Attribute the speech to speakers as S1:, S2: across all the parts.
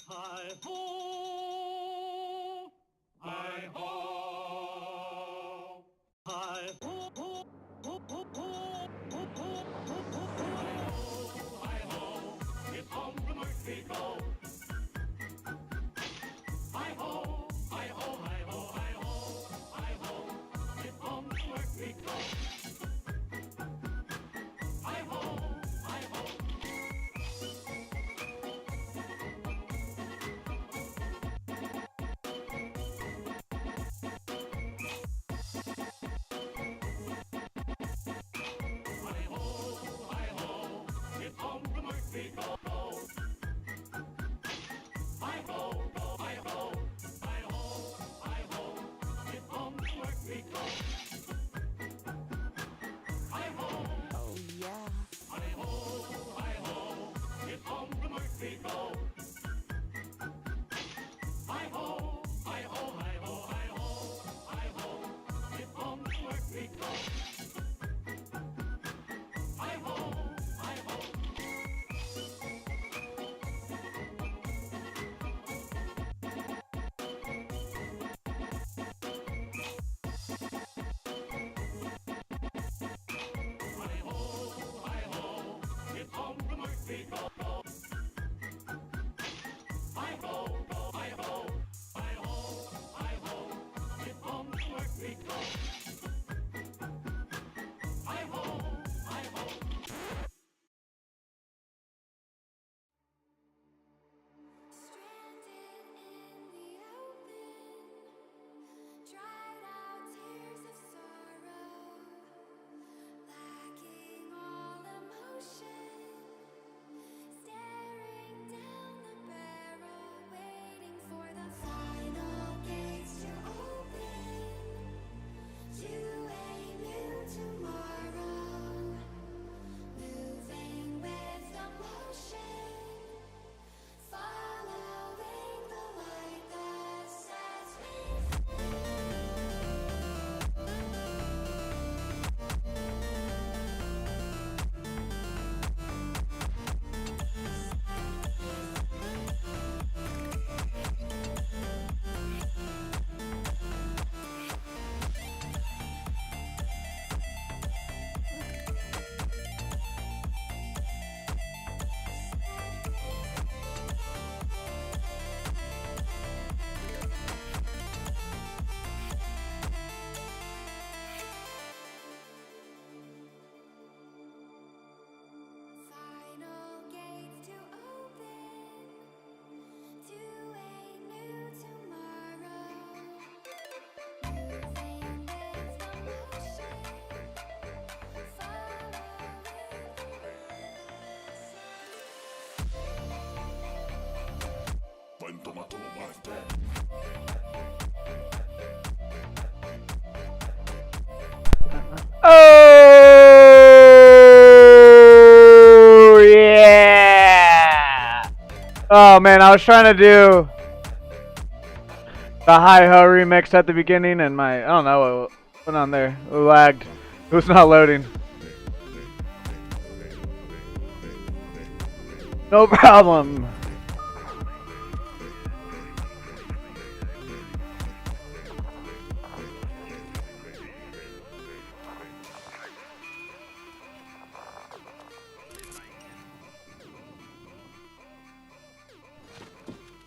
S1: Hi-ho! Hi-ho! Hi-ho! Hi-ho! It's home from work we go. Hi-ho! Hi-ho! Hi-ho! Hi-ho! Hi-ho! It's home from work we go. Hi-ho! Hi-ho! It's home from work we go. Hi-ho! Hi-ho! Hi-ho! Hi-ho! It's home from work we go. Hi-ho!
S2: Oh yeah.
S1: Hi-ho! Hi-ho! It's home from work we go. Hi-ho! Hi-ho! Hi-ho! Hi-ho! Hi-ho! It's home from work we go. Hi-ho! Hi-ho! It's home from work we go. Hi-ho! Hi-ho! Hi-ho! Hi-ho! It's home from work we go. Hi-ho! Hi-ho!
S2: Stranded in the open, dried out tears of sorrow, lacking all emotion, staring down the barrel, waiting for the final gates to open to a new tomorrow, moving with emotion. Following the light that sets me final gates to open to a new tomorrow, moving with emotion, following
S3: Buen toma tu muerte.
S4: Oh yeah! Oh man, I was trying to do the hi-ho remix at the beginning, and I don't know what went on there. It lagged. It was not loading. No problem.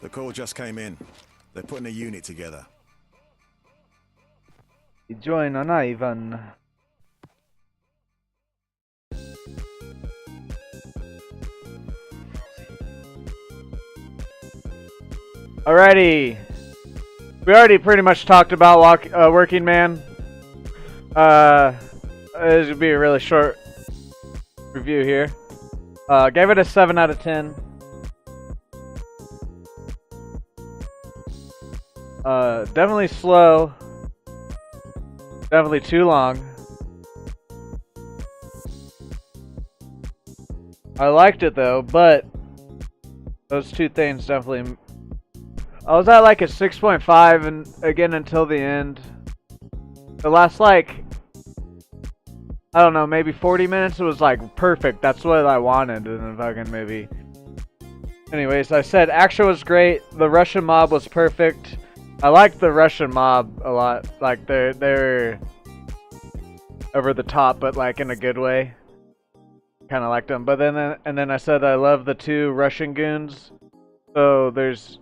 S3: The call just came in. They're putting a unit together.
S4: Join on Ivan. Alrighty. We already pretty much talked about Working Man. This would be a really short review here. Gave it a 7 out of 10. Definitely slow. Definitely too long. I liked it though, but those two things definitely. I was at like a 6.5 and again until the end. The last like, I don't know, maybe 40 minutes it was like perfect. That's what I wanted in a fucking movie. Anyways, I said action was great. The Russian mob was perfect. I liked the Russian mob a lot. Like they're over the top, but like in a good way. Kind of liked them. But then I said I love the two Russian goons. So there's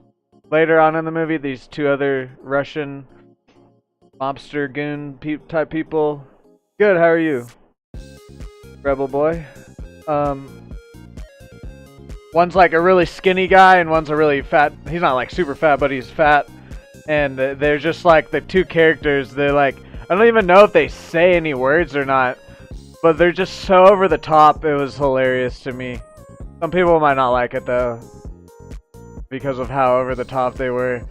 S4: later on in the movie these two other Russian mobster goon type people. Good. How are you, Rebel boy? One's like a really skinny guy, and one's a really fat. He's not like super fat, but he's fat. And they're just like the two characters. They're like, I don't even know if they say any words or not, but they're just so over the top. It was hilarious to me. Some people might not like it though, because of how over the top they were.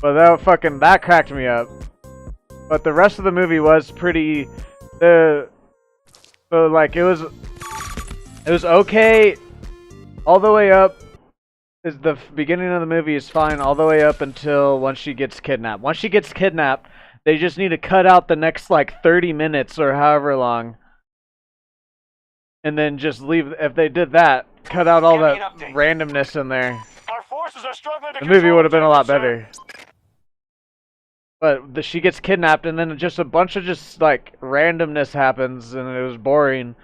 S4: But that cracked me up. But the rest of the movie was pretty. Like it was okay. All the way up is the beginning of the movie is fine all the way up until once she gets kidnapped. Once she gets kidnapped, they just need to cut out the next like 30 minutes or however long. And then just leave. If they did that, cut out all that randomness in there.
S1: Our forces are struggling to
S4: The movie
S1: control
S4: would have been a lot
S1: sir.
S4: better. But she gets kidnapped and then just a bunch of just like randomness happens and it was boring.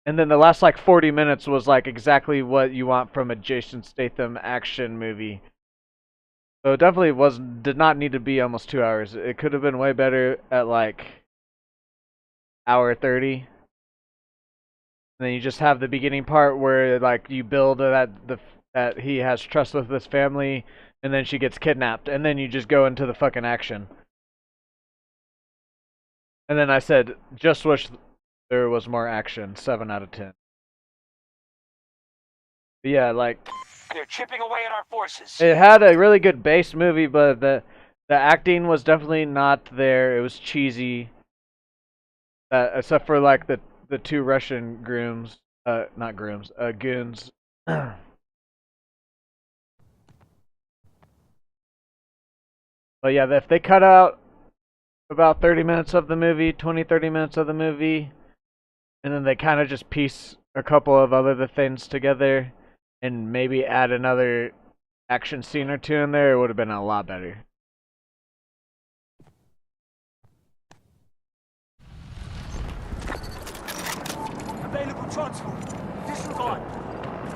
S4: And then the last like 40 minutes was like exactly what you want from a Jason Statham action movie. So it definitely did not need to be almost 2 hours. It could have been way better at like hour 30. And then you just have the beginning part where like you build that he has trust with his family, and then she gets kidnapped, and then you just go into the fucking action. And then I said, just wish there was more action. 7 out of 10. But yeah, like
S1: They're chipping away at our forces.
S4: it had a really good base movie, but the acting was definitely not there. It was cheesy, except for like the two Russian goons. But yeah, if they cut out about 30 minutes of the movie, 20-30 minutes of the movie, and then they kind of just piece a couple of other things together and maybe add another action scene or two in there, it would have been a lot better.
S1: Available transport. Disregard.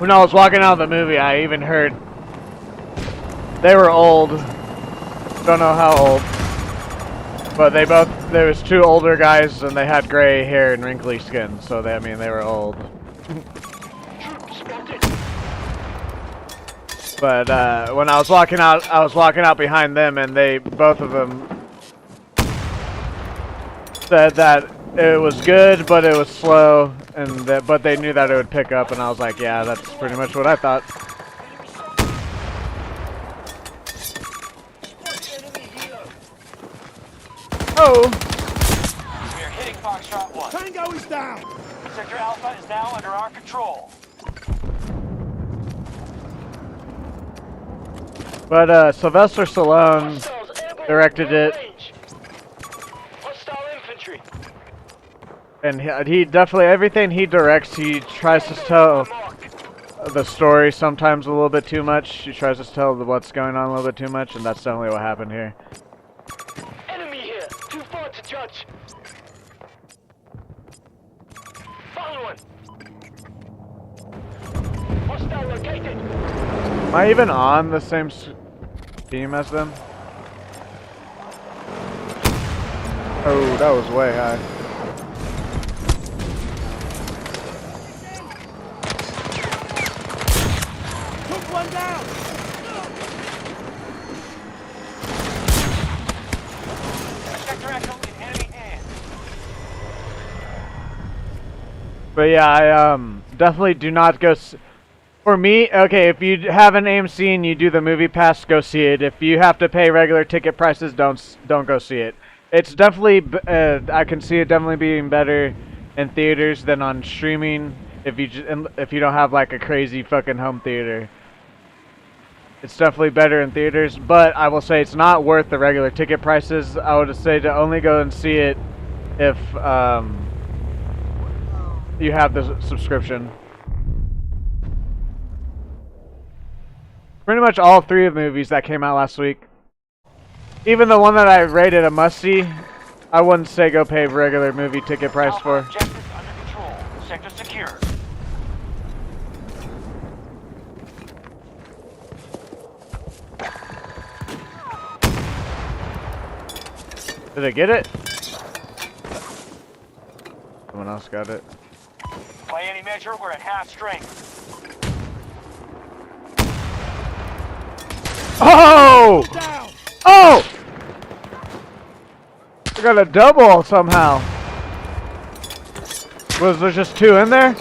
S4: When I was walking out of the movie, I even heard they were old. Don't know how old. But there was two older guys and they had gray hair and wrinkly skin, so they were old. But when I was walking out behind them, and both of them said that it was good, but it was slow, but they knew that it would pick up, and I was like, yeah, that's pretty much what I thought. Oh!
S1: We are hitting Foxtrot 1.
S3: Tango is down!
S1: Sector Alpha is now under our control.
S4: But Sylvester Stallone directed it,
S1: Hostile infantry.
S4: and he definitely, everything he directs, he tries to tell the story sometimes a little bit too much. He tries to tell what's going on a little bit too much, and that's definitely what happened here.
S1: Enemy here. Too far to judge. Following. Hostile located.
S4: Am I even on the same team as them? Oh, that was way high.
S3: Took one down!
S1: Sector Echo in enemy hands.
S4: But yeah, I definitely do not go. For me, okay, if you have an AMC and you do the movie pass, go see it. If you have to pay regular ticket prices, don't go see it. It's definitely I can see it definitely being better in theaters than on streaming. If you don't have like a crazy fucking home theater, it's definitely better in theaters. But I will say it's not worth the regular ticket prices. I would say to only go and see it if you have the subscription. Pretty much all three of the movies that came out last week. Even the one that I rated a must-see, I wouldn't say go pay regular movie ticket price for.
S1: Objectives under control. Sector secure.
S4: Did I get it? Someone else got it.
S1: By any measure, we're at half strength.
S4: Oh! Oh! I got a double somehow. Was there just two in there?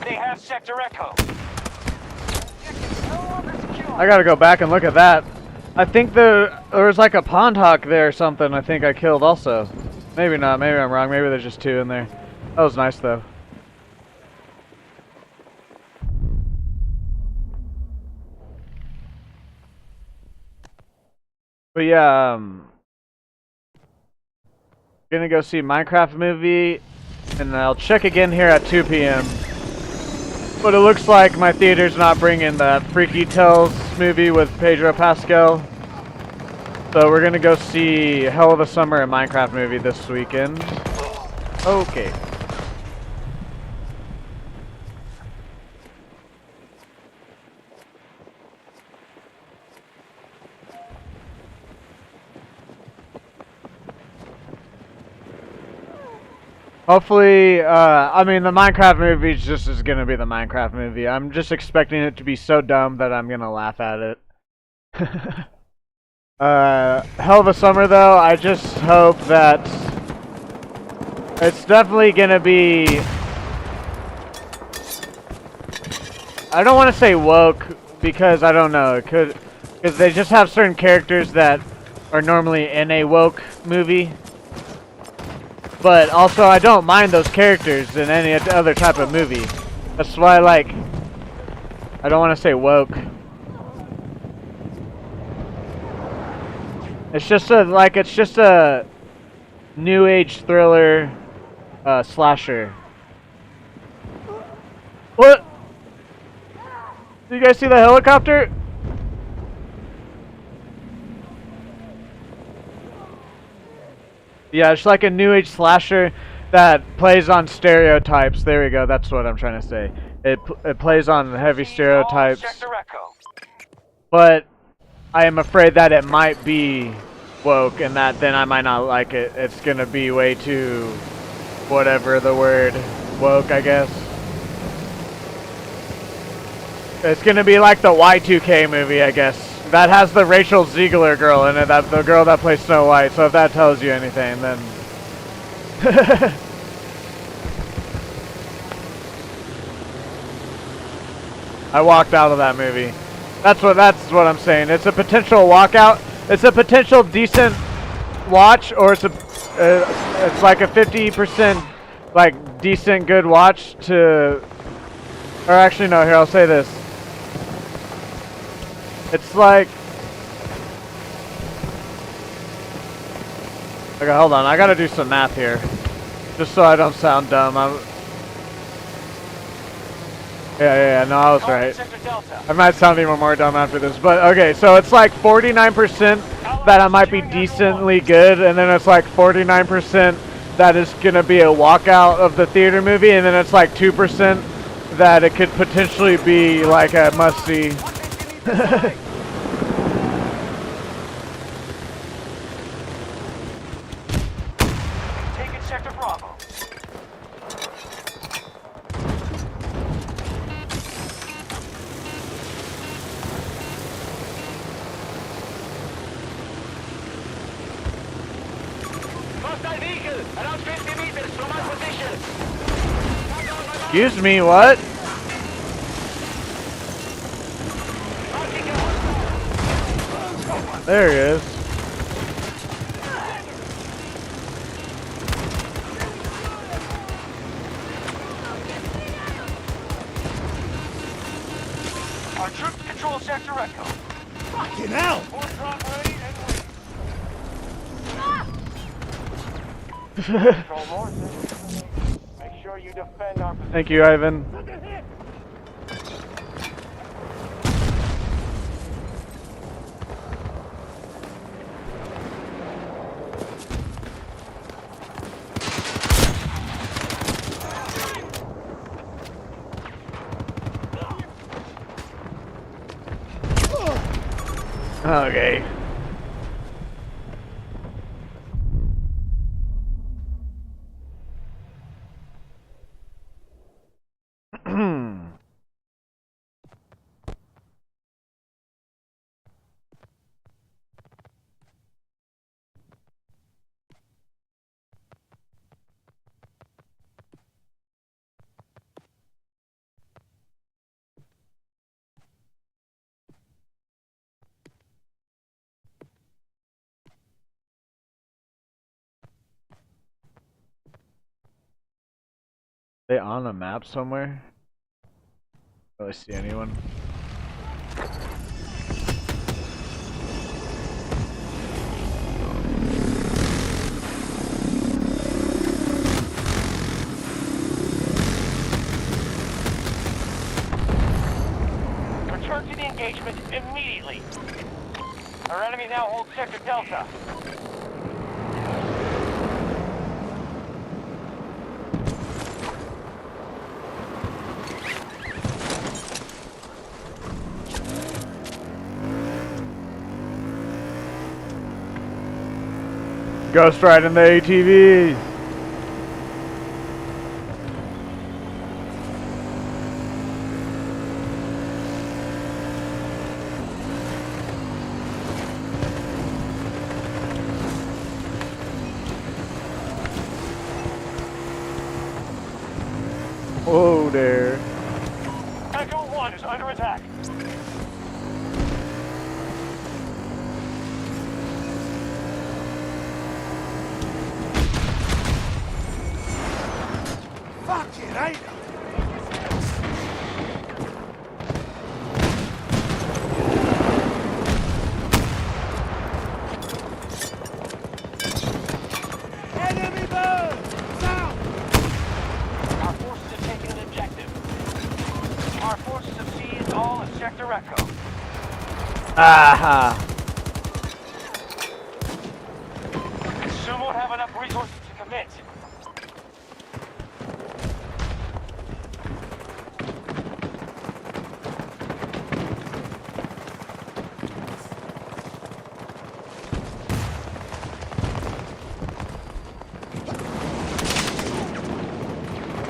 S1: They have Sector Echo.
S4: I gotta go back and look at that. I think there was like a pond hawk there or something I think I killed also. Maybe not, maybe I'm wrong, maybe there's just two in there. That was nice though. But yeah, gonna go see Minecraft movie, and I'll check again here at 2 p.m. But it looks like my theater's not bringing that Freaky Tales movie with Pedro Pascal. So we're gonna go see Hell of a Summer and Minecraft movie this weekend. Okay. Hopefully, I mean, the Minecraft movie is just gonna be the Minecraft movie. I'm just expecting it to be so dumb that I'm gonna laugh at it. Hell of a Summer, though, I just hope that it's definitely gonna be... I don't want to say woke, because I don't know. It could... Because they just have certain characters that are normally in a woke movie. But also, I don't mind those characters in any other type of movie. That's why, like, I don't want to say woke. It's just a new age thriller, slasher. What? Did you guys see the helicopter? Yeah, it's like a new age slasher that plays on stereotypes. There we go. That's what I'm trying to say. It plays on heavy stereotypes. But I am afraid that it might be woke, and that then I might not like it. It's gonna be way too, whatever the word, woke, I guess. It's gonna be like the Y2K movie, I guess. That has the Rachel Ziegler girl in it, that the girl that plays Snow White. So if that tells you anything, then I walked out of that movie. That's what I'm saying. It's a potential walkout. It's a potential decent watch, or it's like a 50% like decent good watch to. Or actually, no. Here, I'll say this. It's like... Okay, hold on. I gotta do some math here. Just so I don't sound dumb. Yeah, no, I was right. I might sound even more dumb after this. But, okay, so it's like 49% that I might be decently good, and then it's like 49% that is gonna be a walkout of the theater movie, and then it's like 2% that it could potentially be like a must-see. Excuse me, what? There he is.
S1: Our troops control Sector Echo.
S3: Fucking hell!
S1: Force drop ready and wait. Control north. Make sure you defend our position.
S4: Thank you, Ivan. Okay. They on a map somewhere? Don't really see anyone.
S1: Return to the engagement immediately. Our enemy now holds Sector Delta.
S4: Ghost riding the ATV. Whoa there.
S1: Echo 1 is under attack.
S3: Fucking hate them. Enemy bird! South!
S1: Our forces have taken an objective. Our forces have seized all of Sector Echo.
S4: Aha.
S1: Soon won't have enough resources to commit.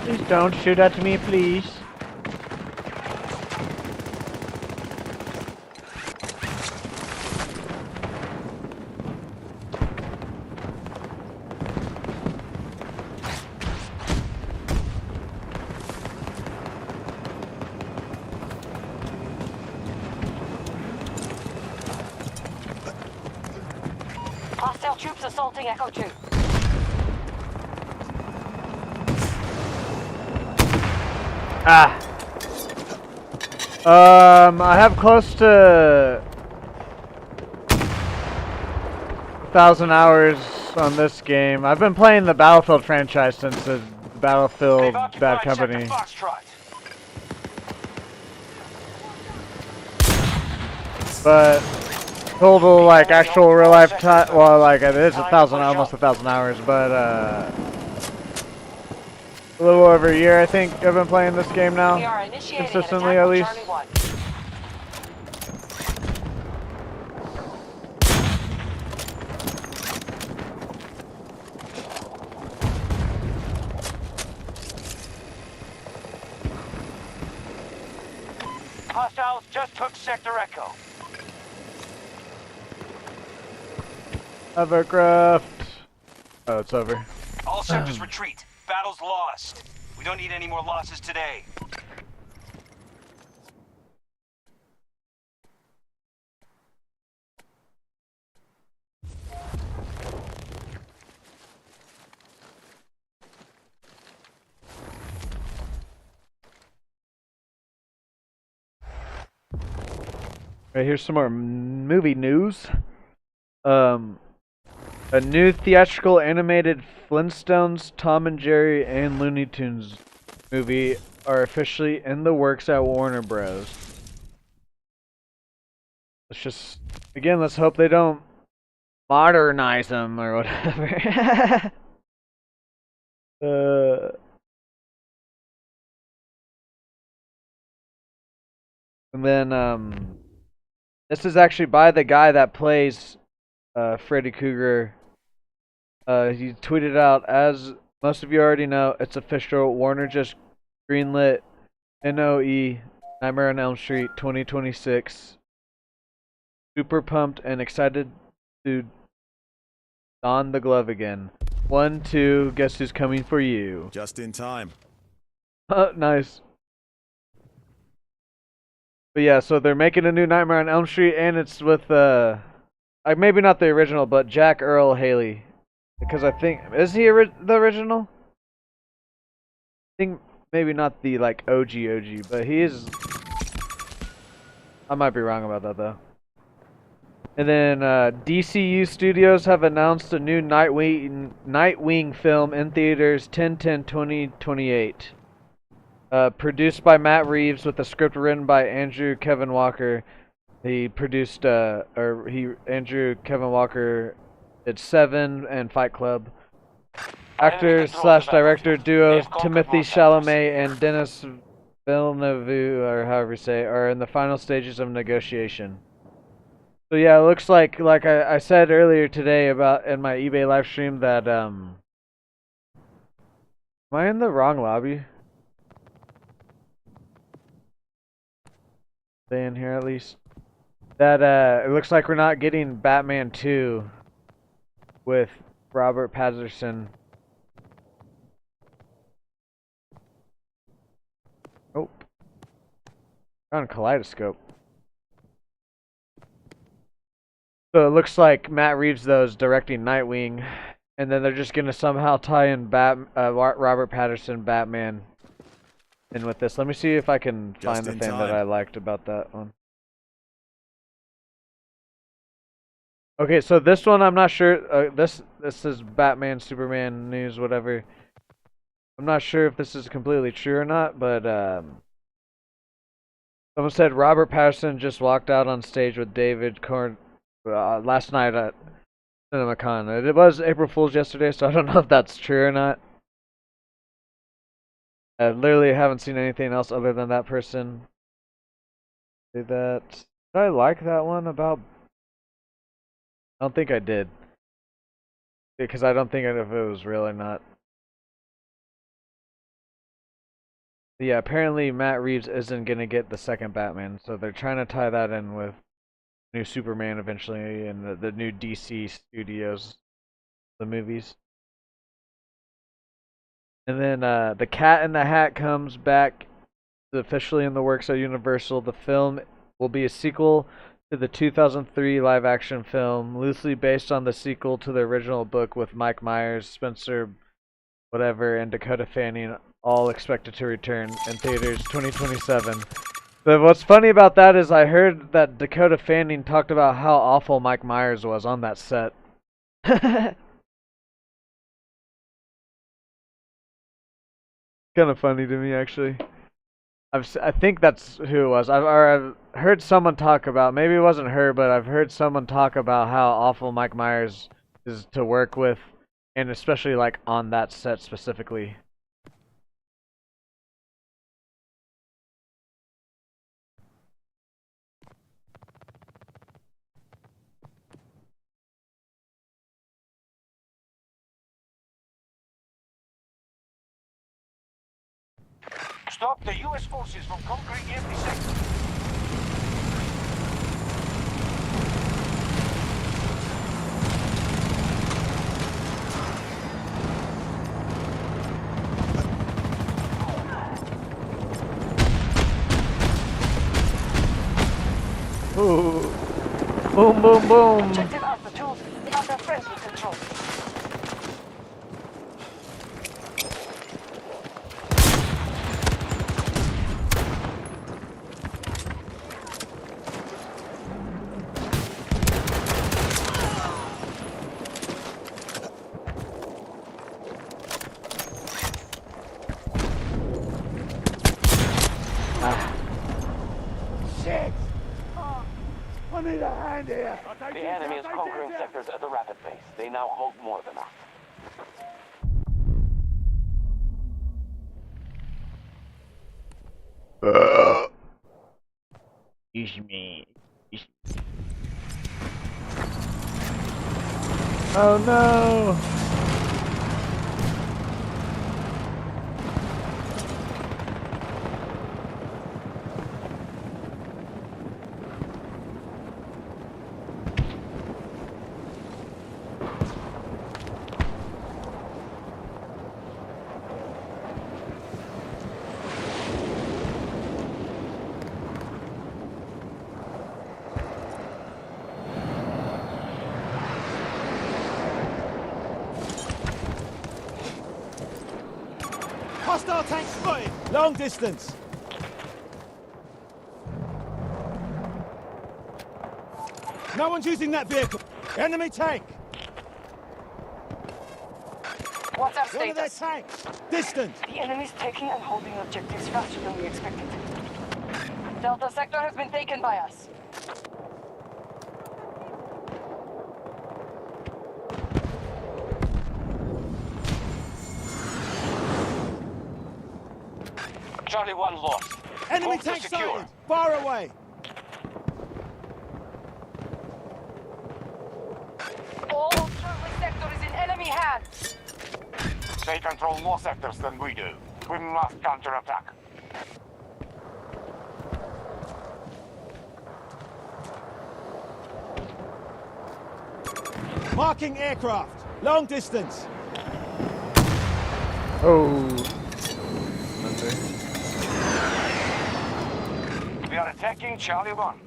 S4: Please don't shoot at me, please.
S5: Hostile troops assaulting Echo 2.
S4: Ah. I have close to 1,000 hours on this game. I've been playing the Battlefield franchise since the Battlefield
S1: They've
S4: Bad
S1: occupied Sector
S4: Company.
S1: Foxtrot.
S4: But total like actual real life time, well, like it is 1,000, almost 1,000 hours, but a little over a year I think I've been playing this game
S5: We
S4: now,
S5: are initiating
S4: consistently
S5: an
S4: at
S5: attack
S4: least.
S5: on Charlie 1.
S1: Hostiles just took Sector Echo.
S4: Hovercraft. Oh, it's over.
S1: All sectors retreat. Battle's lost. We don't need any more losses today.
S4: Right, here's some more movie news. A new theatrical animated Flintstones, Tom and Jerry, and Looney Tunes movie are officially in the works at Warner Bros. Let's just, again, let's hope they don't modernize them or whatever. And then, this is actually by the guy that plays Freddy Krueger. He tweeted out, as most of you already know, it's official. Warner just greenlit NOE, Nightmare on Elm Street 2026. Super pumped and excited to don the glove again. 1, 2, guess who's coming for you?
S3: Just in time.
S4: Nice. But yeah, so they're making a new Nightmare on Elm Street, and it's with maybe not the original, but Jack Earl Haley. Because I think, is he the original? I think maybe not the like OG, but he is. I might be wrong about that though. And then DCU Studios have announced a new Nightwing film in theaters 10/10/2028. Produced by Matt Reeves with a script written by Andrew Kevin Walker. He produced Andrew Kevin Walker did Seven and Fight Club. Actor/director duo Timothy Chalamet and Denis Villeneuve, or however you say, are in the final stages of negotiation. So yeah, it looks like I said earlier today about in my eBay live stream that am I in the wrong lobby? Stay in here at least. That it looks like we're not getting Batman 2 with Robert Pattinson. Oh, on Kaleidoscope. So it looks like Matt Reeves though is directing Nightwing, and then they're just gonna somehow tie in Robert Pattinson Batman in with this. Let me see if I can find the thing that I liked about that one. Okay, so this one I'm not sure. This is Batman, Superman news, whatever. I'm not sure if this is completely true or not, but someone said Robert Pattinson just walked out on stage with David Corn last night at CinemaCon. It was April Fool's yesterday, so I don't know if that's true or not. I literally haven't seen anything else other than that person say that. Did I like that one about? I don't think I did, because I don't think I know if it was real or not. But yeah, apparently Matt Reeves isn't gonna get the second Batman, so they're trying to tie that in with new Superman eventually and the new DC Studios, the movies. And then the Cat in the Hat comes back, officially in the works at Universal. The film will be a sequel to the 2003 live-action film, loosely based on the sequel to the original book, with Mike Myers, Spencer whatever, and Dakota Fanning all expected to return in theaters 2027. But what's funny about that is I heard that Dakota Fanning talked about how awful Mike Myers was on that set. Kind of funny to me, actually. I think that's who it was. I've heard someone talk about, maybe it wasn't her, but I've heard someone talk about how awful Mike Myers is to work with, and especially like on that set specifically.
S1: Stop the U.S. forces from conquering every sector.
S4: Ooh. Boom, boom, boom.
S5: Objective Alpha 2 under friendly control.
S6: behind here.
S7: The enemy is conquering sectors at a rapid pace. They now hold more than us.
S4: Oh no!
S3: Hostile tank spotted! Long distance! No one's using that vehicle! Enemy tank!
S5: What's our
S3: One of their
S5: status?
S3: tanks! Distant!
S5: The enemy's taking and holding objectives faster than we expected. Delta sector has been taken by us.
S7: Charlie 1 lost.
S3: Enemy
S7: Hold to
S3: tank
S7: secure.
S3: sighted! Far away!
S5: All Charlie sector is in enemy hands.
S6: They control more sectors than we do. We must counterattack.
S3: Marking aircraft! Long distance!
S4: Oh.
S6: We are attacking Charlie 1.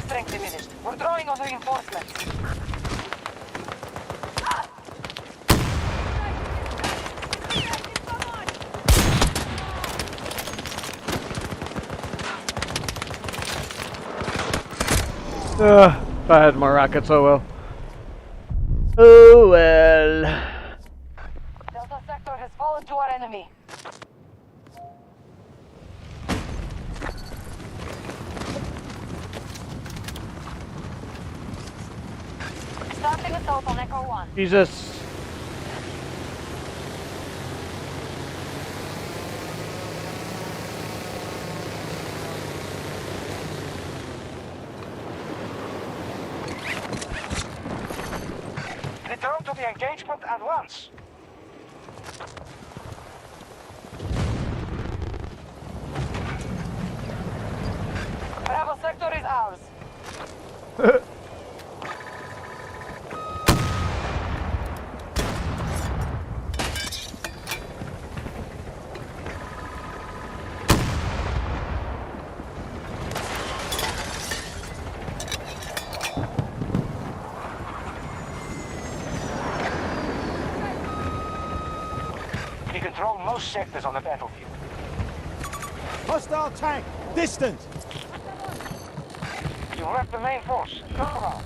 S5: Strength diminished. We're drawing on reinforcements.
S4: If I had more rockets, oh well. Oh well.
S5: Delta sector has fallen to our enemy. Starting assault on Echo 1.
S4: Jesus.
S6: Return to the engagement at once.
S5: Bravo sector is ours.
S6: We control most sectors on the battlefield.
S3: Hostile tank! Distant!
S6: You wrecked the main force. Go around.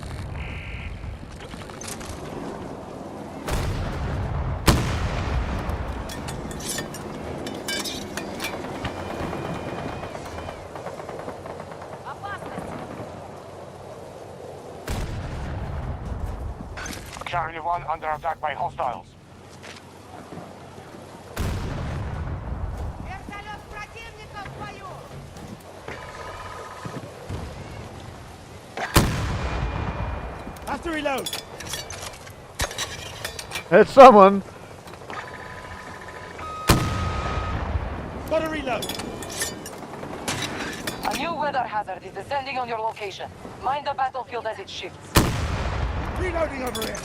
S6: Charlie 1 under attack by hostiles.
S3: Have to reload!
S4: It's someone.
S3: Gotta reload!
S5: A new weather hazard is descending on your location. Mind the battlefield as it shifts.
S3: Reloading over here!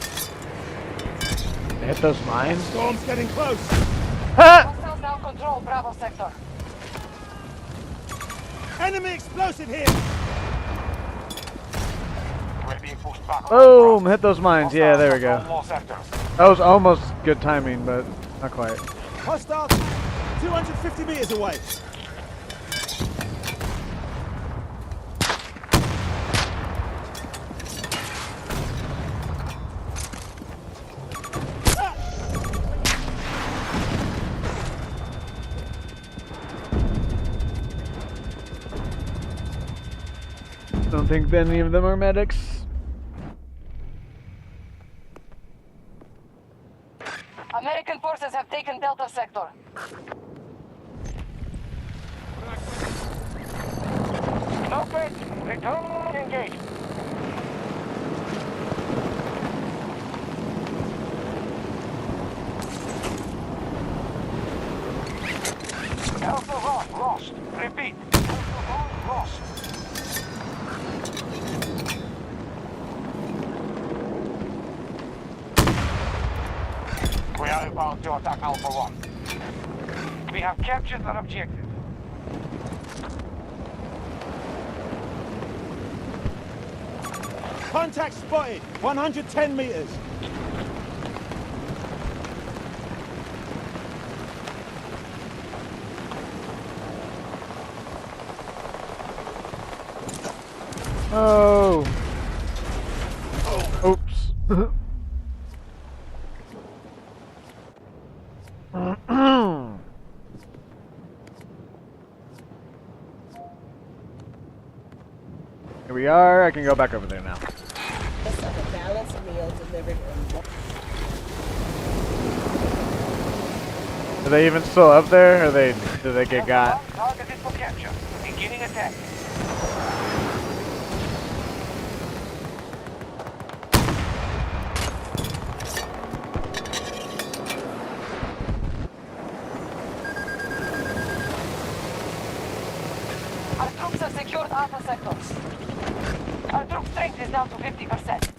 S4: They hit those mines.
S3: Storm's getting close!
S4: Ha!
S5: Hostiles now control Bravo sector.
S1: Enemy explosive here!
S6: We're being pushed back.
S4: Boom! Hit those mines. Yeah, there we
S6: Control
S4: go.
S6: more sectors.
S4: That was almost good timing, but not quite.
S1: Hostile 250 meters away.
S4: Don't think any of them are medics.
S5: American forces have taken Delta sector.
S6: No threat. Return to engage. Alpha 1 lost. Repeat. Alpha 1 lost. We are about to attack Alpha 1. We have captured an objective.
S1: Contact spotted. 110 meters.
S4: Oh. Oops. Here we are. I can go back over there now.
S8: It's like a balanced meal delivered in one.
S4: Are they even still up there, or did they get got?
S6: Alpha 1 targeted for capture. Beginning attack.
S5: Our troops have secured Alpha sector. Our troop strength is down to 50%.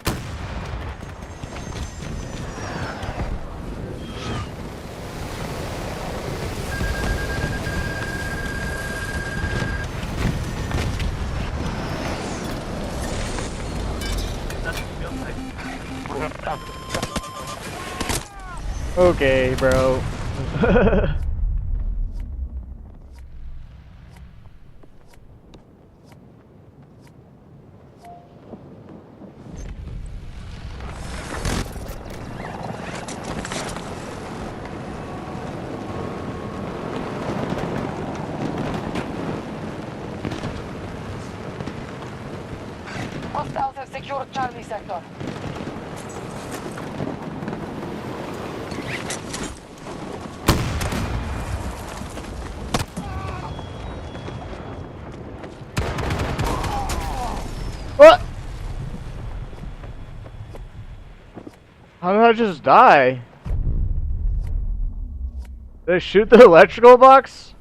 S4: Okay, bro.
S5: Hostiles have secured Charlie sector.
S4: What? How did I just die? Did I shoot the electrical box?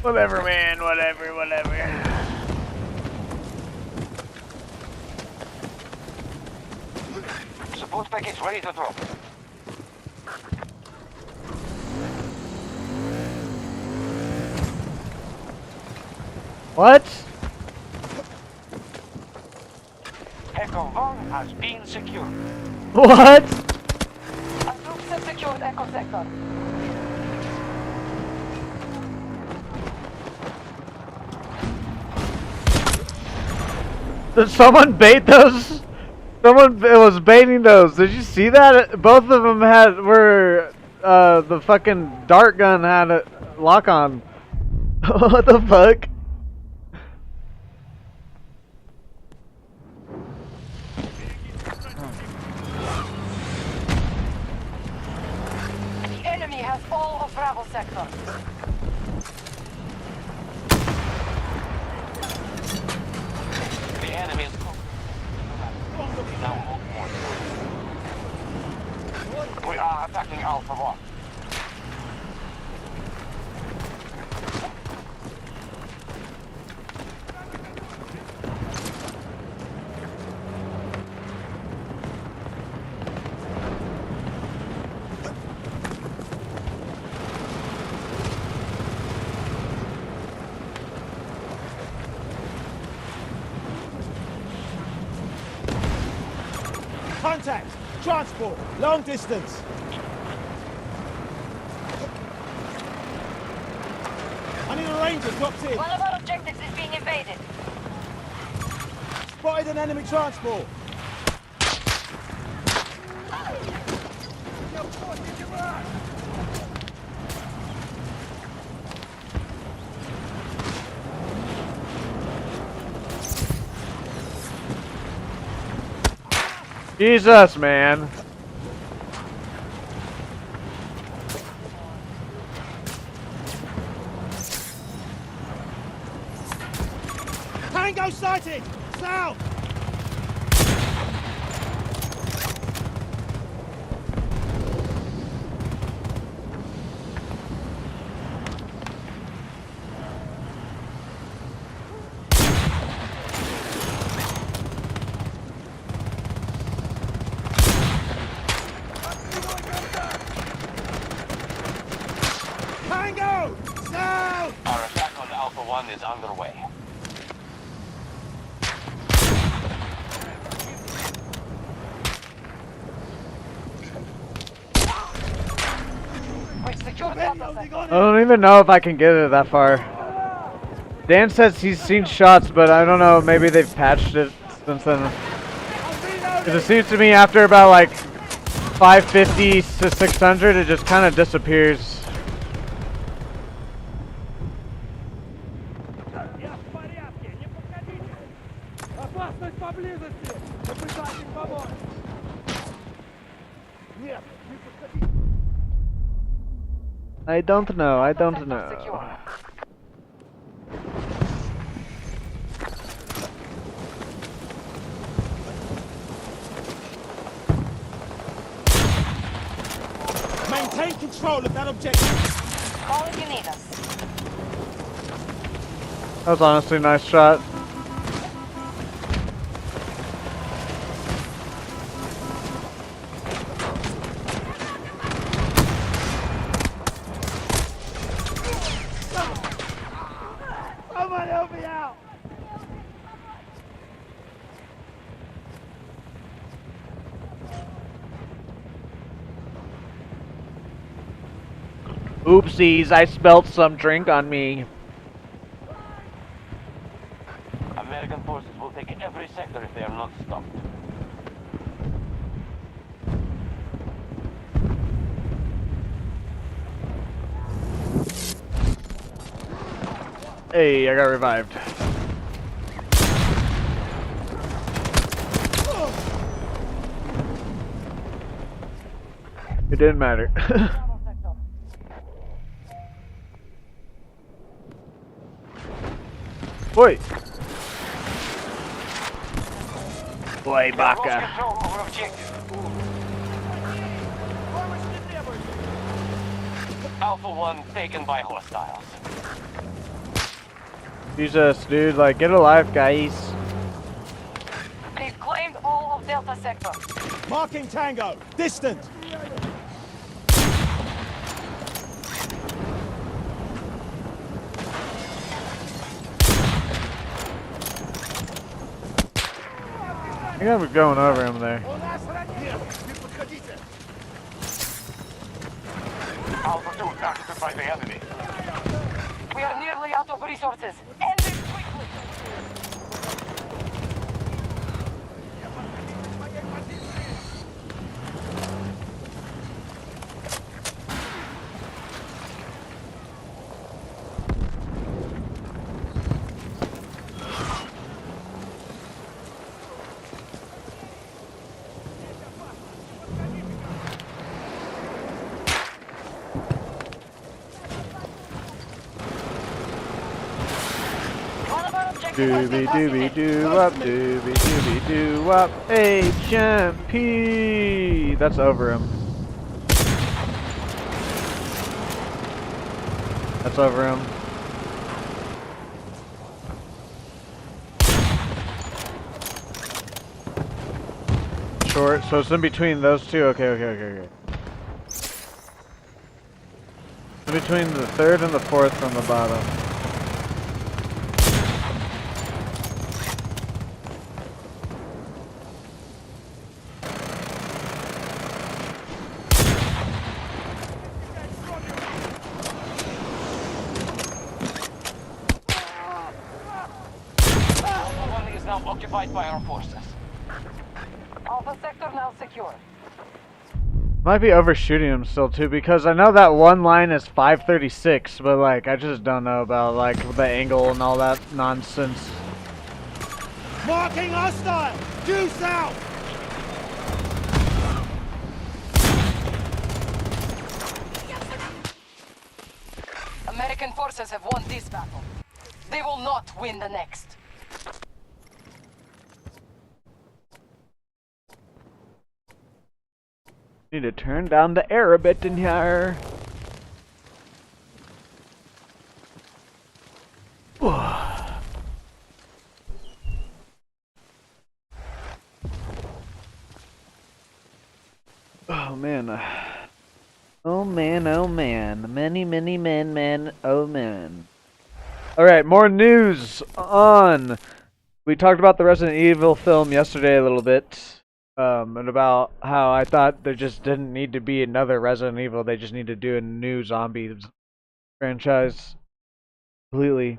S4: Whatever, man. Whatever.
S6: Support package ready to drop.
S4: What?
S6: Echo 1 has been secured.
S4: What?
S5: Our troops have secured Echo sector.
S4: Did someone bait those? Someone was baiting those. Did you see that? Both of them were the fucking dart gun had a lock on. What the fuck?
S5: The enemy has all of Bravo sector.
S7: The enemy is now
S6: We are attacking Alpha 1.
S9: Contact! Transport! Long distance! I need a ranger dropped in.
S5: One of our objectives is being invaded.
S9: Spotted an enemy transport.
S4: Jesus, man.
S9: Tango sighted! South! Tango! South!
S7: Our attack on Alpha 1 is underway.
S5: We've secured Delta sector.
S4: I don't even know if I can get it that far. Dan says he's seen shots, but I don't know, maybe they've patched it since then. 'Cause it seems to me after about like 550 to 600, it just kind of disappears. I don't know, I don't know.
S9: Maintain control of that objective.
S5: Call if you need us.
S4: That was honestly a nice shot.
S9: Someone help me out!
S4: Oopsies, I spilled some drink on me.
S7: American forces will take every sector if they are not stopped.
S4: Hey, I got revived. It didn't matter. Boy. Boy,
S7: Lost
S4: Baka.
S7: control over objective. Alpha 1 taken by hostiles.
S4: Jesus, dude, like, get alive, guys.
S5: We've claimed all of Delta sector.
S9: Marking Tango. Distant.
S4: I think I'm going over him there.
S6: Alpha 2 targeted by the enemy.
S5: We are nearly out of resources. End it quickly.
S4: Doobie doobie doo up, doobie doobie doo up, HMP. That's over him. That's over him. Short, so it's in between those two. Okay. In between the third and the fourth from the bottom.
S7: now occupied by our forces.
S5: Alpha sector now secure.
S4: Might be overshooting him still too, because I know that one line is 536, but like I just don't know about like the angle and all that nonsense.
S9: Marking hostile! Due south!
S5: American forces have won this battle. They will not win the next.
S4: Need to turn down the air a bit in here. Oh man. Oh man, oh man. Many men, oh man. Alright, more news on. We talked about the Resident Evil film yesterday a little bit. And about how I thought there just didn't need to be another Resident Evil. They just need to do a new zombies franchise completely.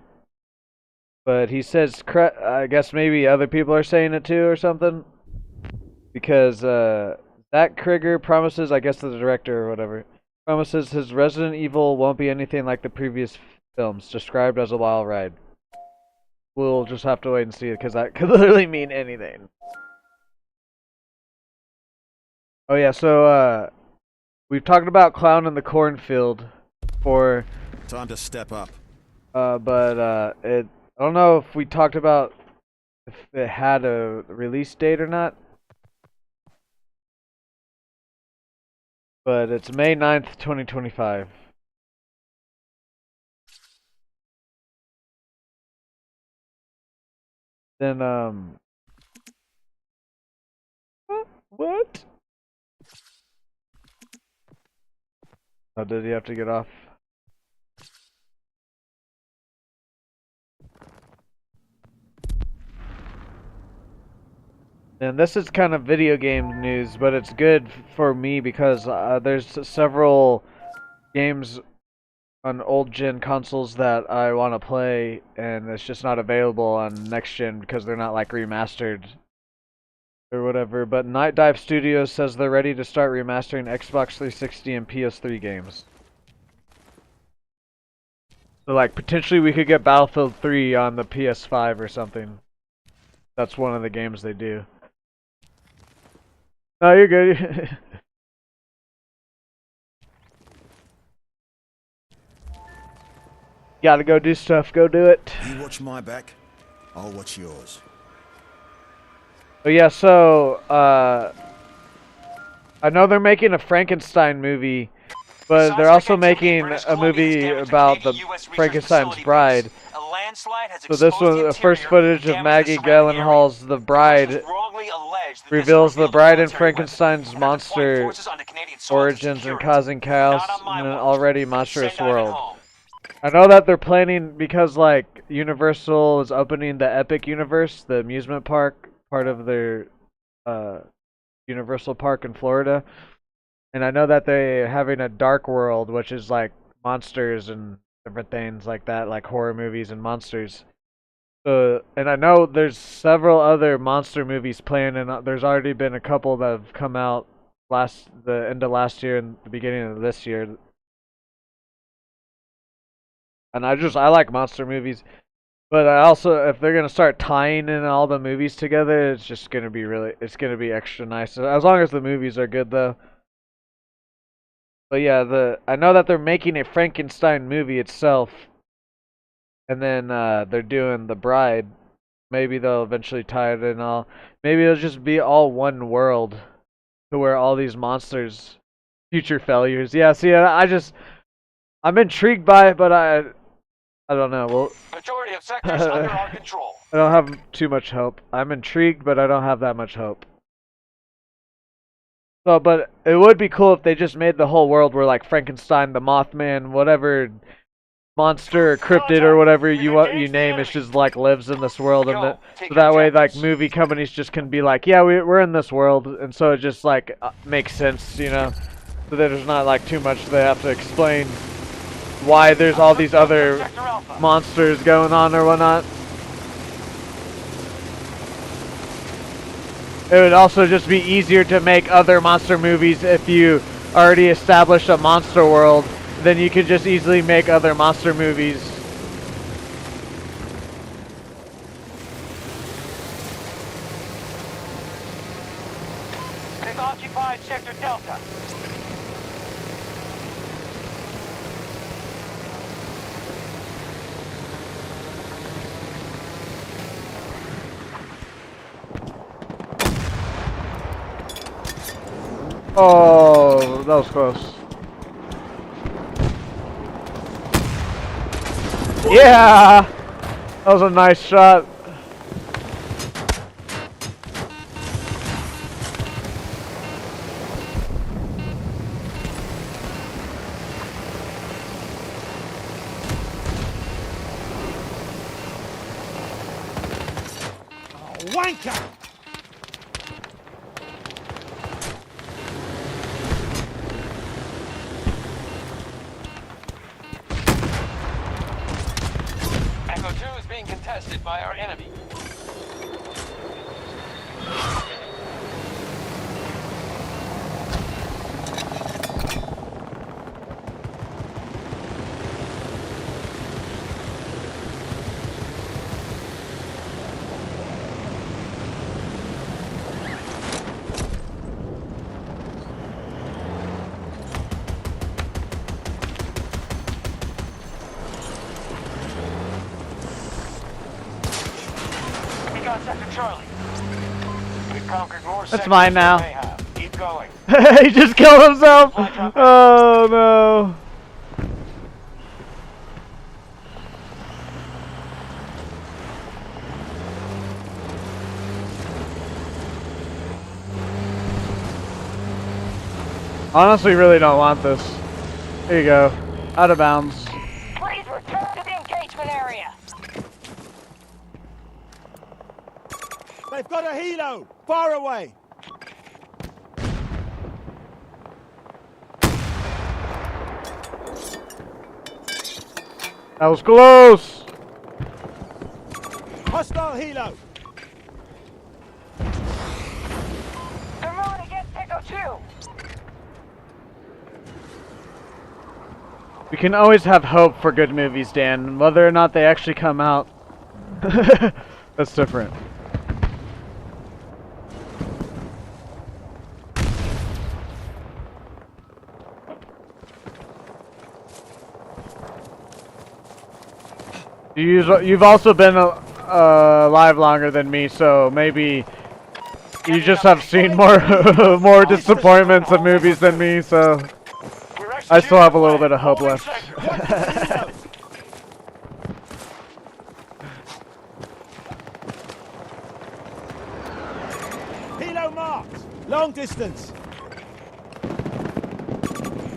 S4: But he says, I guess maybe other people are saying it too or something. Because Zach Krieger promises, I guess the director or whatever, promises his Resident Evil won't be anything like the previous films, described as a wild ride. We'll just have to wait and see, because that could literally mean anything. Oh yeah, so we've talked about Clown in the Cornfield for
S3: Time to step up.
S4: but I don't know if we talked about if it had a release date or not. But it's May 9th, 2025. Then what? Oh, did he have to get off? And this is kind of video game news, but it's good for me because there's several games on old gen consoles that I want to play, and it's just not available on next gen because they're not like remastered or whatever. But Night Dive Studios says they're ready to start remastering Xbox 360 and PS3 games. So like potentially we could get Battlefield 3 on the PS5 or something. That's one of the games they do. No, you're good. Gotta go do stuff, go do it.
S3: You watch my back, I'll watch yours.
S4: But yeah, so I know they're making a Frankenstein movie, but they're also making a movie about the Frankenstein's bride. So this was the first footage of Maggie Gyllenhaal's The Bride reveals the bride in Frankenstein's monster origins and causing chaos in an already monstrous world. I know that they're planning because like Universal is opening the Epic Universe, the amusement park, part of their Universal Park in Florida. And I know that they're having a dark world, which is like monsters and different things like that, like horror movies and monsters. So, and I know there's several other monster movies planned, and there's already been a couple that have come out the end of last year and the beginning of this year. And I like monster movies, but I also, if they're gonna start tying in all the movies together, it's just gonna be it's gonna be extra nice. As long as the movies are good, though. But yeah, I know that they're making a Frankenstein movie itself, and then they're doing The Bride. Maybe they'll eventually tie it in all. Maybe it'll just be all one world, to where all these monsters, future failures. Yeah, see, I'm intrigued by it, but I don't know. Well,
S7: Majority of sectors under our control.
S4: I don't have too much hope. I'm intrigued, but I don't have that much hope. So, but it would be cool if they just made the whole world where like Frankenstein, the Mothman, whatever monster or cryptid or whatever you name, it just like lives in this world, and so that way like movie companies just can be like, yeah, we're in this world, and so it just like makes sense, you know, so that there's not like too much they have to explain why there's all these other monsters going on or whatnot. it would also just be easier to make other monster movies if you already established a monster world. Then you could just easily make other monster movies.
S7: They've occupied Sector Delta.
S4: Oh, that was close. Yeah! That was a nice shot.
S9: Wanker!
S7: Echo 2 is being contested by our enemy. We got Sector Charlie. We've conquered more
S4: That's
S7: sectors
S4: mine
S7: than
S4: now.
S7: they have. Keep going.
S4: He just killed himself! Oh no. Honestly, really don't want this. Here you go. Out of bounds.
S5: Please return to the engagement area.
S9: They've got a helo! Far away!
S4: That was close!
S9: Hostile helo!
S5: They're moving against Echo 2.
S4: We can always have hope for good movies, Dan. Whether or not they actually come out, that's different. You've also been alive longer than me, so maybe you just have seen more more disappointments of movies than me. So I still have a little bit of hope left.
S9: Helo marked! Long distance!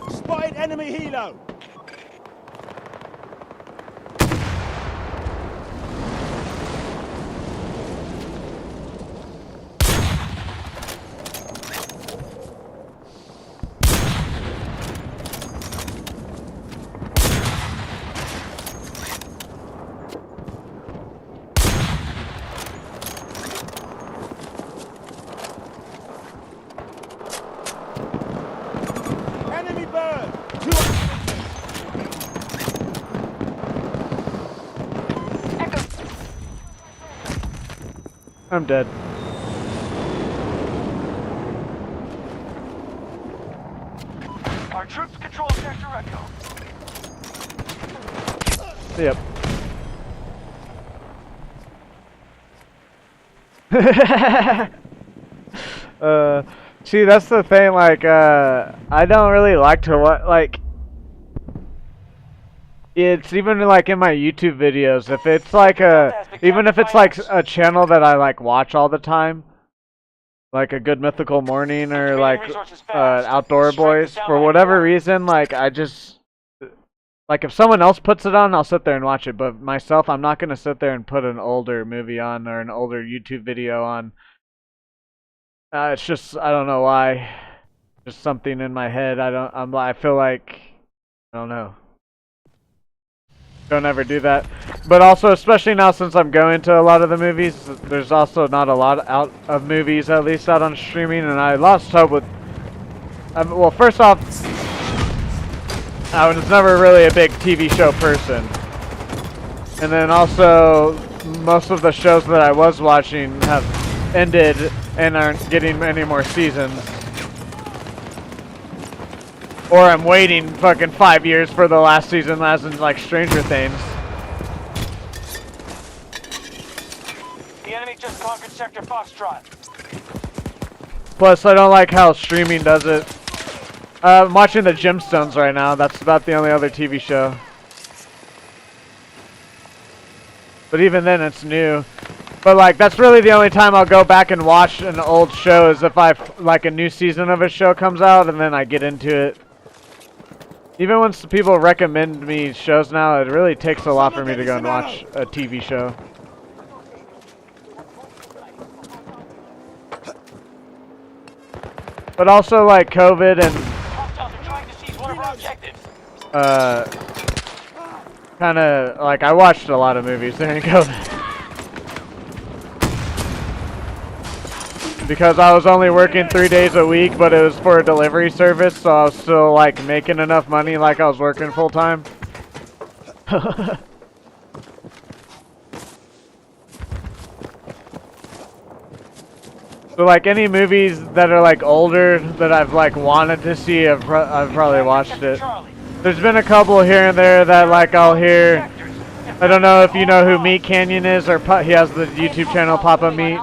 S9: Spotted enemy helo! Enemy bird!
S4: I'm dead.
S7: Our troops control Sector Echo.
S4: Yep. See, that's the thing, like, I don't really like to it's even like in my YouTube videos, if it's like even if it's like a channel that I like watch all the time, like a Good Mythical Morning or like Outdoor Boys, for whatever reason, like I just, like if someone else puts it on, I'll sit there and watch it, but myself, I'm not gonna sit there and put an older movie on or an older YouTube video on. It's just, I don't know why, just something in my head. I feel like, I don't know. don't ever do that. But also, especially now since I'm going to a lot of the movies, there's also not a lot out of movies, at least out on streaming, and I lost hope with... well, first off, I was never really a big TV show person. And then also, most of the shows that I was watching have ended and aren't getting any more seasons. Or I'm waiting fucking 5 years for the last season, as in like Stranger Things.
S7: The enemy just conquered Sector Foxtrot.
S4: Plus, I don't like how streaming does it. I'm watching the Gemstones right now. That's about the only other TV show. But even then, it's new. But like, that's really the only time I'll go back and watch an old show is if like a new season of a show comes out and then I get into it. Even when people recommend me shows now, it really takes a lot for me to go and watch a TV show. But also like COVID and
S7: Hostiles are trying to seize one of our objectives.
S4: kind of like I watched a lot of movies during COVID. Because I was only working 3 days a week, but it was for a delivery service, so I was still like making enough money like I was working full time. So like any movies that are like older that I've like wanted to see, I've probably watched it. There's been a couple here and there that like I'll hear. I don't know if you know who Meat Canyon is, or he has the YouTube channel Papa Meat.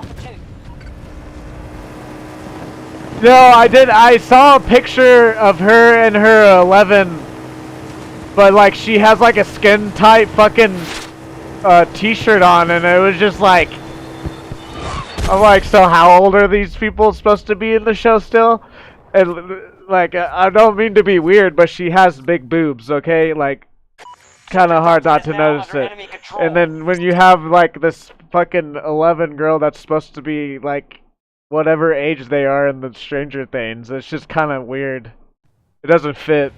S4: No, I did. I saw a picture of her and her 11, but like she has like a skin tight fucking t-shirt on, and it was just like, I'm like, so how old are these people supposed to be in the show still? And like, I don't mean to be weird, but she has big boobs, okay? Like, kind of hard not to notice it. And then when you have like this fucking 11 girl that's supposed to be like whatever age they are in the Stranger Things, it's just kind of weird. It doesn't fit.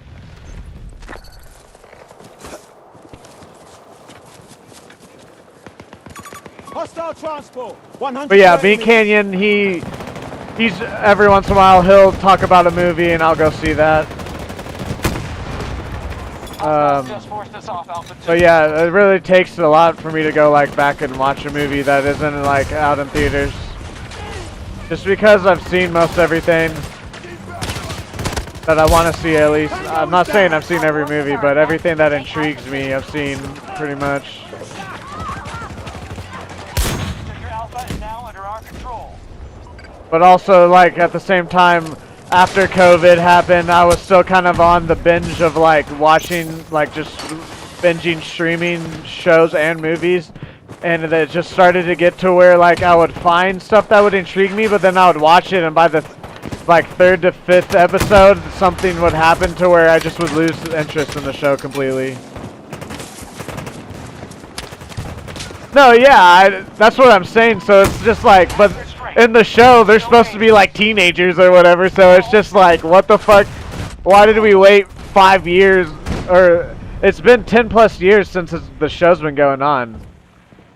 S9: Hostile transport. 100.
S4: But yeah, Meat Canyon, he's every once in a while he'll talk about a movie and I'll go see that. But yeah, it really takes a lot for me to go like back and watch a movie that isn't like out in theaters. Just because I've seen most everything that I want to see at least. I'm not saying I've seen every movie, but everything that intrigues me I've seen pretty much. But also like at the same time, after COVID happened, I was still kind of on the binge of like watching, like just binging streaming shows and movies. And it just started to get to where like I would find stuff that would intrigue me, but then I would watch it, and by the like 3rd to 5th episode, something would happen to where I just would lose interest in the show completely. No, yeah, that's what I'm saying. So it's just like, but in the show, they're supposed to be like teenagers or whatever, so it's just like, what the fuck? Why did we wait 5 years? Or it's been 10 plus years since the show's been going on.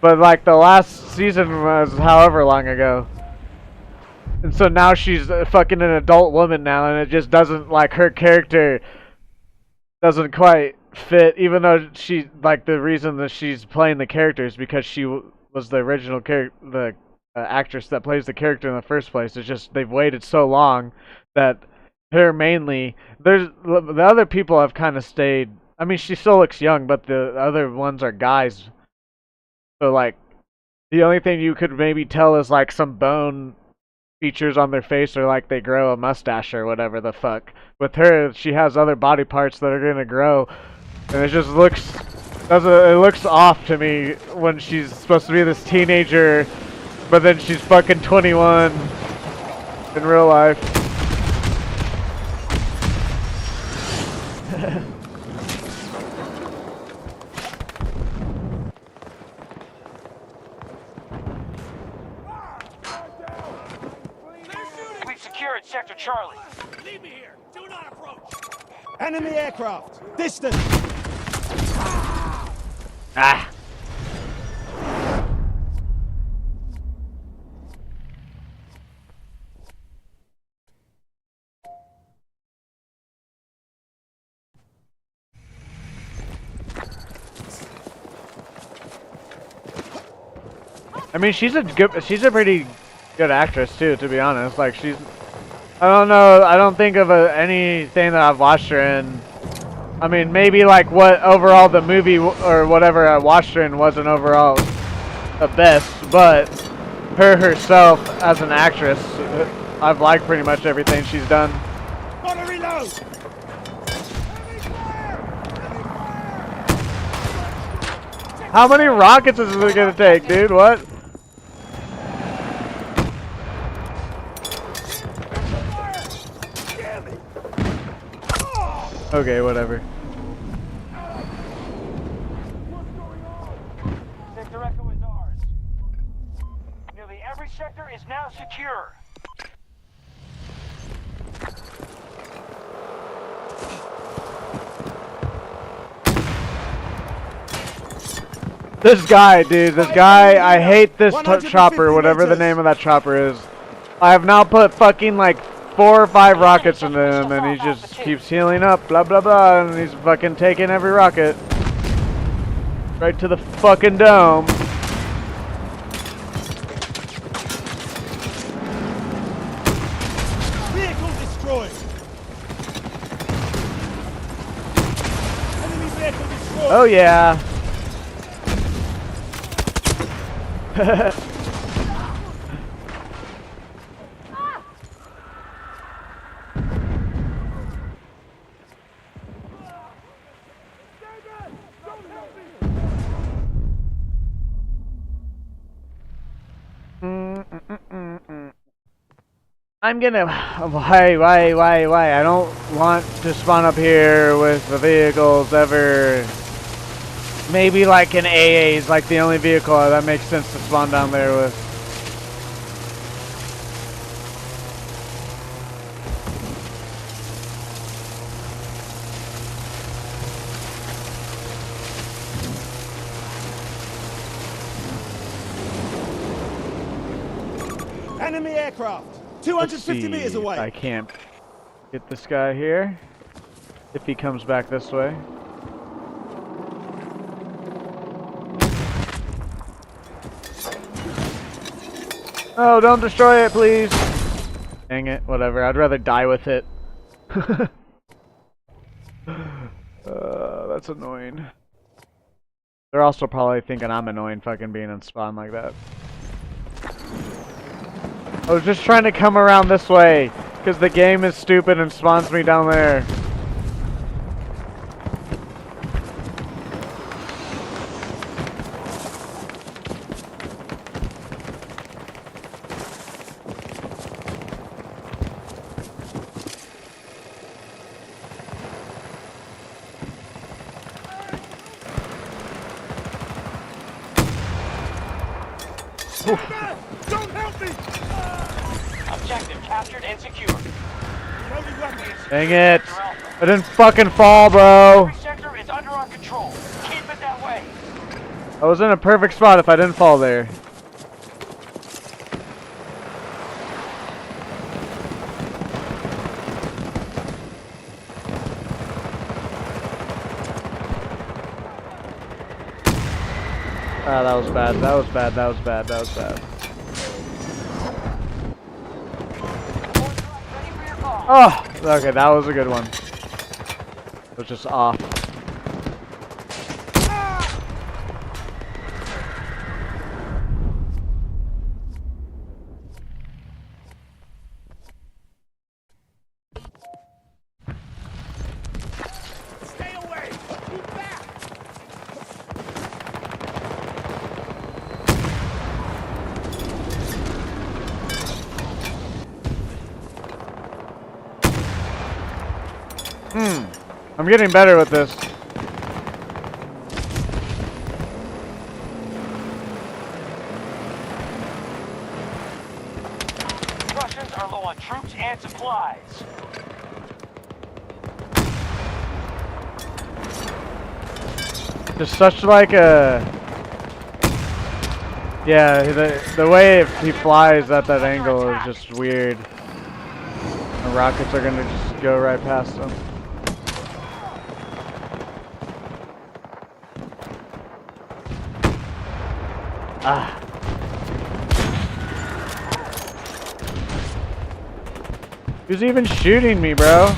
S4: But like the last season was however long ago. And so now she's fucking an adult woman now, and it just doesn't, like, her character doesn't quite fit, even though she, like, the reason that she's playing the character is because she was the original the actress that plays the character in the first place. It's just they've waited so long that her mainly, the other people have kind of stayed. I mean, she still looks young, but the other ones are guys. So like, the only thing you could maybe tell is like some bone features on their face, or like they grow a mustache or whatever the fuck. With her, she has other body parts that are gonna grow, and it just looks, it looks off to me when she's supposed to be this teenager, but then she's fucking 21 in real life.
S7: We've secured Sector Charlie.
S1: Leave me here. Do not approach.
S9: Enemy aircraft. Distant.
S4: Ah. I mean, she's a pretty good actress too, to be honest. Like I don't know, I don't think of anything that I've watched her in. I mean, maybe like what overall the movie or whatever I watched her in wasn't overall the best, but her herself as an actress, I've liked pretty much everything she's done.
S9: Gotta reload!
S4: How many rockets is it gonna take, dude? What? Okay, whatever.
S7: Sector Echo is ours. Nearly every sector is now secure.
S4: This guy, dude, this guy, I hate this chopper, whatever the name of that chopper is. I have now put fucking like 4 or 5 rockets into him, and he just keeps healing up, blah blah blah, and he's fucking taking every rocket right to the fucking dome.
S9: Vehicle destroyed! Enemy vehicle destroyed!
S4: Oh yeah. I'm gonna. Why? I don't want to spawn up here with the vehicles ever. Maybe like an AA is like the only vehicle that makes sense to spawn down there with.
S9: Enemy aircraft! 250 meters away!
S4: I can't get this guy here. If he comes back this way. Oh, don't destroy it, please. Dang it, whatever. I'd rather die with it. That's annoying. They're also probably thinking I'm annoying fucking being in spawn like that. I was just trying to come around this way, because the game is stupid and spawns me down there.
S9: Don't help me!
S7: Objective captured and secured.
S4: Dang it! I didn't fucking fall, bro!
S7: Every sector is under our control. Keep it that way.
S4: I was in a perfect spot if I didn't fall there. Ah, that was bad. That was bad. That was bad. That was bad. Oh, okay, that was a good one. It was just off.
S9: Stay away! Keep back!
S4: I'm getting better with this.
S7: Russians are low on troops and supplies.
S4: Just such like a... Yeah, the way he flies at that angle is just weird. The rockets are gonna just go right past him. Ah. Who's even shooting me, bro?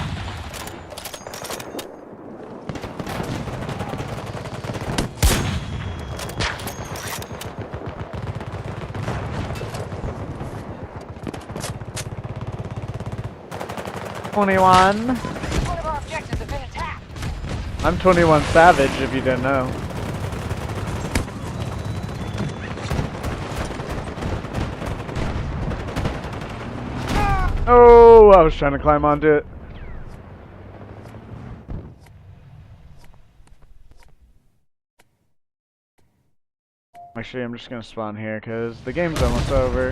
S5: One of our objectives have been attacked.
S4: I'm 21 Savage, if you didn't know. Oh, I was trying to climb onto it. Actually, I'm just gonna spawn here because the game's almost over.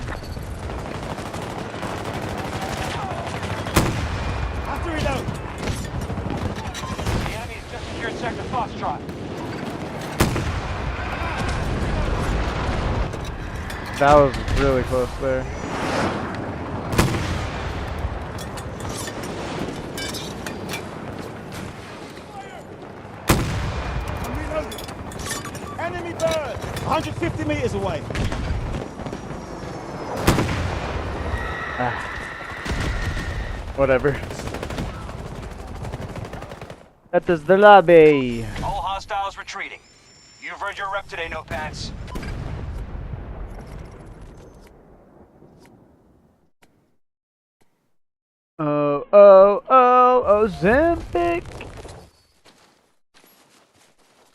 S9: Have to reload.
S7: The enemy's just secured Sector Foxtrot.
S4: That was really close there.
S9: I'm reloading. Enemy bird. 150 meters away.
S4: Whatever. That is the lobby.
S7: All hostiles retreating. You've earned your rep today, Notepads.
S4: Ozempic.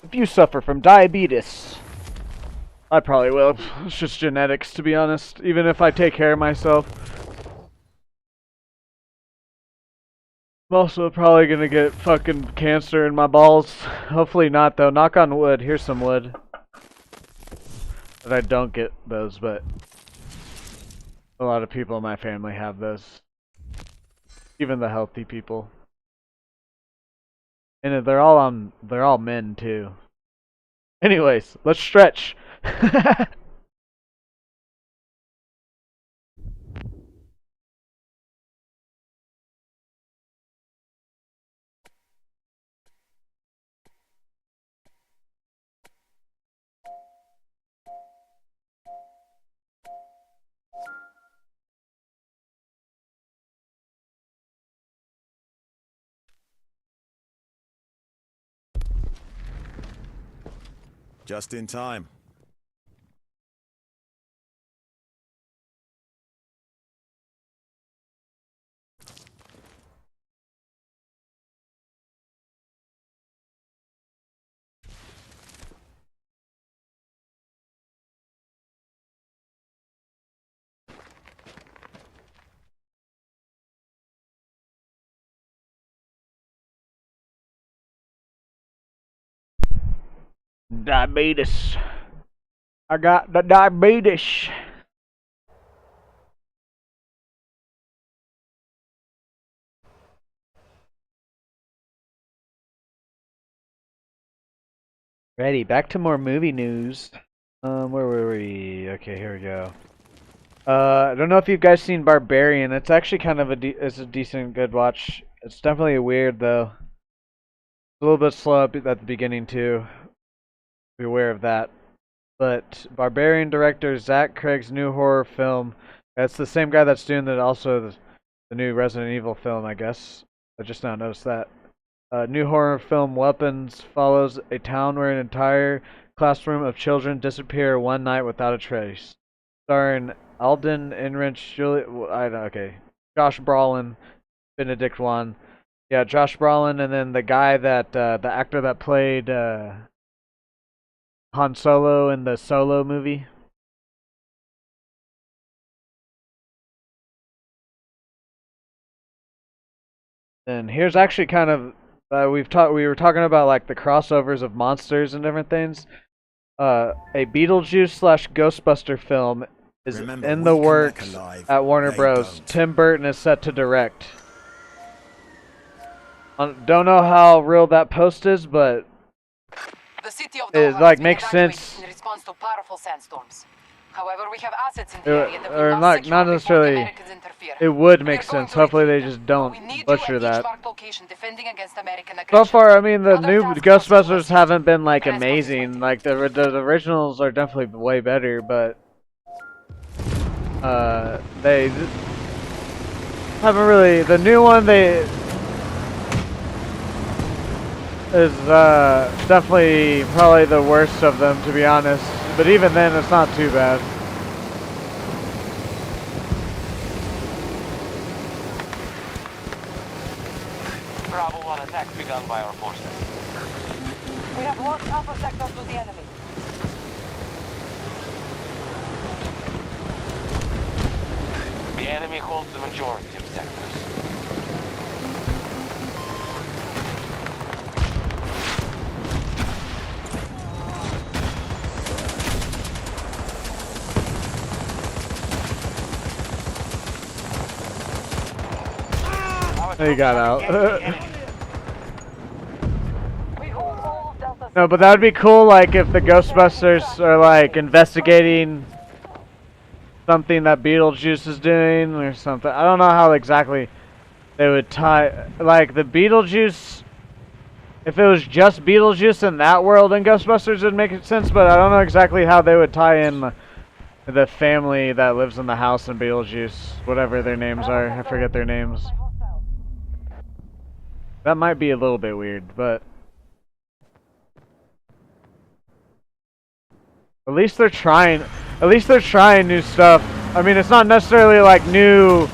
S4: If you suffer from diabetes, I probably will. It's just genetics, to be honest. Even if I take care of myself, I'm also probably gonna get fucking cancer in my balls. Hopefully not, though. Knock on wood. Here's some wood. That I don't get those, but a lot of people in my family have those. Even the healthy people. And they're all men too. Anyways, let's stretch.
S3: Just in time.
S4: Diabetes. I got the diabetes. Ready, back to more movie news. Where were we? Okay, here we go. I don't know if you've guys seen Barbarian. It's actually kind of it's a decent, good watch. It's definitely weird though. A little bit slow at the beginning too. Be aware of that. But Barbarian director Zach Craig's new horror film. It's the same guy that's doing the new Resident Evil film, I guess. I just now noticed that. New horror film Weapons follows a town where an entire classroom of children disappear one night without a trace. Starring Alden Ehrenreich, Josh Brolin, Benedict Wong. Yeah, Josh Brolin, and then the guy that the actor that played Han Solo in the Solo movie. And here's actually kind of we were talking about like the crossovers of monsters and different things. A Beetlejuice / Ghostbuster film is in the works at Warner Bros. Tim Burton is set to direct. Don't know how real that post is, but
S5: The city of
S4: it
S5: Doha
S4: like
S5: has been
S4: makes
S5: evacuated
S4: sense.
S5: in response to powerful sandstorms. However, we have assets in the
S4: Or,
S5: area that we
S4: or
S5: must
S4: not
S5: secure before the
S4: necessarily.
S5: Americans interfere.
S4: It would
S5: We
S4: make
S5: are going
S4: sense.
S5: to
S4: Hopefully they
S5: retreat
S4: just
S5: them, but we
S4: don't
S5: need
S4: butcher
S5: you at
S4: that.
S5: each marked location defending against American
S4: So
S5: aggression.
S4: far, I mean, the
S5: Other
S4: new
S5: task forces will
S4: Ghostbusters
S5: assist.
S4: haven't been like
S5: Transport is
S4: amazing.
S5: waiting.
S4: Like the originals are definitely way better, but they haven't really. The new one is definitely probably the worst of them, to be honest. But even then, it's not too bad.
S7: Bravo 1 attack begun by our forces.
S5: We have lost Alpha Sector to the enemy.
S7: The enemy holds the majority of sectors.
S4: He got out.
S5: We hold all of Delta
S4: No, but that would be cool. Like if the Ghostbusters are like investigating something that Beetlejuice is doing or something. I don't know how exactly they would tie like the Beetlejuice. If it was just Beetlejuice in that world in Ghostbusters, it'd make sense. But I don't know exactly how they would tie in the family that lives in the house in Beetlejuice, whatever their names are. I forget their names. That might be a little bit weird, but at least they're trying. At least they're trying new stuff. I mean, it's not necessarily like new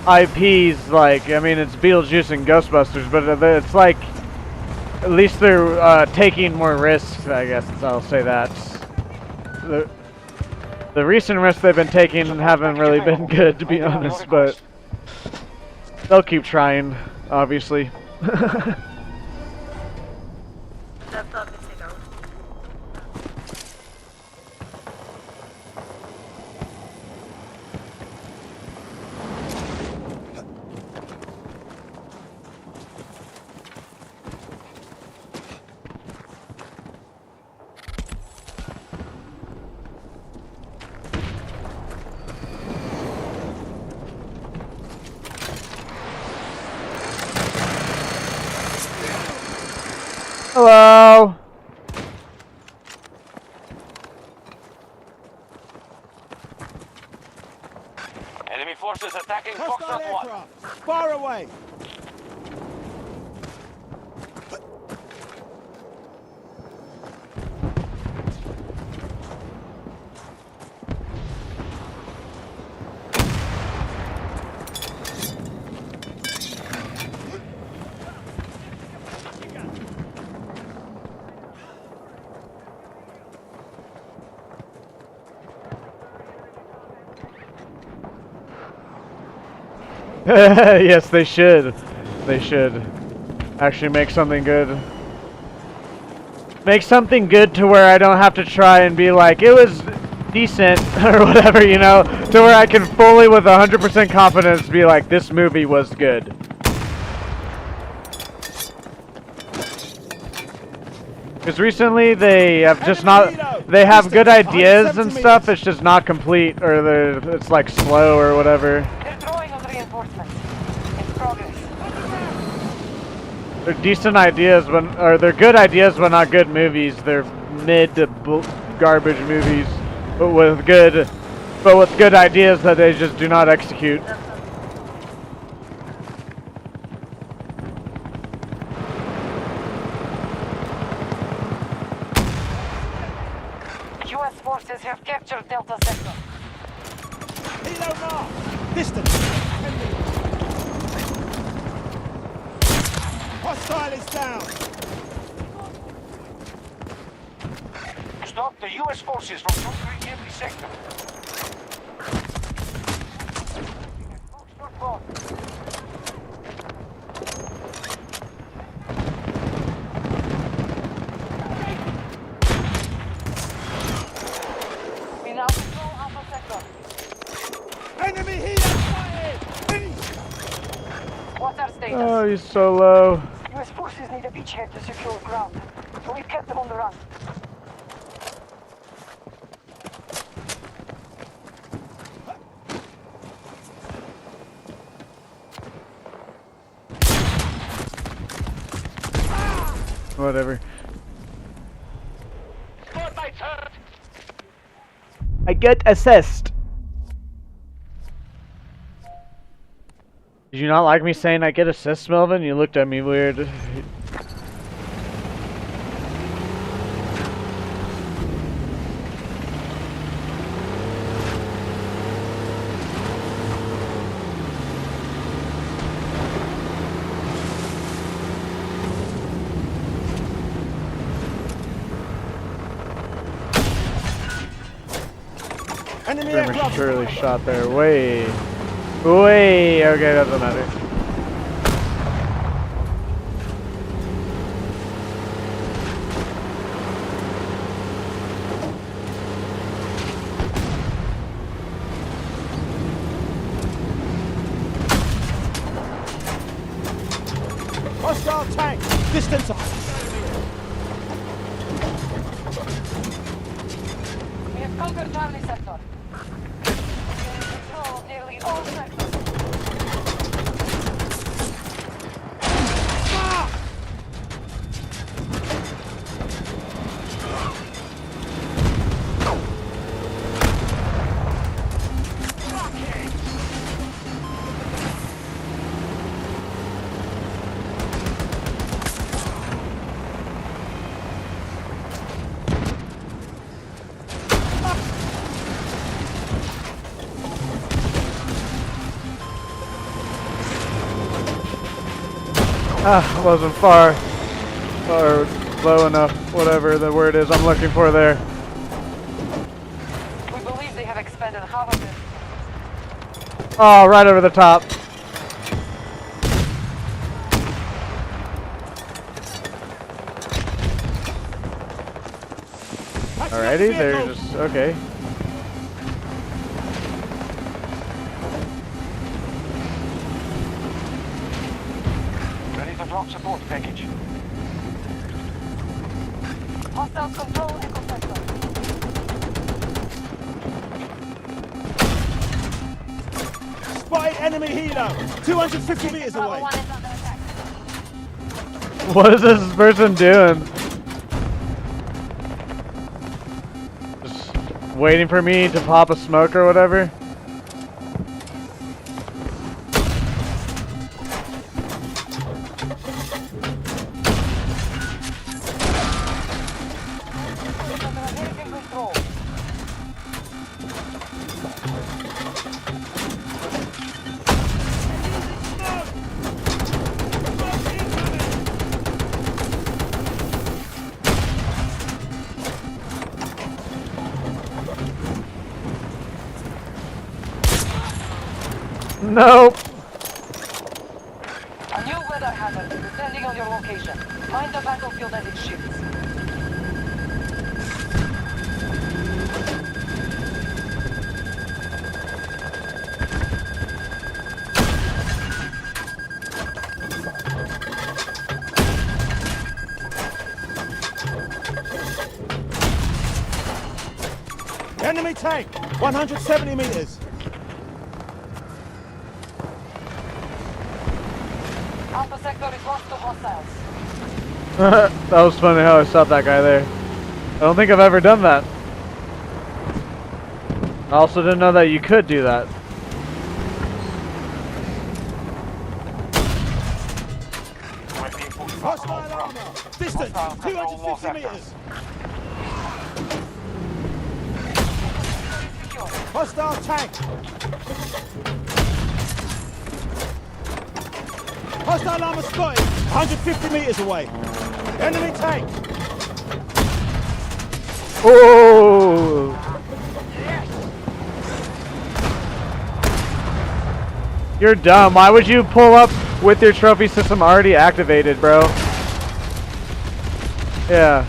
S4: IPs. Like, I mean, it's Beetlejuice and Ghostbusters, but it's like at least they're taking more risks. I guess I'll say that. The recent risks they've been taking haven't really been good, to be honest. But they'll keep trying, obviously. Hello.
S7: Enemy forces attacking
S9: Hostile
S7: Foxtrot 1.
S9: aircraft! Far away!
S4: Yes, they should. They should actually make something good. Make something good to where I don't have to try and be like, it was decent or whatever, you know, to where I can fully with 100% confidence be like, this movie was good. Because recently they have just not, they have good ideas and stuff, it's just not complete, or it's like slow or whatever.
S5: They're drawing on reinforcements. In progress.
S4: They're decent ideas, or they're good ideas but not good movies. They're mid to garbage movies, but with good ideas that they just do not execute.
S5: U.S. forces have captured Delta Sector.
S9: Helo mark! Distance! 10 meters. Hostile is down!
S6: Stop the U.S. forces from conquering every sector.
S5: We now control Alpha Sector.
S9: Enemy helo fired! Finish!
S5: What's our status?
S4: Oh, he's so low.
S5: U.S. forces need a beachhead to secure ground. We We've kept them on the run.
S4: Whatever.
S7: Squad mates hurt.
S4: I get assist. Did you not like me saying I get assist, Melvin? You looked at me weird.
S9: Enemy aircraft.
S4: Prematurely shot there. Way. Okay, doesn't matter.
S9: Hostile tank. Distance.
S5: We have conquered Charlie sector. We control nearly all sectors.
S4: Ah, wasn't far. Or low enough, whatever the word is I'm looking for there.
S5: We believe they have expended half of it.
S4: Oh, right over the top. Alrighty, they're just okay.
S6: Ready to drop support package.
S5: Hostiles control echo sector.
S9: Spotted enemy helo. 250 meters
S5: Bravo
S9: away.
S5: 1 is under attack.
S4: What is this person doing? Just waiting for me to pop a smoke or whatever?
S5: It's under American control.
S4: Nope.
S5: A new weather hazard is descending on your location. Mind the battlefield as it shifts.
S9: Enemy tank. 170 meters.
S5: Alpha sector is lost to hostiles.
S4: That was funny how I stopped that guy there. I don't think I've ever done that. I also didn't know that you could do that.
S9: Hostile armor. Distance. 250 meters.
S5: Secure.
S9: Hostile tank. Hostile armor spotted. 150 meters away. Enemy tank.
S4: Oh! You're dumb. Why would you pull up with your trophy system already activated, bro? Yeah.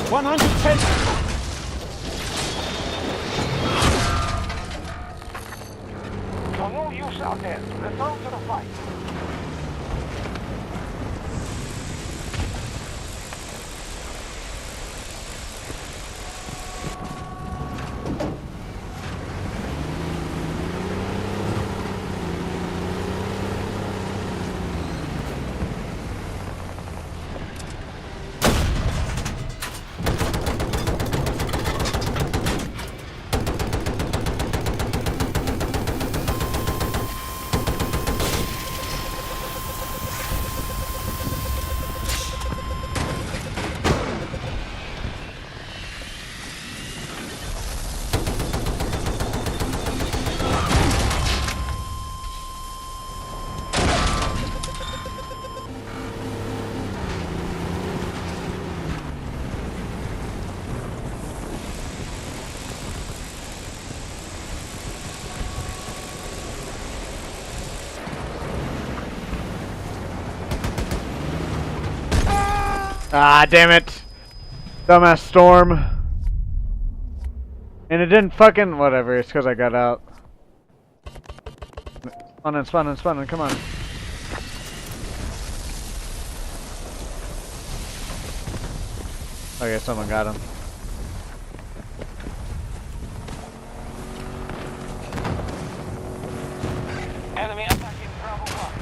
S9: 110.
S6: So no use out there. Return to the fight.
S4: Ah, damn it. Dumbass storm. And it didn't fucking... Whatever, it's because I got out. Spawning, come on. Okay, someone got him.
S7: Enemy attacking Bravo 1.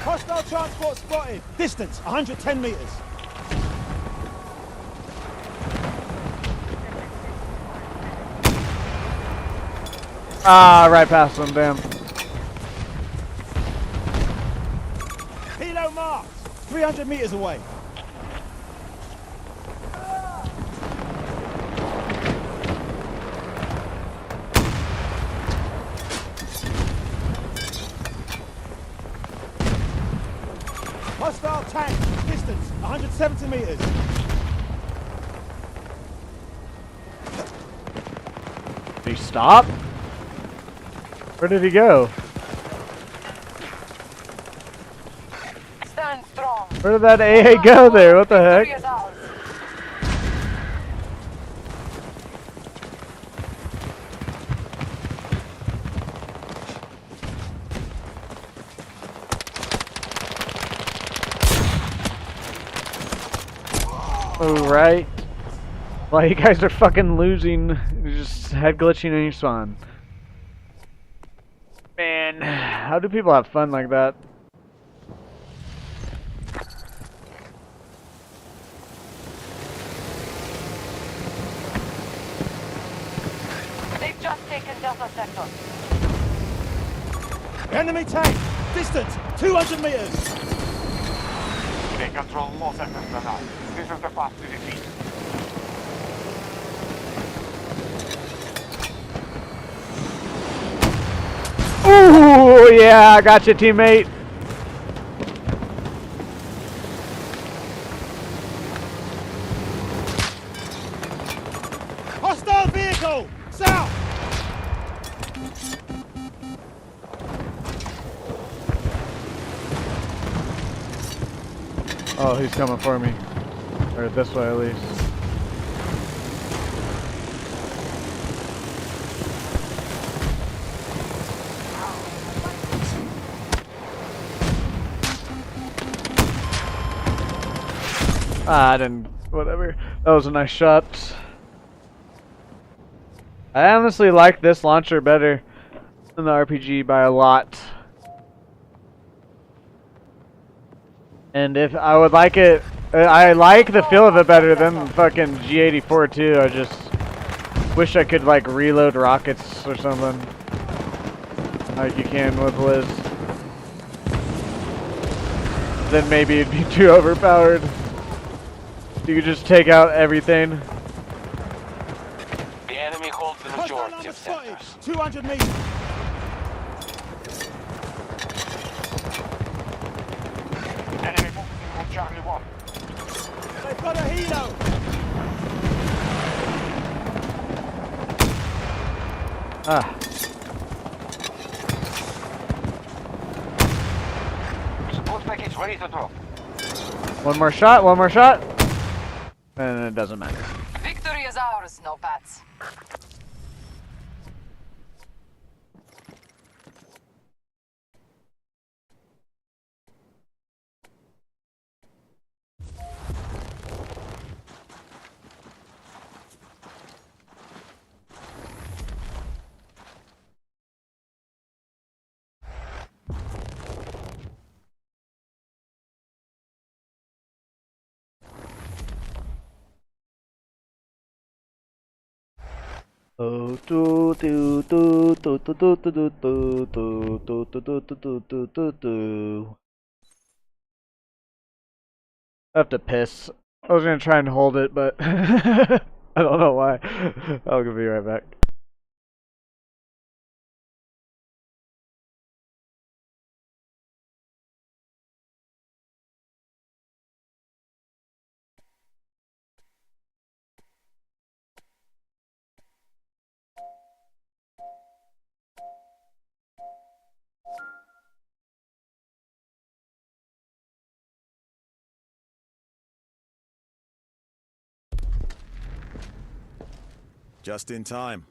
S9: Hostile transport spotted. Distance 110 meters.
S4: Ah, right past them, damn.
S9: Helo marked. 300 meters away. Hostile tank. Distance 170 meters.
S4: Did he stop? Where did he go?
S5: Stand strong.
S4: Where did that AA go there? What the
S5: Victory
S4: heck?
S5: is ours.
S4: Oh, right. Well, you guys are fucking losing. You're just head glitching in your spawn. Man, how do people have fun like that?
S5: They've just taken Delta Sector.
S9: Enemy tank. Distance 200 meters.
S6: They control more sectors than us. This is the path to defeat.
S4: Ooh, yeah, I got you, teammate.
S9: Hostile vehicle. South.
S4: Oh, he's coming for me. Or this way, at least. Ah, I didn't... Whatever. That was a nice shot. I honestly like this launcher better than the RPG by a lot. And if I would like it... I like the feel of it better than fucking G84 too. I just wish I could like reload rockets or something. Like you can with Liz. Then maybe it'd be too overpowered. You could just take out everything.
S7: The enemy holds the
S9: Hostile
S7: majority
S9: number
S7: of
S9: spotted.
S7: sectors.
S9: 200 meters.
S6: Enemy moving on Charlie 1.
S9: They've got a helo.
S4: Ah.
S6: Support package ready to drop.
S4: One more shot, one more shot. And it doesn't matter.
S5: Victory is ours, no pats.
S4: Oh, do do do do do do do do do do do do do do do do. I have to piss. I was gonna try and hold it, but I don't know why. I'll be right back.
S3: Just in time.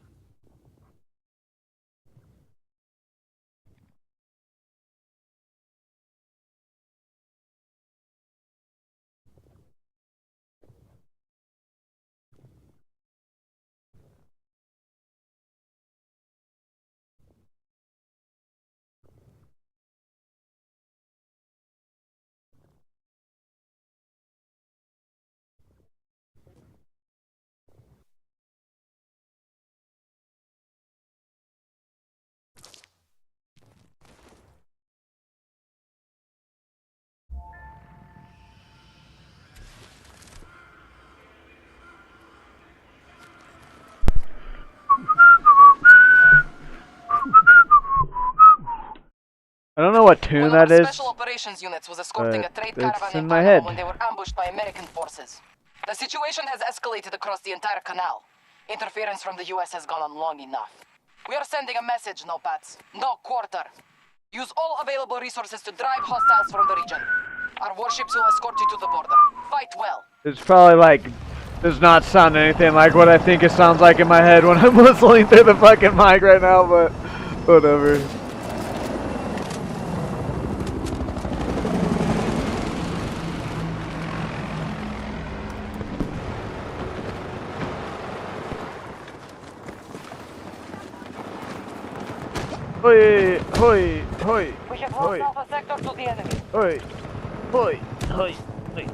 S3: I don't know what tune
S5: One of
S4: that
S5: our
S4: is.
S5: special operations units was escorting a trade
S4: it's
S5: caravan
S4: in
S5: in
S4: my
S5: Panama
S4: head.
S5: when they were ambushed by American forces. The situation has escalated across the entire canal. Interference from the US has gone on long enough. We are sending a message, no pats. No quarter. Use all available resources to drive hostiles from the region. Our warships will escort you to the border. Fight well.
S4: It's probably like does not sound anything like what I think it sounds like in my head when I'm whistling through the fucking mic right now, but whatever. Hoi, hoi, hoi,
S5: We have
S4: hoi,
S5: lost Alpha Sector to the enemy.
S4: hoi, hoi, hoi, hoi.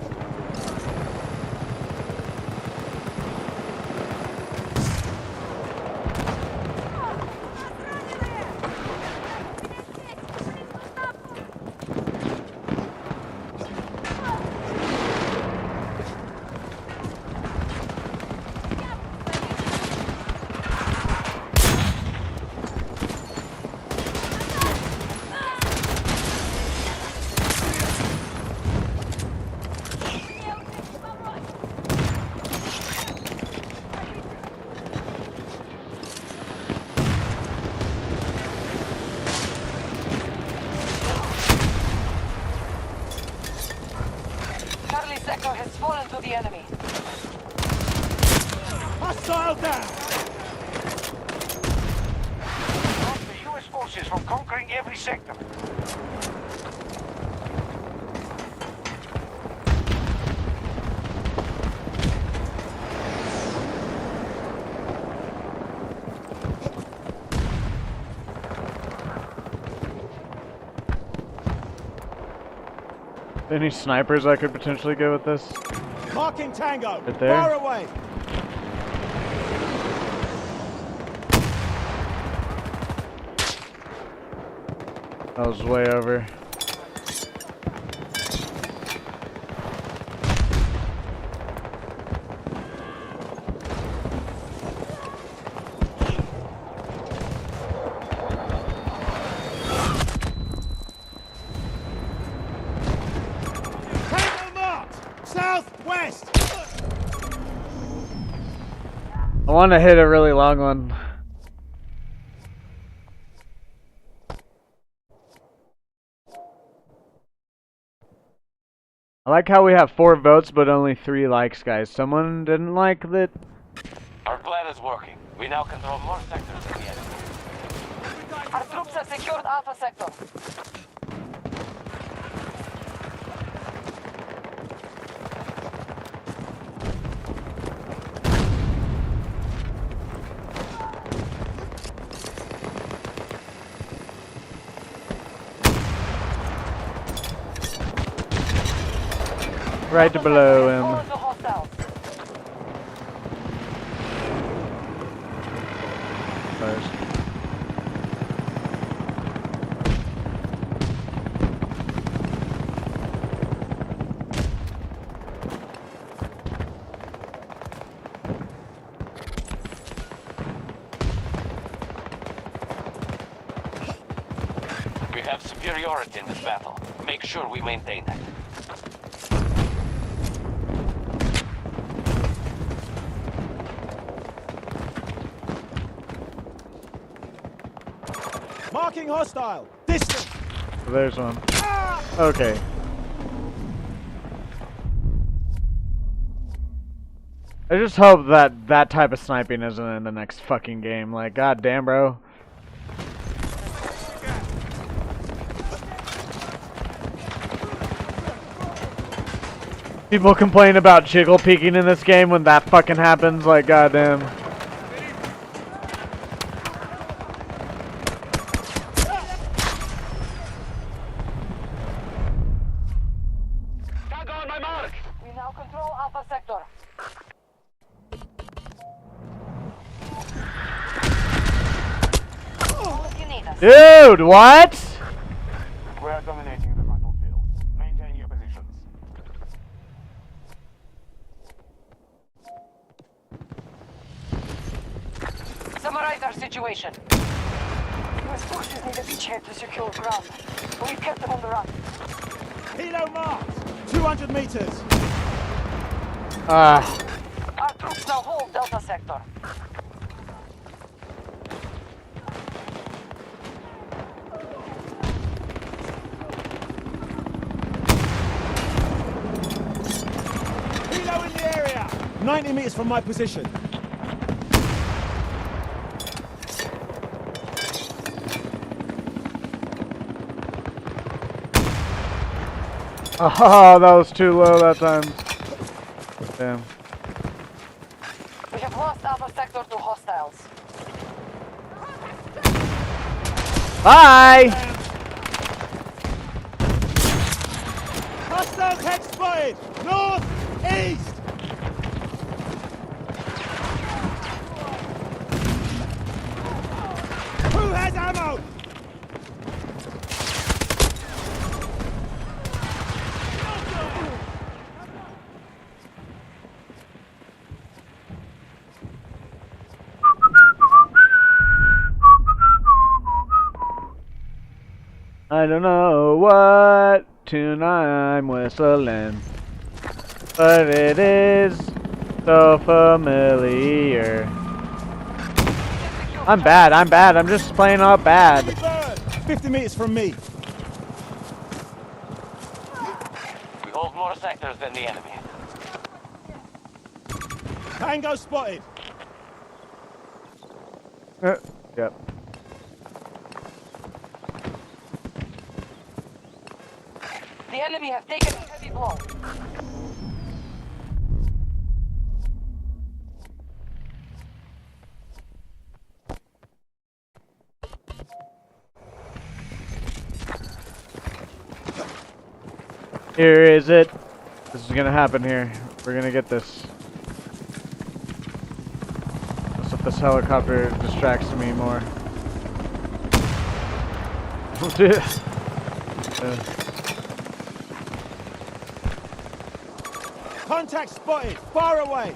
S5: Charlie Sector has fallen to the enemy.
S9: Hostile down!
S7: Stop the US forces from conquering every sector.
S4: Any snipers I could potentially go with this?
S9: Marking Tango!
S4: Right there.
S9: Far away!
S4: That was way over.
S9: Tango marked! Southwest!
S4: I want to hit a really long one. I like how we have 4 votes but only 3 likes, guys. Someone didn't like that.
S10: Our plan is working. We now control more sectors than the enemy.
S5: Our troops have secured Alpha Sector.
S4: Right below him.
S5: Fallen to hostiles.
S4: First.
S10: We have superiority in this battle. Make sure we maintain it.
S9: Marking hostile. Distance.
S4: There's one. Okay. I just hope that that type of sniping isn't in the next fucking game. Like, goddamn, bro. People complain about jiggle peeking in this game when that fucking happens. Like, goddamn.
S10: Tango on my mark!
S5: We now control Alpha Sector. All if you need us.
S4: Dude, what?
S6: We are dominating the battlefield. Maintain your positions.
S5: Summarize our situation. US forces need a beachhead to secure ground, but we've kept them on the run.
S9: Helo marked. 200 meters.
S4: Ah.
S5: Our troops now hold Delta Sector.
S9: Helo in the area. 90 meters from my position.
S4: Oh, that was too low that time. Damn.
S5: We have lost Alpha Sector to hostiles.
S4: Bye!
S9: Hostiles head spotted. North, east. Who has ammo?
S4: I don't know what tune I'm whistling, but it is so familiar. I'm bad, I'm just playing out bad.
S9: Bird. 50 meters from me.
S10: We hold more sectors than the enemy.
S9: Tango spotted.
S4: Yep.
S5: The enemy have taken a heavy blow.
S4: Here is it. This is gonna happen here. We're gonna get this. Let's if this helicopter distracts me more. Dude.
S9: Contact spotted. Far away.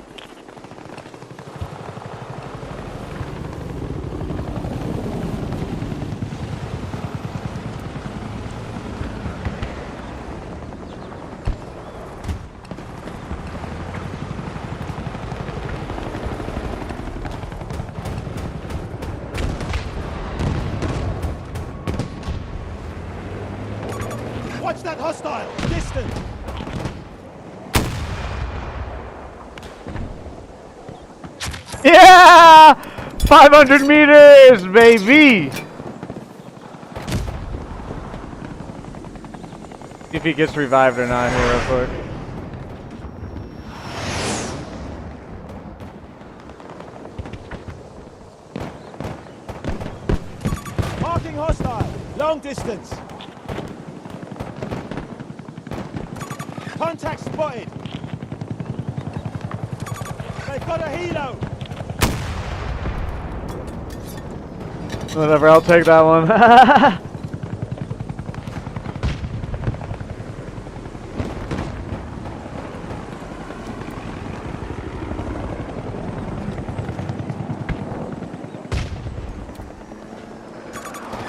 S9: Watch that hostile. Distant.
S4: Yeah! 500 meters, baby! See if he gets revived or not here real quick.
S9: Marking hostile. Long distance. Contact spotted. They've got a helo.
S4: Whatever, I'll take that one.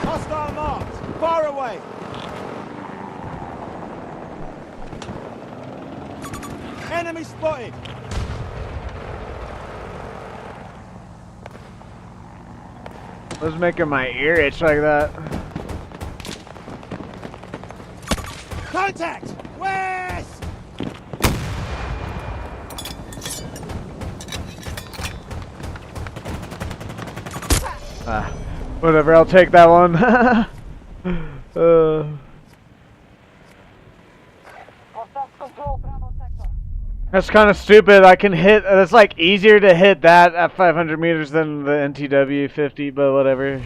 S9: Hostile marked. Far away. Enemy spotted.
S4: What's making my ear itch like that?
S9: Contact! West!
S4: Ah, whatever, I'll take that one. That's kind of stupid. I can hit. It's like easier to hit that at 500 meters than the NTW 50, but whatever.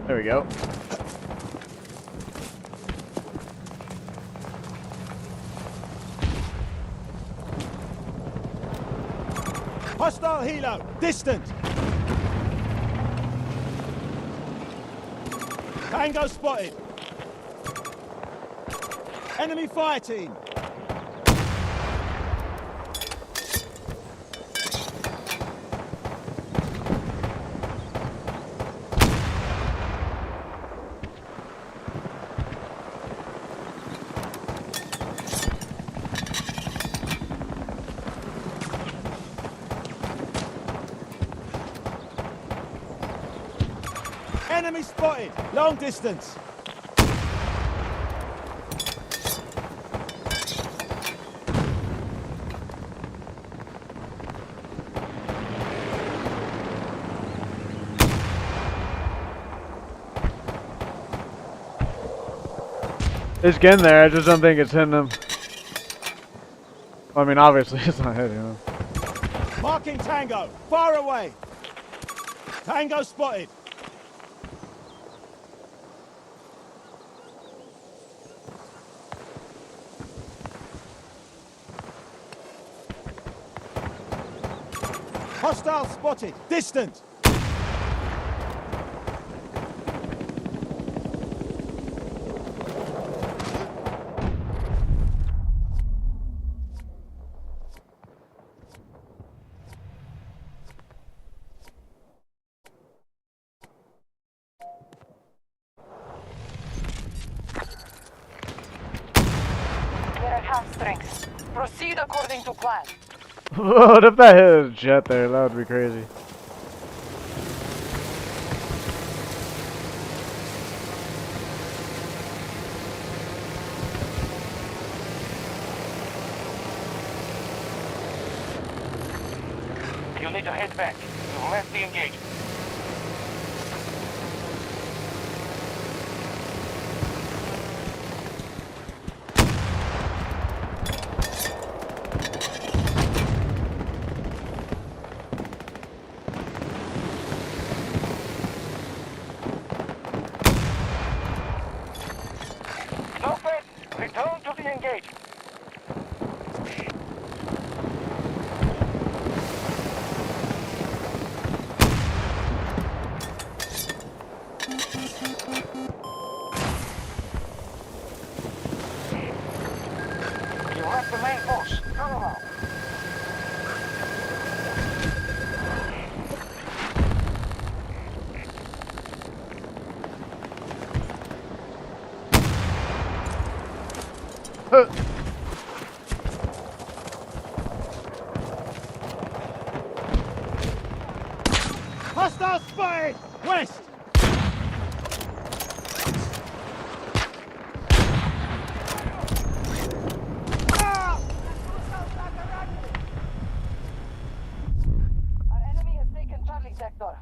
S4: There we go.
S9: Hostile helo. Distant. Tango spotted. Enemy fire team. Enemy spotted. Long distance.
S4: It's getting there. I just don't think it's hitting him. Well, I mean, obviously it's not hitting him.
S9: Marking Tango. Far away. Tango spotted. Hostile spotted. Distant.
S5: We're at half strength. Proceed according to plan.
S4: What if that hit a jet there? That would be crazy.
S6: You need to head back. You left the engagement. No bet. Return to the engagement. You left the main force. Turn around.
S9: Hostile Hostile spotted! West!
S5: Our enemy has taken Charlie sector.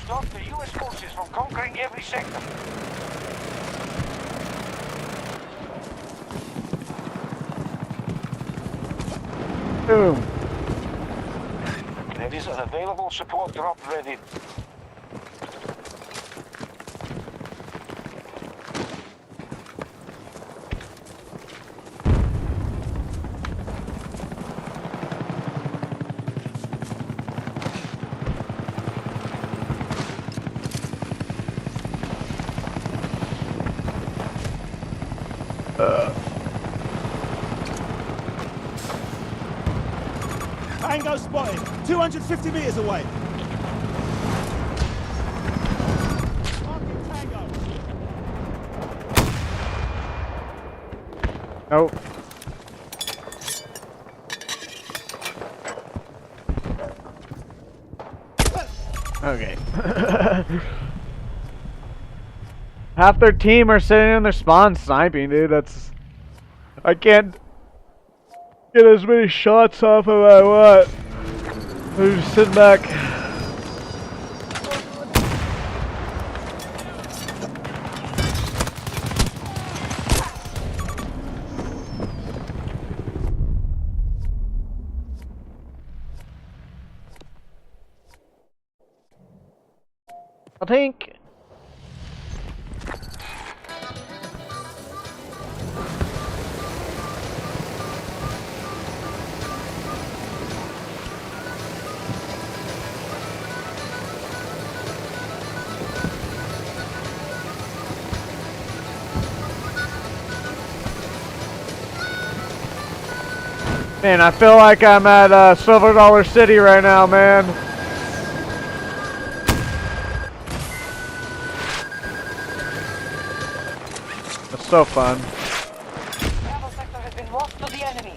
S7: Stop the U.S. forces from conquering every sector.
S4: Boom.
S7: There is an available support drop ready.
S9: Tango spotted. 250 meters away. Marking Tango.
S4: Nope. Okay. Half their team are sitting in their spawn sniping, dude. That's... I can't get as many shots off as I want. I'm just sitting back. I think... Man, I feel like I'm at Silver Dollar City right now, man. That's so fun.
S5: Bravo sector has been lost to the enemy.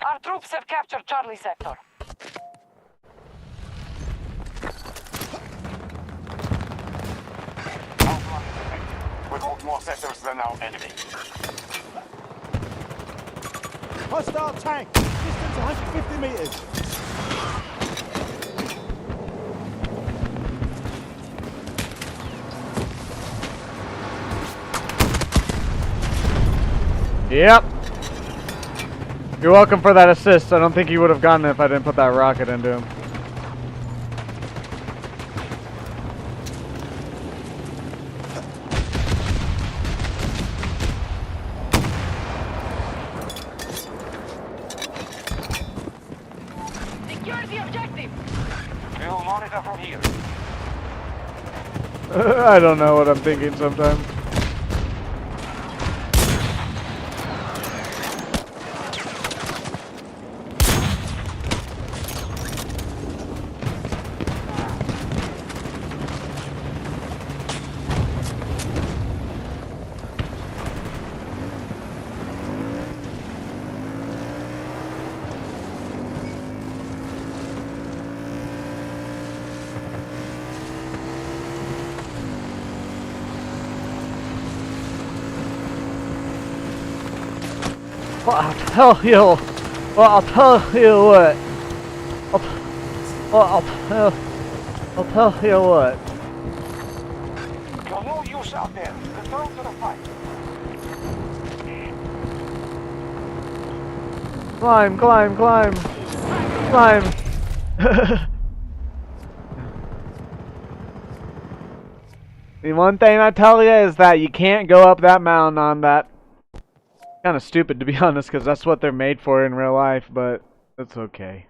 S5: Our troops have captured Charlie sector.
S6: We hold more sectors than our enemy.
S9: Hostile tank. Distance 150 meters.
S4: Yep. You're welcome for that assist. I don't think he would have gotten it if I didn't put that rocket into him.
S5: Secure the objective.
S7: We will monitor from here.
S4: I don't know what I'm thinking sometimes. Well, I'll tell you. Well, I'll tell you what. I'll tell you what.
S7: You're no use out there. Return to the fight.
S4: Climb, climb, climb, climb. The one thing I tell you is that you can't go up that mountain on that. Kind of stupid, to be honest, because that's what they're made for in real life, but that's okay.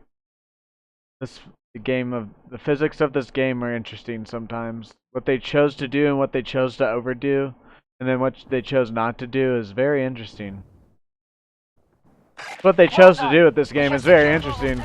S4: This the physics of this game are interesting sometimes. What they chose to do and what they chose to overdo, and then what they chose not to do is very interesting. What they chose to do with this game is very interesting.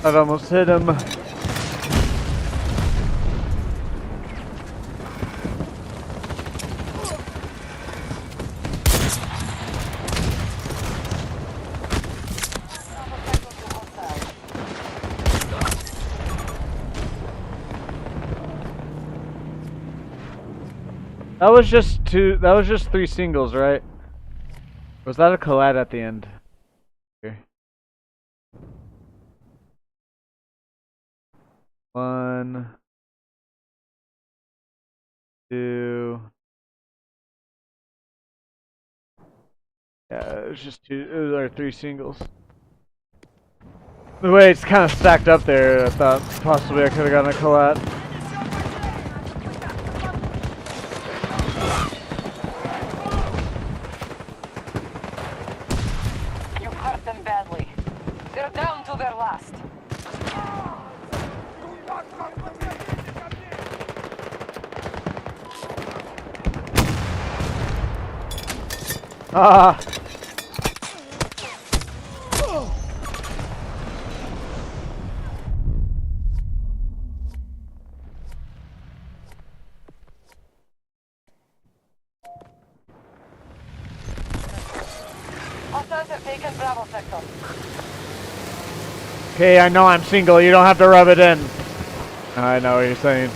S4: I've almost hit him. That was just three singles, right? Was that a collab at the end? Here. 1, 2. Yeah, it was just two. It was our three singles. The way it's kind of stacked up there, I thought possibly I could have gotten a collab.
S5: You hurt them badly. They're down to their last.
S4: Ah!
S5: Hostiles have taken Bravo sector.
S4: Okay, I know I'm single. You don't have to rub it in. I know what you're saying.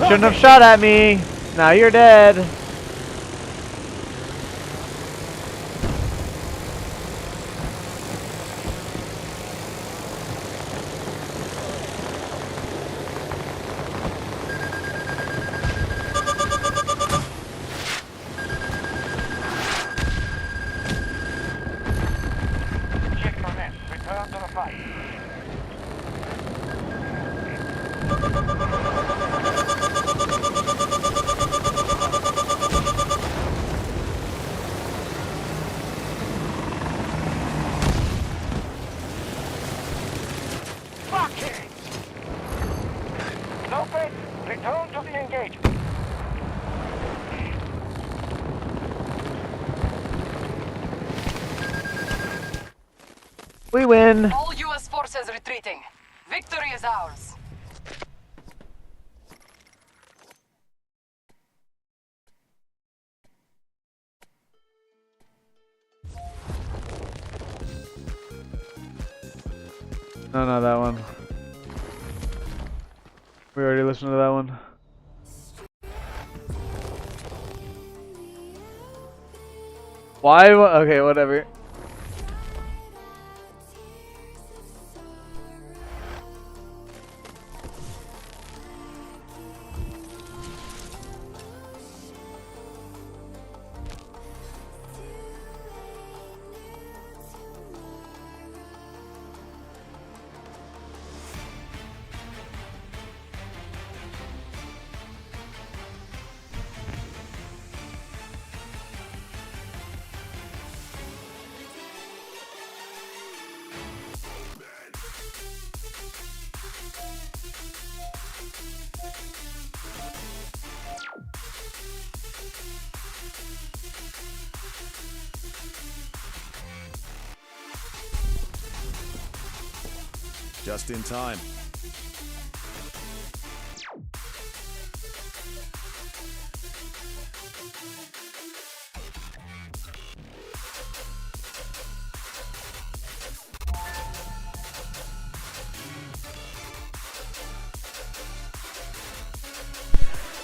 S4: Shouldn't have shot at me. Now you're dead.
S6: Check your net. Return to the fight. Fuck it! Lopez, return to the engagement.
S4: We win.
S5: All U.S. forces retreating. Victory is ours.
S4: No, not that one. We already listened to that one. Why? Okay, whatever.
S3: Just in time.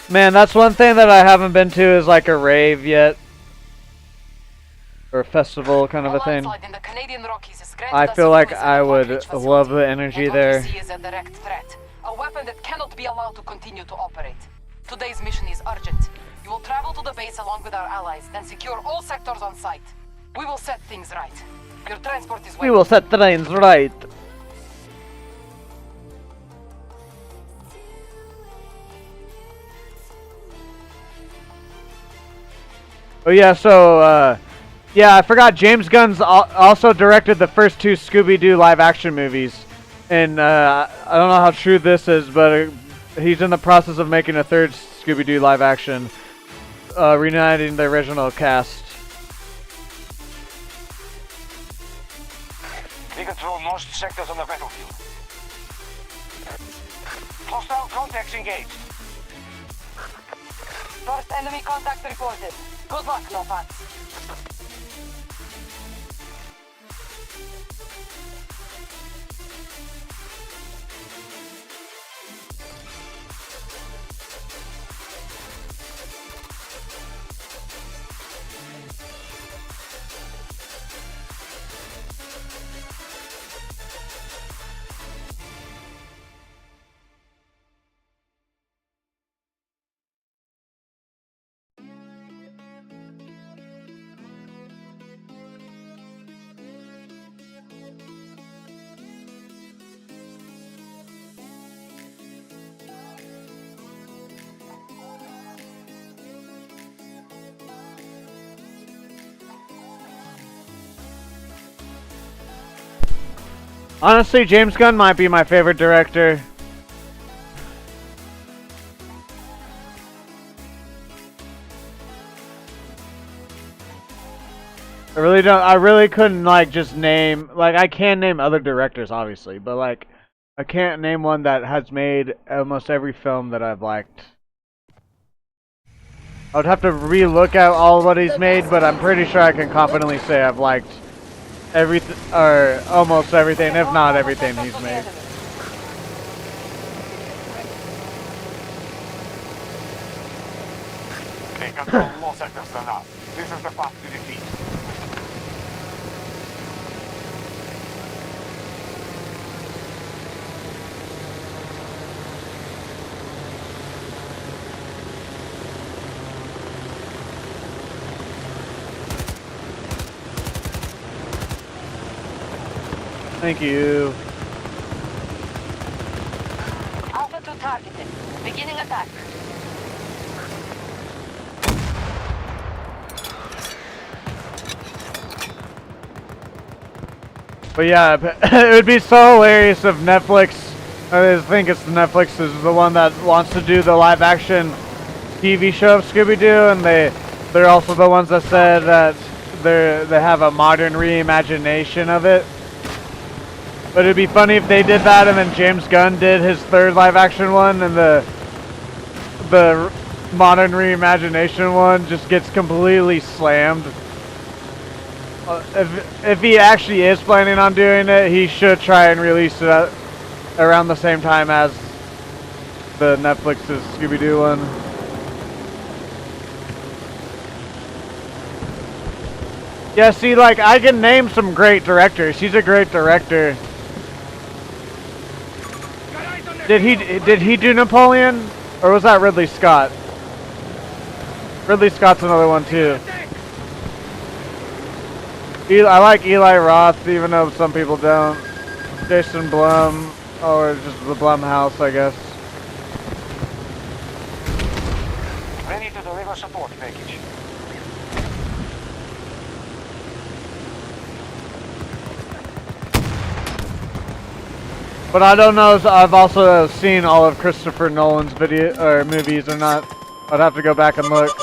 S4: Man, that's one thing that I haven't been to is like a rave yet. or festival kind of a thing.
S5: landslide in the Canadian Rockies has granted
S4: I
S5: us
S4: feel like
S5: fuel
S4: I
S5: at the
S4: would
S5: Long Beach
S4: love
S5: facility,
S4: the energy
S5: and what
S4: there.
S5: we see is a direct threat. A weapon that cannot be allowed to continue to operate. Today's mission is urgent. You will travel to the base along with our allies, then secure all sectors on site. We will set things right. Your transport is
S4: We
S5: waiting.
S4: will set trains right. Oh yeah, so yeah, I forgot James Gunn's also directed the first two Scooby-Doo live-action movies, and I don't know how true this is, but he's in the process of making a third Scooby-Doo live-action, reuniting the original cast.
S6: We control most sectors on the battlefield. Hostile contacts engaged.
S5: First enemy contact reported. Good luck, Nopats.
S4: Honestly, James Gunn might be my favorite director. I really couldn't like just name, like I can name other directors obviously, but like I can't name one that has made almost every film that I've liked. I would have to re-look at all what he's made, but I'm pretty sure I can confidently say I've liked everything, or almost everything, if not everything he's made.
S6: They control more sectors than us. This is the path to defeat.
S4: Thank you.
S5: Alpha 2 targeted. Beginning attack.
S4: But yeah, it would be so hilarious if Netflix, I think it's Netflix, is the one that wants to do the live action TV show of Scooby-Doo, and they're also the ones that said that they have a modern reimagination of it. But it'd be funny if they did that and then James Gunn did his third live action one, and the modern reimagination one just gets completely slammed. If he actually is planning on doing it, he should try and release it around the same time as the Netflix's Scooby-Doo one. Yeah, see, like, I can name some great directors. He's a great director. Did he do Napoleon? Or was that Ridley Scott? Ridley Scott's another one too. I like Eli Roth, even though some people don't. Jason Blum, or just the Blum House, I guess.
S6: Ready to deliver support package.
S4: But I don't know if I've also seen all of Christopher Nolan's movies or not. I'd have to go back and look.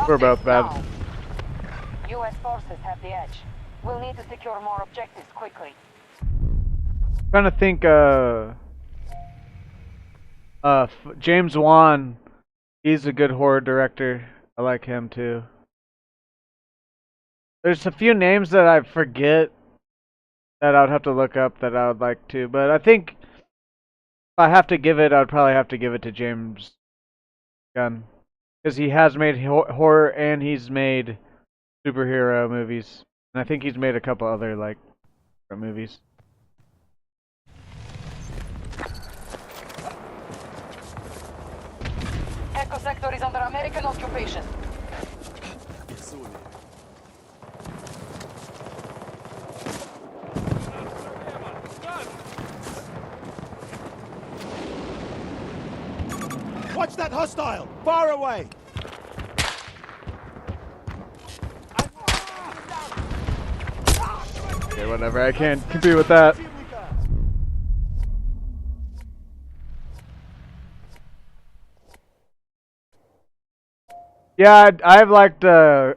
S4: We're both bad.
S5: U.S. forces have the edge. We'll need to secure more objectives quickly.
S4: Trying to think, James Wan, he's a good horror director. I like him too. There's a few names that I forget that I would have to look up that I would like to. But I think if I have to give it, I would probably have to give it to James Gunn. Because he has made horror and he's made superhero movies. And I think he's made a couple other, like, movies.
S5: Echo sector is under American occupation.
S9: Watch that hostile! Far away!
S4: Okay, whatever. I can't compete with that. Yeah, I've liked a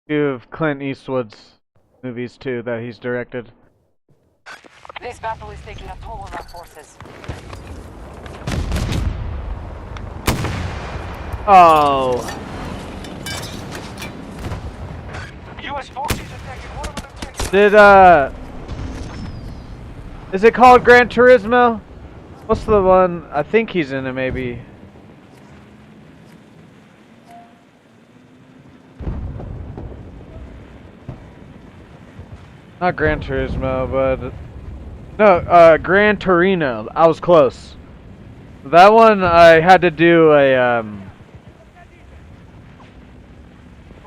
S4: few of Clint Eastwood's movies too that he's directed.
S5: This battle is taking a toll on our forces.
S4: Oh.
S7: U.S. forces attacking one of the objectives.
S4: Did is it called Gran Turismo? What's the one? I think he's in it maybe. Not Gran Turismo, but no, Gran Torino. I was close. That one I had to do a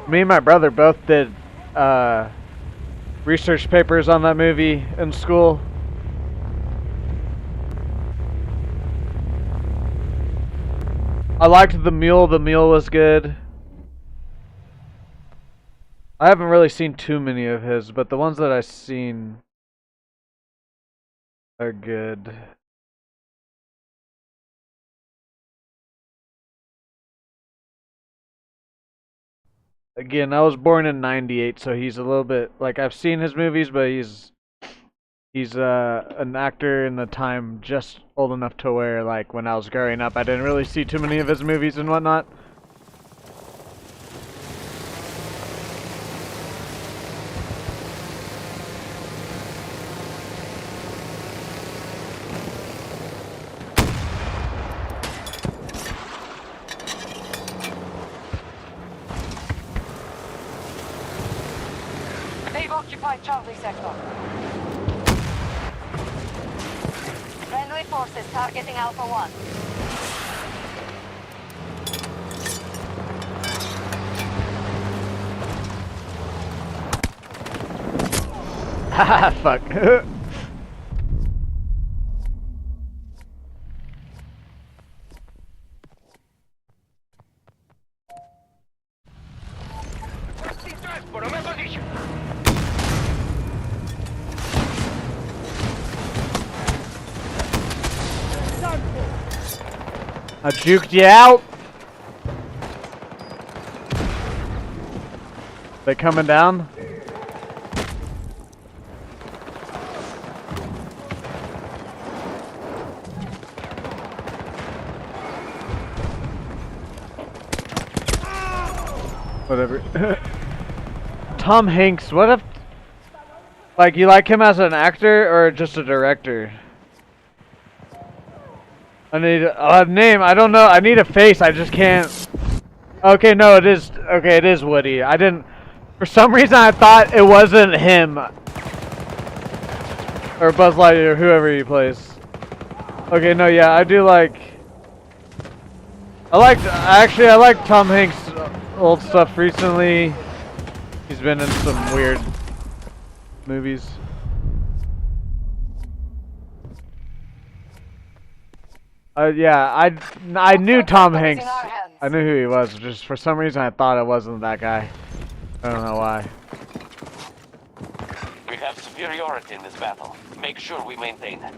S4: me and my brother both did research papers on that movie in school. I liked The Mule. The Mule was good. I haven't really seen too many of his, but the ones that I've seen are good. Again, I was born in '98, so he's a little bit like I've seen his movies, but he's an actor in the time just old enough to where, like, when I was growing up, I didn't really see too many of his movies and whatnot.
S5: They've occupied Charlie sector. Friendly forces targeting Alpha 1.
S4: Haha, fuck. I juked you out. They coming down? Whatever. Tom Hanks, what if... Like, you like him as an actor or just a director? I need a name. I don't know. I need a face. I just can't. Okay, no, it is. Okay, it is Woody. I didn't. For some reason, I thought it wasn't him. Or Buzz Lightyear, or whoever he plays. Okay, no, yeah, I do like. I like Tom Hanks' old stuff recently. He's been in some weird movies. Yeah, I knew Tom Hanks. I knew who he was. Just for some reason, I thought it wasn't that guy. I don't know why.
S10: We have superiority in this battle. Make sure we maintain it.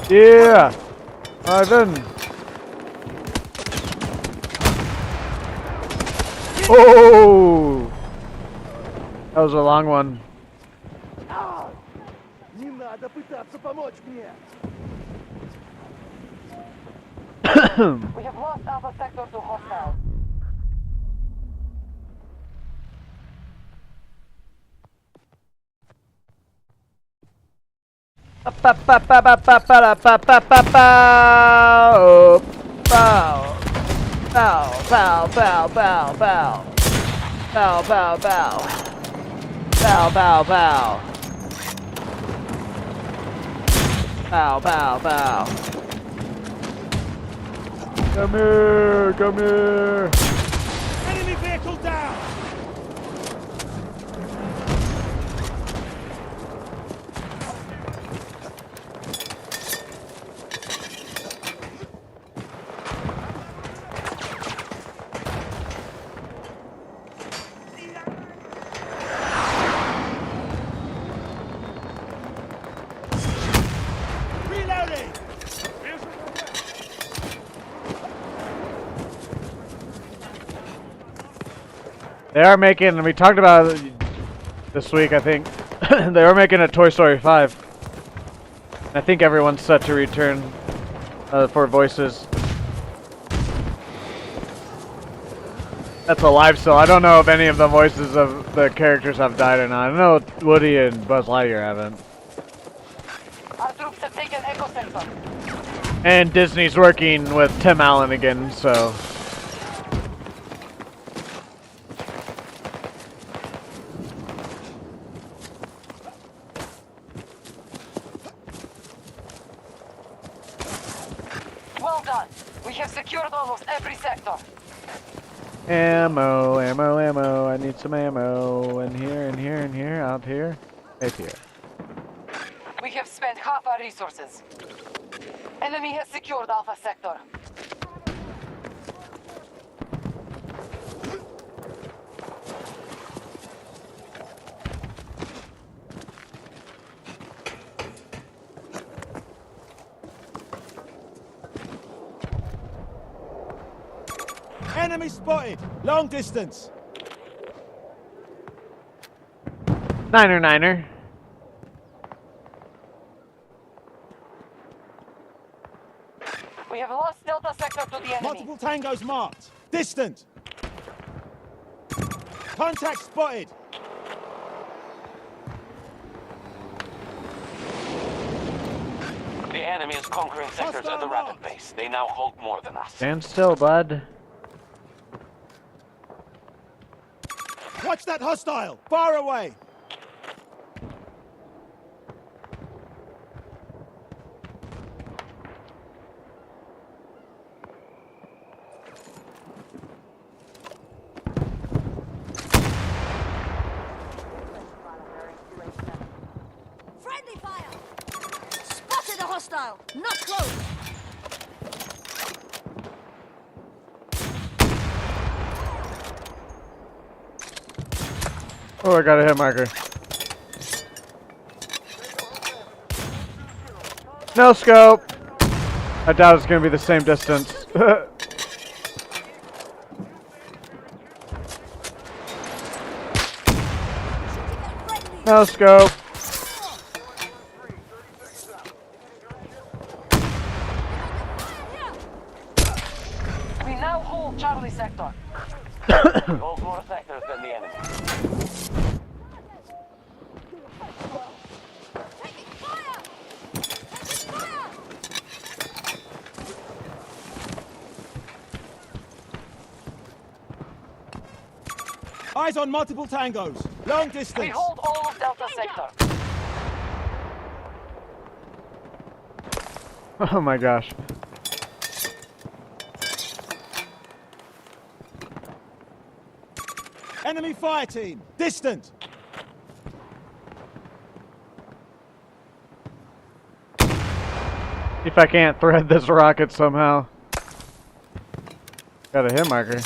S4: Yeah! Ivan! Oh! That was a long one.
S9: Не надо пытаться помочь мне.
S5: We have lost Alpha Sector to hostile.
S4: Bow! Bow! Bow! Bow! Bow! Bow! Bow! Bow! Bow! Bow! Bow! Bow! Bow! Bow! Bow! Come here! Come here!
S9: Enemy vehicle down. Reloading.
S4: They are making, we talked about it this week, I think. They are making a Toy Story 5. I think everyone's set to return for voices. That's alive still. I don't know if any of the voices of the characters have died or not. I know Woody and Buzz Lightyear haven't.
S5: Our troops have taken Echo Sector.
S4: And Disney's working with Tim Allen again, so.
S5: Well done. We have secured almost every sector.
S4: Ammo, ammo, ammo. I need some ammo. In here, in here, in here, out here, right here.
S5: We have spent half our resources. Enemy has secured Alpha Sector.
S9: Enemy spotted. Long distance.
S4: Niner, niner.
S5: We have lost Delta Sector to the enemy.
S9: Multiple tangos marked. Distant. Contact spotted.
S10: The enemy is conquering sectors at a rapid pace. They now hold more than us.
S4: Stand still, bud.
S9: Watch that hostile. Far away.
S2: Friendly fire! Spotted a hostile! Not close!
S4: Oh, I got a hit marker. No scope. I doubt it's gonna be the same distance. No scope.
S5: We now hold Charlie Sector.
S10: We hold more sectors than the enemy.
S2: Taking fire! Taking fire!
S9: Eyes on multiple tangos. Long distance.
S5: We hold all of Delta Sector.
S4: Oh my gosh.
S9: Enemy fire team. Distant.
S4: If I can't thread this rocket somehow. Got a hit marker.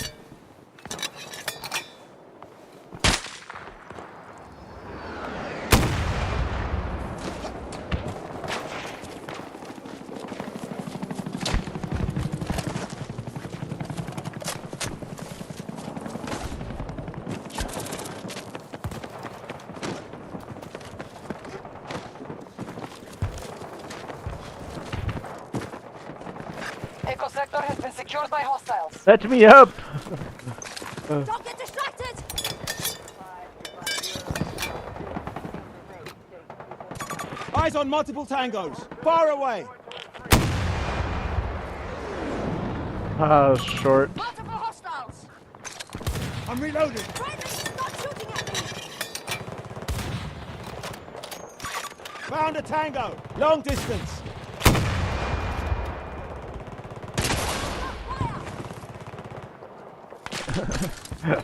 S5: Echo sector has been secured by hostiles.
S4: Set me up.
S2: Don't get distracted!
S9: Eyes on multiple tangos. Far away.
S4: Short.
S2: Multiple hostiles!
S9: I'm reloading.
S2: Friendly, stop shooting at me!
S9: Found a tango. Long distance.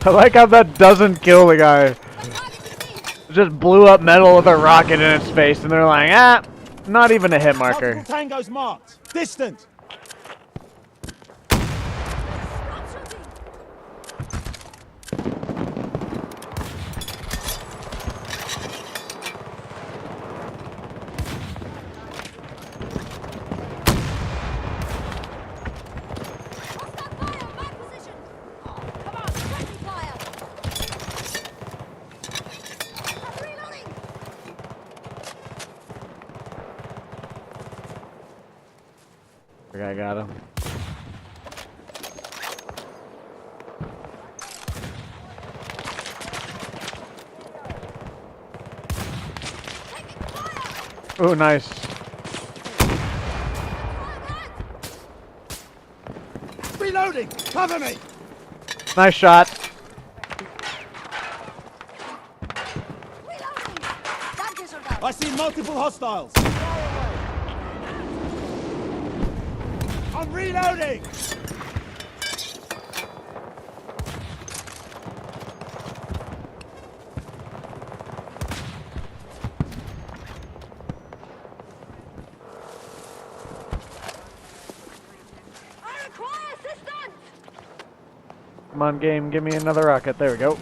S4: I like how that doesn't kill the guy. It just blew up metal with a rocket in its face, and they're like, ah, not even a hit marker.
S9: Multiple tangos marked. Distant.
S2: Stop shooting! Hostile fire! My position! Come on, friendly fire! I'm reloading!
S4: I think I got him. Oh, nice.
S9: Reloading. Cover me.
S4: Nice shot.
S2: Reloading! Danke, Soldat!
S9: I see multiple hostiles. I'm reloading.
S2: I require assistance!
S4: Come on, game, give me another rocket. There we go.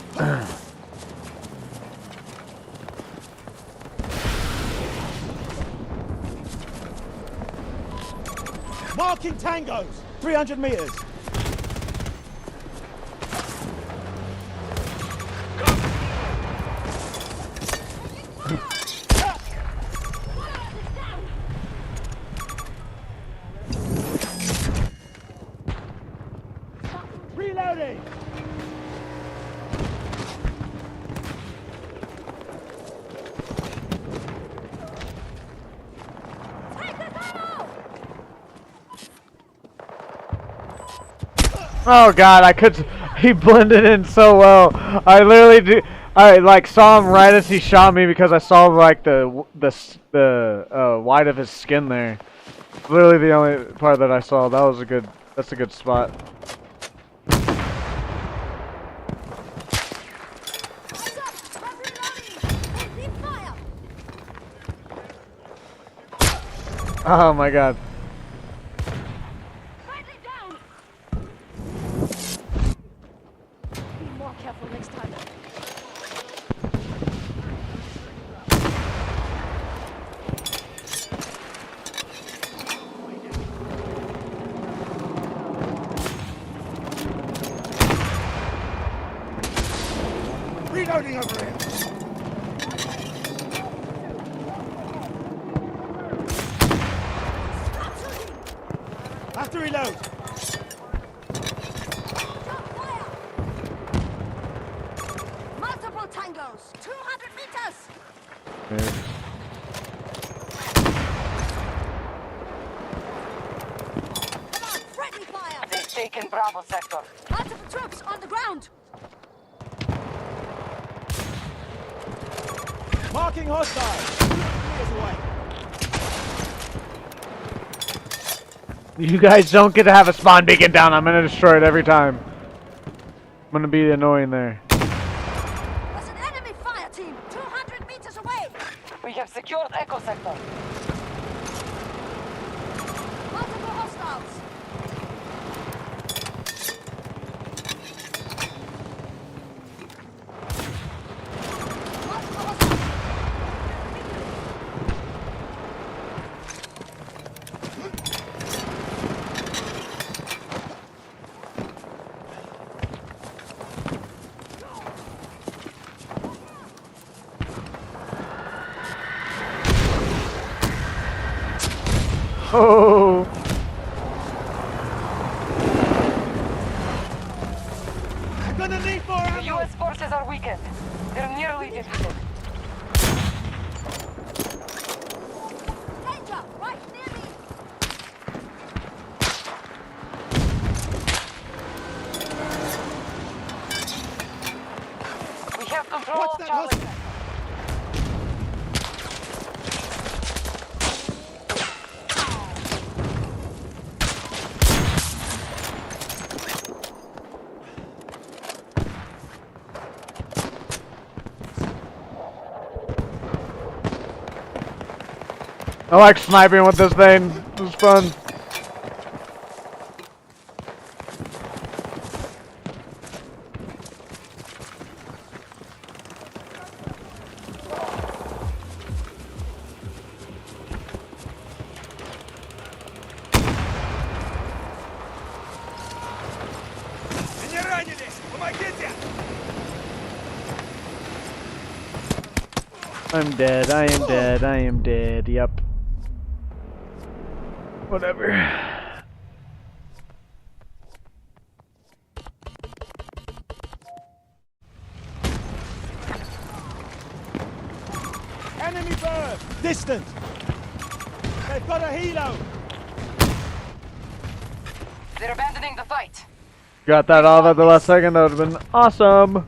S9: Marking tangos. 300 meters. Reloading.
S4: Oh god, I could. He blended in so well. I literally do. I like saw him right as he shot me because I saw like the white of his skin there. Literally the only part that I saw. That was a good. That's a good spot.
S2: Eyes up! I'm reloading! Deep fire!
S4: Oh my god.
S2: Friendly down! Be more careful next time.
S9: Reloading over here.
S2: Stop shooting!
S9: Have to reload.
S2: Drop fire! Multiple tangos! 200 meters! Come on, friendly fire!
S5: They've taken Bravo sector.
S2: Multiple troops on the ground!
S9: Marking hostile. 200 meters away.
S4: You guys don't get to have a spawn beacon down. I'm gonna destroy it every time. I'm gonna be annoying there.
S2: There's an enemy fire team 200 meters away!
S5: We have secured Echo sector.
S2: Multiple hostiles! Multiple hostiles!
S4: Oh.
S5: U.S. forces are weakened. They're nearly defeated.
S2: Danger! Right near me!
S5: We have control
S9: What's
S5: of
S9: that
S5: Charlie.
S9: hostile?
S4: I like sniping with this thing. It's fun. I'm dead, I am dead, I am dead, yep. Whatever.
S9: Enemy bird! Distant! They've got a helo!
S5: They're abandoning the fight.
S4: Got that off at the last second, that would have been awesome.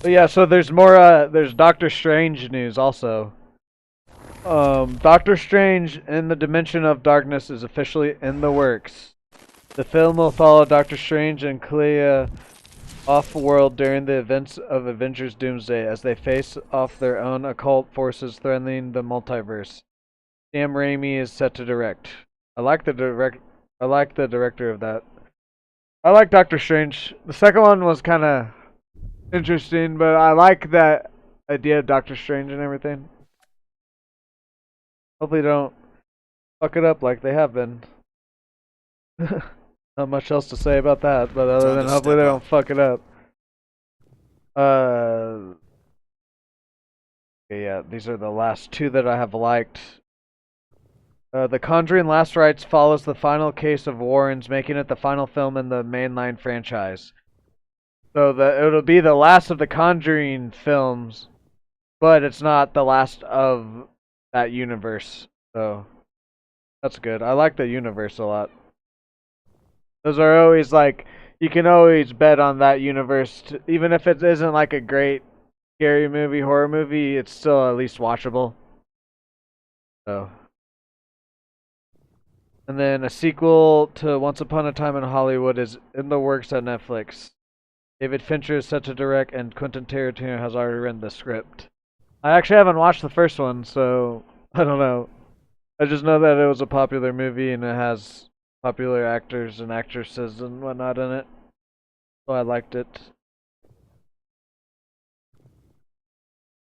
S4: But yeah, so there's more, there's Doctor Strange news also. Doctor Strange in the Dimension of Darkness is officially in the works. The film will follow Doctor Strange and Clea off-world during the events of Avengers Doomsday as they face off their own occult forces threatening the multiverse. Sam Raimi is set to direct. I like the director of that. I like Doctor Strange. The second one was kind of interesting, but I like that idea of Doctor Strange and everything. Hopefully they don't fuck it up like they have been. Not much else to say about that, but other than hopefully they don't fuck it up. Okay, yeah, these are the last two that I have liked. The Conjuring Last Rites follows the final case of Warrens, making it the final film in the mainline franchise. So it'll be the last of the Conjuring films, but it's not the last of that universe. So that's good. I like the universe a lot. Those are always like, you can always bet on that universe. Even if it isn't like a great scary movie, horror movie, it's still at least watchable. So. And then a sequel to Once Upon a Time in Hollywood is in the works at Netflix. David Fincher is set to direct, and Quentin Tarantino has already written the script. I actually haven't watched the first one, so I don't know. I just know that it was a popular movie and it has popular actors and actresses and whatnot in it. So I liked it.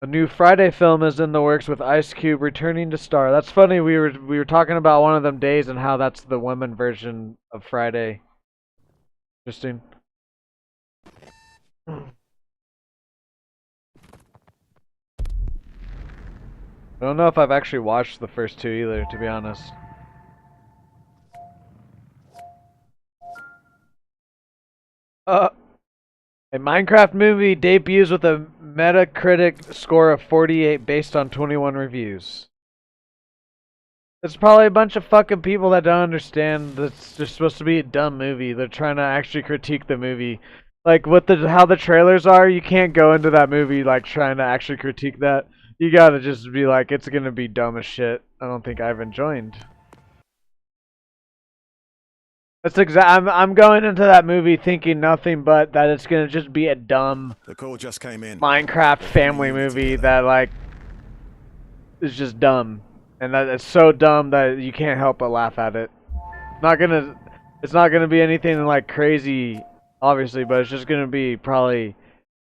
S4: A new Friday film is in the works with Ice Cube returning to star. That's funny, we were talking about one of them days and how that's the women version of Friday. Interesting. I don't know if I've actually watched the first two either, to be honest. A Minecraft movie debuts with a Metacritic score of 48 based on 21 reviews. It's probably a bunch of fucking people that don't understand that it's just supposed to be a dumb movie. They're trying to actually critique the movie. Like, with how the trailers are, you can't go into that movie, like, trying to actually critique that. You gotta just be like, it's gonna be dumb as shit. I don't think I've joined. That's I'm going into that movie thinking nothing but that it's gonna just be a dumb
S3: The call just came in.
S4: Minecraft family movie that, like, is just dumb. And that it's so dumb that you can't help but laugh at it. It's not gonna be anything like crazy, obviously, but it's just gonna be probably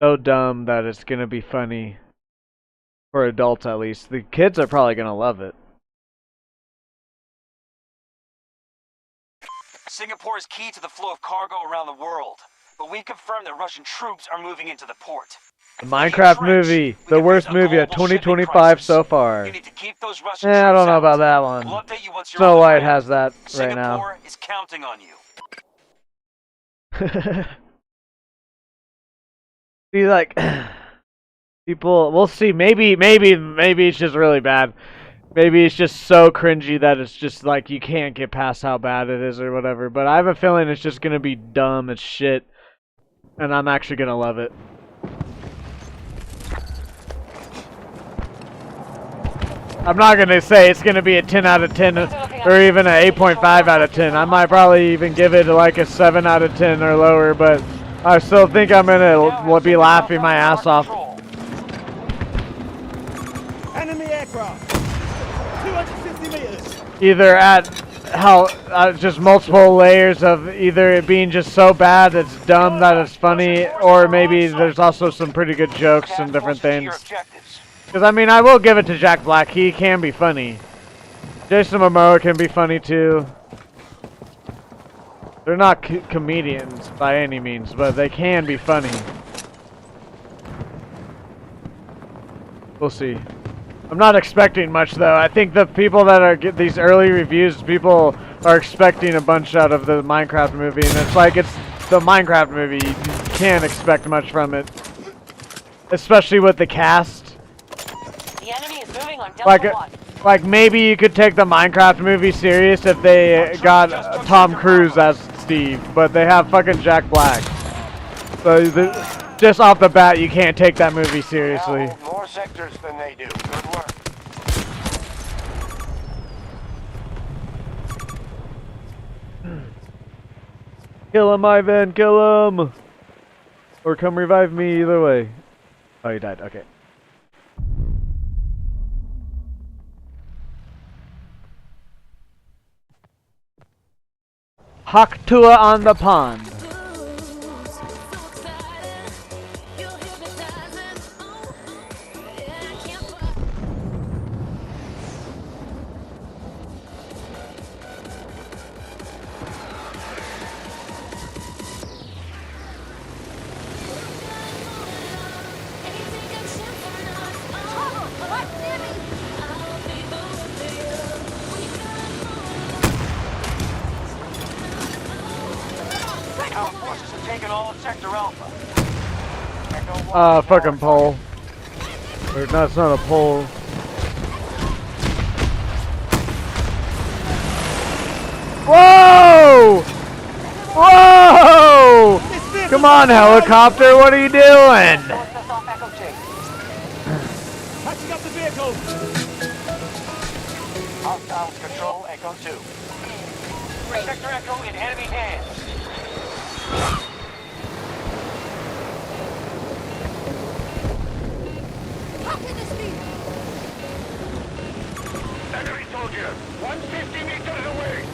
S4: so dumb that it's gonna be funny. For adults, at least. The kids are probably gonna love it.
S7: Singapore is key to the flow of cargo around the world, but we've confirmed that Russian troops are moving into the port.
S4: The Minecraft movie, the worst movie of 2025 so far.
S7: You need to keep those Russian
S4: I don't
S7: troops
S4: know
S7: out.
S4: about that one.
S7: We'll update you once you're
S4: Snow
S7: on the
S4: White
S7: ground.
S4: has that right now.
S7: Singapore is counting on you.
S4: Be like, people, we'll see. Maybe it's just really bad. Maybe it's just so cringy that it's just like you can't get past how bad it is or whatever. But I have a feeling it's just gonna be dumb as shit, and I'm actually gonna love it. I'm not gonna say it's gonna be a 10 out of 10 or even an 8.5 out of 10. I might probably even give it like a 7 out of 10 or lower, but I still think I'm gonna be laughing my ass off.
S9: Enemy aircraft. 250 meters.
S4: Either at how just multiple layers of either it being just so bad it's dumb that it's funny, or maybe there's also some pretty good jokes and different things. Because, I mean, I will give it to Jack Black. He can be funny. Jason Momoa can be funny, too. They're not comedians by any means, but they can be funny. We'll see. I'm not expecting much, though. I think the people that are get these early reviews, people are expecting a bunch out of the Minecraft movie, and it's like, it's the Minecraft movie. You can't expect much from it. Especially with the cast.
S5: The enemy is moving on Delta 1.
S4: Like maybe you could take the Minecraft movie serious if they got Tom Cruise as Steve, but they have fucking Jack Black. So just off the bat, you can't take that movie seriously.
S6: Now hold more sectors than they do. Good work.
S4: Kill him, Ivan, kill him! Or come revive me, either way. Oh, he died, okay. Hawk Tour on the pond.
S7: Our forces have taken all of Sector Alpha.
S4: Fucking pole. Or, no, it's not a pole. Whoa! Whoa! Come on, helicopter, what are you doing?
S9: Patching up the vehicle.
S7: Hostile control Echo 2. Sector Echo in enemy hands.
S6: Enemy soldier, 150 meters away.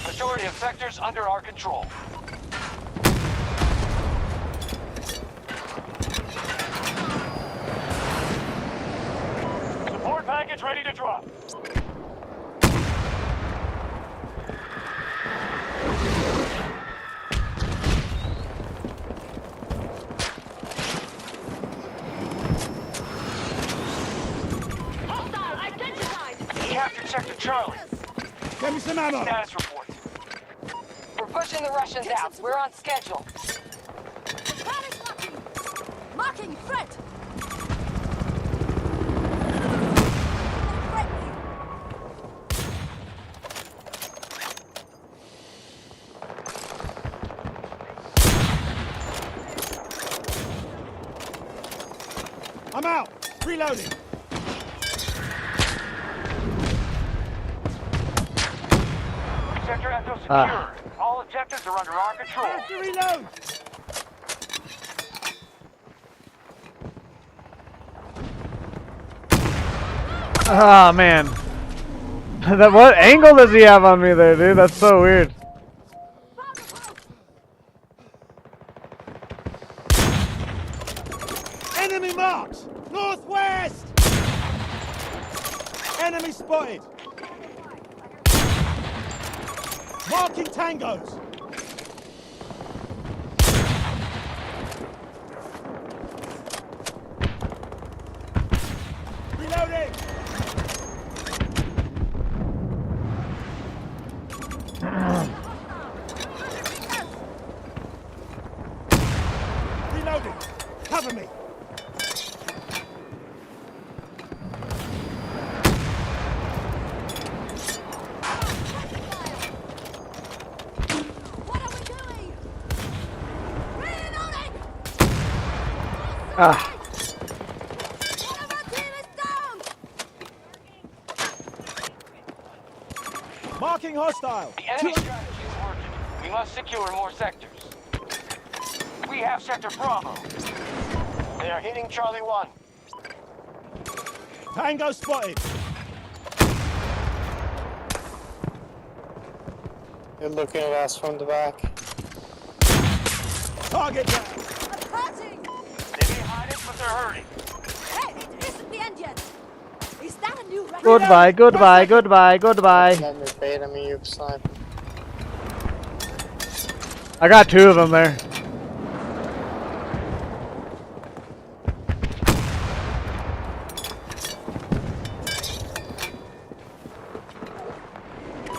S7: Majority of sectors under our control.
S6: Support package ready to drop.
S2: Hostile identified!
S7: Captured Sector Charlie.
S9: Get me some ammo.
S7: Status report.
S5: We're pushing the Russians out. We're on schedule.
S2: Panic marking! Marking threat!
S9: I'm out. Reloading.
S7: Sector Echo secured. All objectives are under our control.
S9: Have to reload.
S4: Ah, man. What angle does he have on me there, dude? That's so weird.
S9: Enemy marked. Northwest. Enemy spotted. Marking tangos. Reloading. Reloading. Cover me.
S2: What are we doing? Reloading!
S4: Ah.
S2: One of our team is down!
S9: Marking hostile.
S10: The enemy strategy is working. We must secure more sectors.
S7: We have Sector Bravo.
S6: They are hitting Charlie 1.
S9: Tango spotted.
S11: They're looking at us from the back.
S9: Target down.
S2: I'm hurting!
S7: They're behind us, but they're hurting.
S2: Hey, it isn't the end yet! Is that a new record?
S4: Goodbye, goodbye, goodbye, goodbye.
S11: Let me bait me, you sniper.
S4: I got 2 of them there.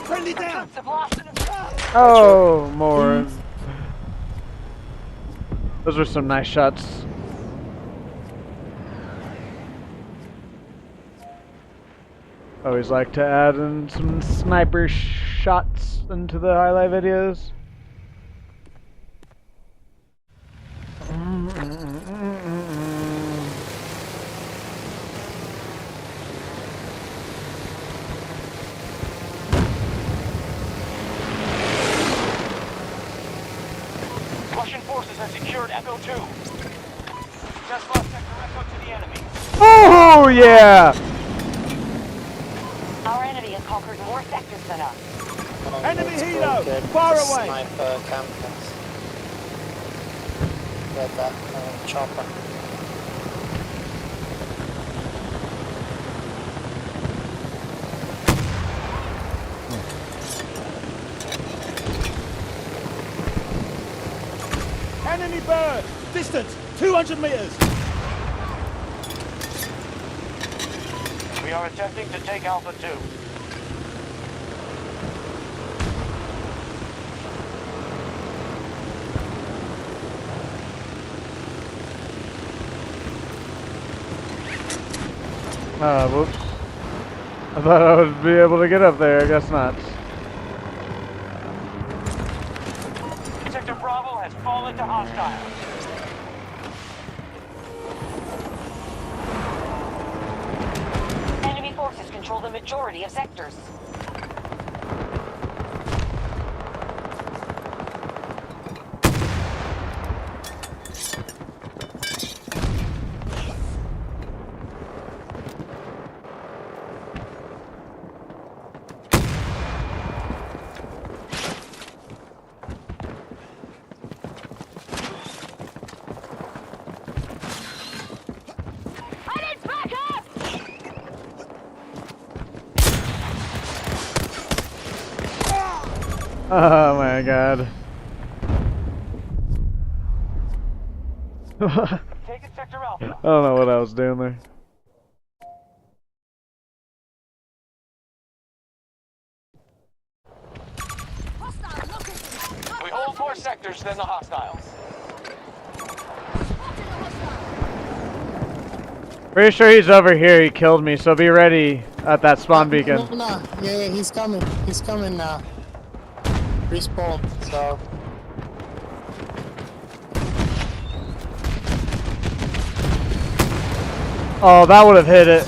S9: Friendly down.
S7: Have lost an
S4: Oh, more. Those were some nice shots. Always like to add in some sniper shots into the highlight videos.
S7: Russian forces have secured Echo 2. Just lost Sector Echo to the enemy.
S4: Oh yeah!
S5: Our enemy has conquered more sectors than us.
S9: Enemy
S11: Let's go
S9: helo,
S11: get
S9: far
S11: the
S9: away.
S11: Sniper campus. Get that chopper.
S9: Enemy bird. Distance 200 meters.
S6: We are attempting to take Alpha 2.
S4: Ah, whoops. I thought I would be able to get up there, I guess not.
S7: Sector Bravo has fallen to hostiles.
S5: Enemy forces control the majority of sectors.
S2: I need backup!
S4: Oh my god.
S7: Taking Sector Alpha.
S4: I don't know what I was doing there.
S2: Hostile located!
S10: We hold more sectors than the hostiles.
S2: Spotted a hostile!
S4: Pretty sure he's over here, he killed me, so be ready at that spawn beacon.
S11: No, yeah, he's coming. He's coming now. Respawn, so.
S4: Oh, that would have hit it.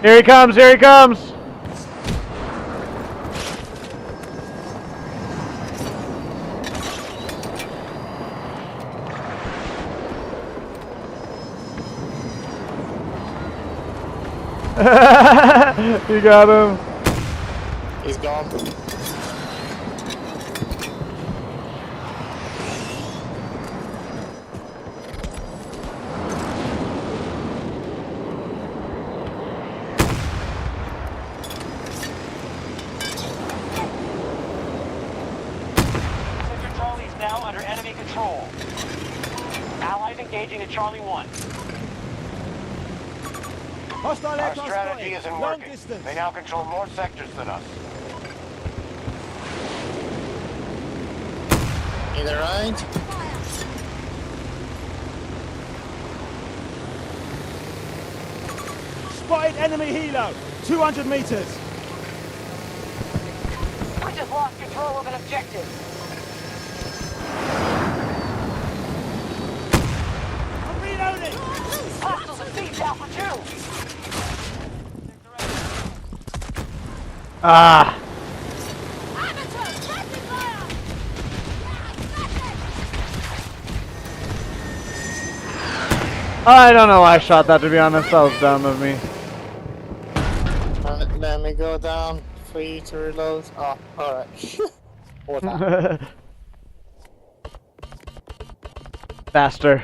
S4: Here he comes, here he comes! You got him.
S11: He's gone.
S7: Sector Charlie is now under enemy control. Allies engaging at Charlie 1.
S9: Hostile
S6: Our
S9: aircraft
S6: strategy
S9: spotted.
S6: isn't
S9: Long
S6: working.
S9: distance.
S6: They now control more sectors than us.
S11: Either right.
S9: Spotted enemy helo. 200 meters.
S5: We just lost control of an objective.
S9: I'm reloading.
S5: Hostiles have seized Alpha 2.
S4: Ah!
S2: Amateur! Friendly fire!
S4: I don't know why I shot that, to be honest. That was dumb of me.
S11: Let me go down for you to reload. Oh, alright. What happened?
S4: Faster.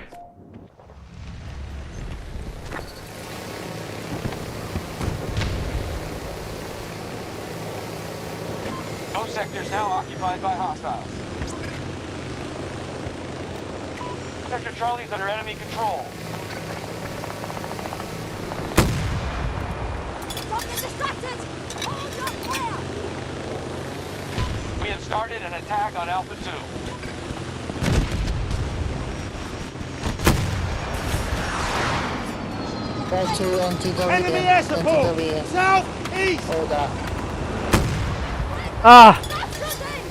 S10: Most sectors now occupied by hostiles.
S7: Sector Charlie is under enemy control.
S2: Don't get distracted! Hold your fire!
S10: We have started an attack on Alpha 2.
S11: Go to on TW.
S9: Enemy air support.
S11: NTW.
S9: South, east.
S11: Hold that.
S4: Ah!
S2: That's shooting!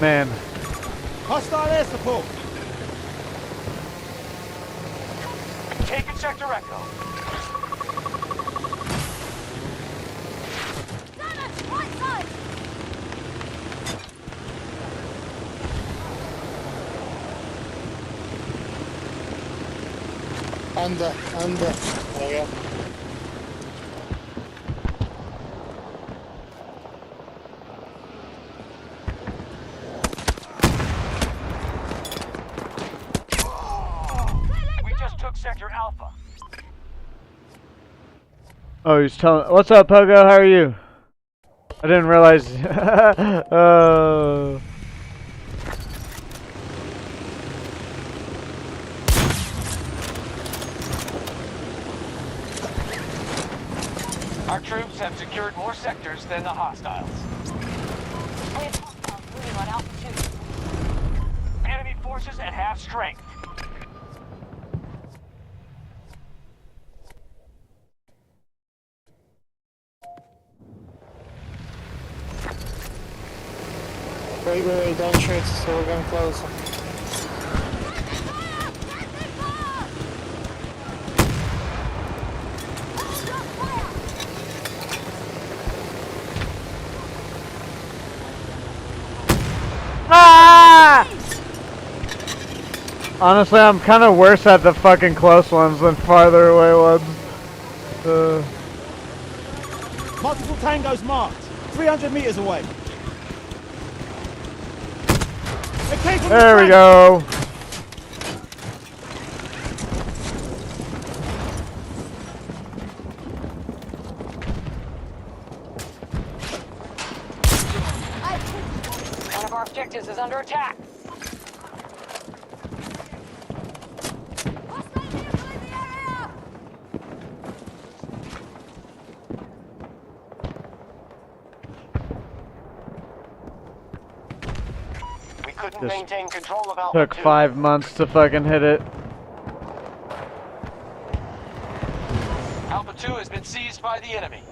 S4: Man.
S9: Hostile air support.
S7: Taking Sector Echo.
S2: Damn it! Right side!
S11: Under. There you go.
S7: We just took Sector Alpha.
S4: Oh, he's telling. What's up, Pogo? How are you? I didn't realize. Oh.
S10: Our troops have secured more sectors than the hostiles.
S5: We have hostiles moving on Alpha 2.
S7: Enemy forces at half strength.
S11: Wait, don't shoot, so we're getting closer.
S4: Ah! Honestly, I'm kind of worse at the fucking close ones than farther away ones.
S9: Multiple tangos marked. 300 meters away. They came from the
S4: There we
S9: flank.
S4: go.
S5: One of our objectives is under attack.
S2: Hostile vehicle in the area!
S6: We couldn't
S4: Just
S6: maintain control of Alpha
S4: Took
S6: 2.
S4: 5 months to fucking hit it.
S10: Alpha 2 has been seized by the enemy.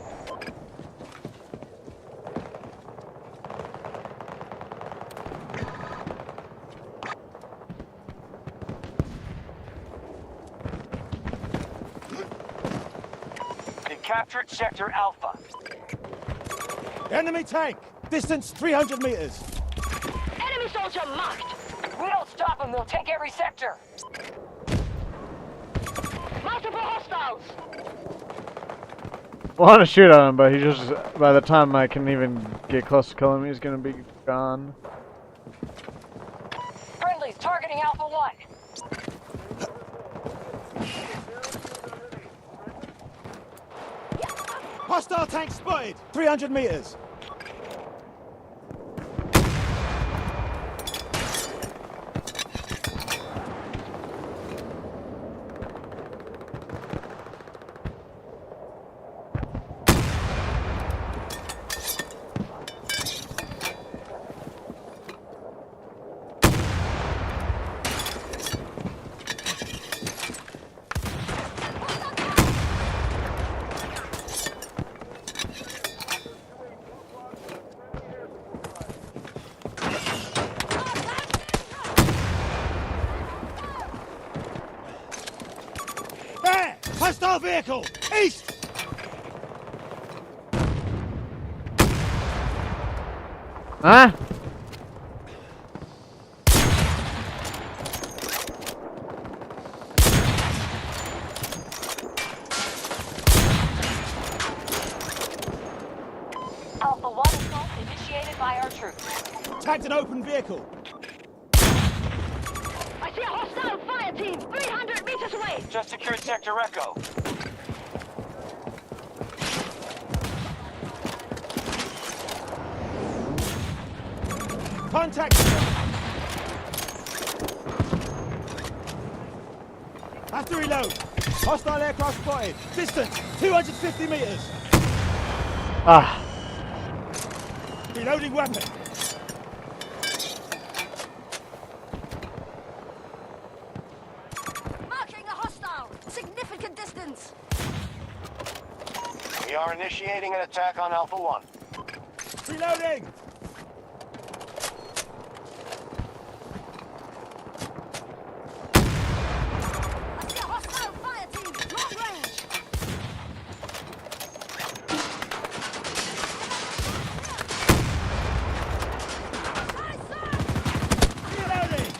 S7: captured Sector Alpha.
S9: Enemy tank! Distance 300 meters.
S2: Enemy soldier marked.
S5: We don't stop them, they'll take every sector.
S2: Multiple hostiles.
S4: I want to shoot at him, but he just, by the time I can even get close to kill him, he's gonna be gone.
S5: Friendlies targeting Alpha 1.
S9: Hostile tank spotted! 300 meters. There! Hostile vehicle! East!
S4: Huh?
S2: Alpha 1 assault initiated by our troops.
S9: Tagged an open vehicle.
S2: I see a hostile fire team 300 meters away.
S7: Just secured Sector Echo.
S9: Contact! Have to reload. Hostile aircraft spotted. Distance 250 meters.
S4: Ah.
S9: Reloading weapon.
S2: Marking a hostile. Significant distance.
S6: We are initiating an attack on Alpha 1.
S9: Reloading.
S2: I see a hostile fire team. Long range.
S9: Reloading.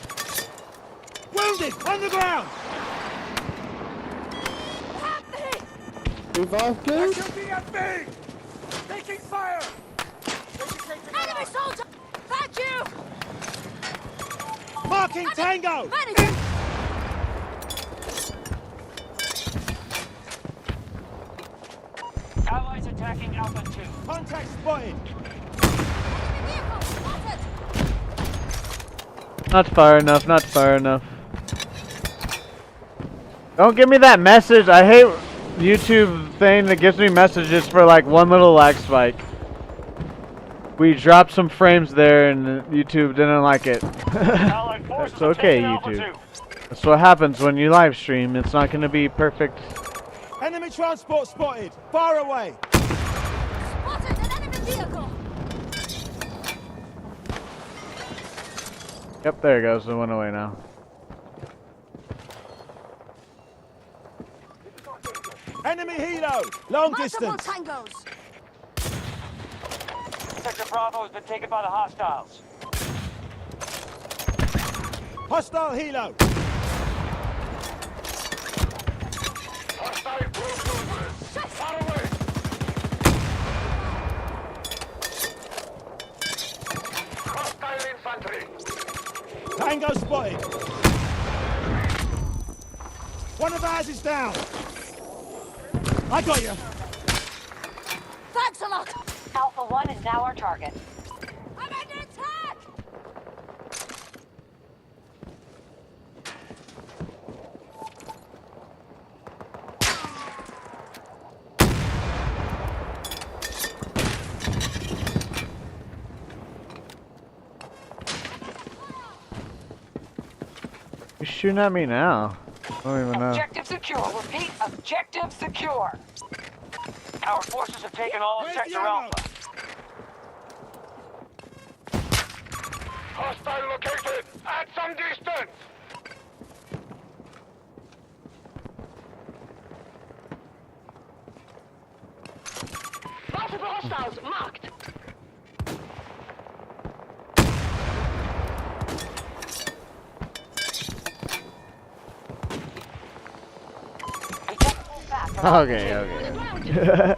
S9: Wounded on the ground.
S11: Revive, please.
S9: QBFB. Taking fire.
S2: Enemy soldier. Thank you.
S9: Marking Tango.
S2: Managing.
S7: Allies attacking Alpha 2.
S9: Contact spotted.
S2: Enemy vehicle spotted.
S4: Not far enough, not far enough. Don't give me that message. I hate YouTube thing that gives me messages for like one little lag spike. We dropped some frames there and YouTube didn't like it.
S7: Allied forces
S4: It's okay,
S7: attacking Alpha
S4: YouTube.
S7: 2.
S4: That's what happens when you live stream. It's not going to be perfect.
S9: Enemy transport spotted. Far away.
S2: Spotted an enemy vehicle.
S4: Yep, there it goes. It went away now.
S9: Enemy helo. Long
S2: Multiple
S9: distance.
S2: tangos.
S7: Sector Bravo has been taken by the hostiles.
S9: Hostile helo.
S6: Hostile cruisers. Far away. Hostile infantry.
S9: Tango spotted. One of ours is down. I got you.
S2: Thanks a lot.
S5: Alpha 1 is now our target.
S2: I'm under attack.
S4: You're shooting at me now. I don't even know.
S5: Objective secure. Repeat, objective secure.
S7: Our forces have taken all of
S9: Where's
S7: Sector
S9: the ammo?
S7: Alpha.
S6: Hostile located. At some distance.
S2: Hostiles marked.
S4: Okay, okay.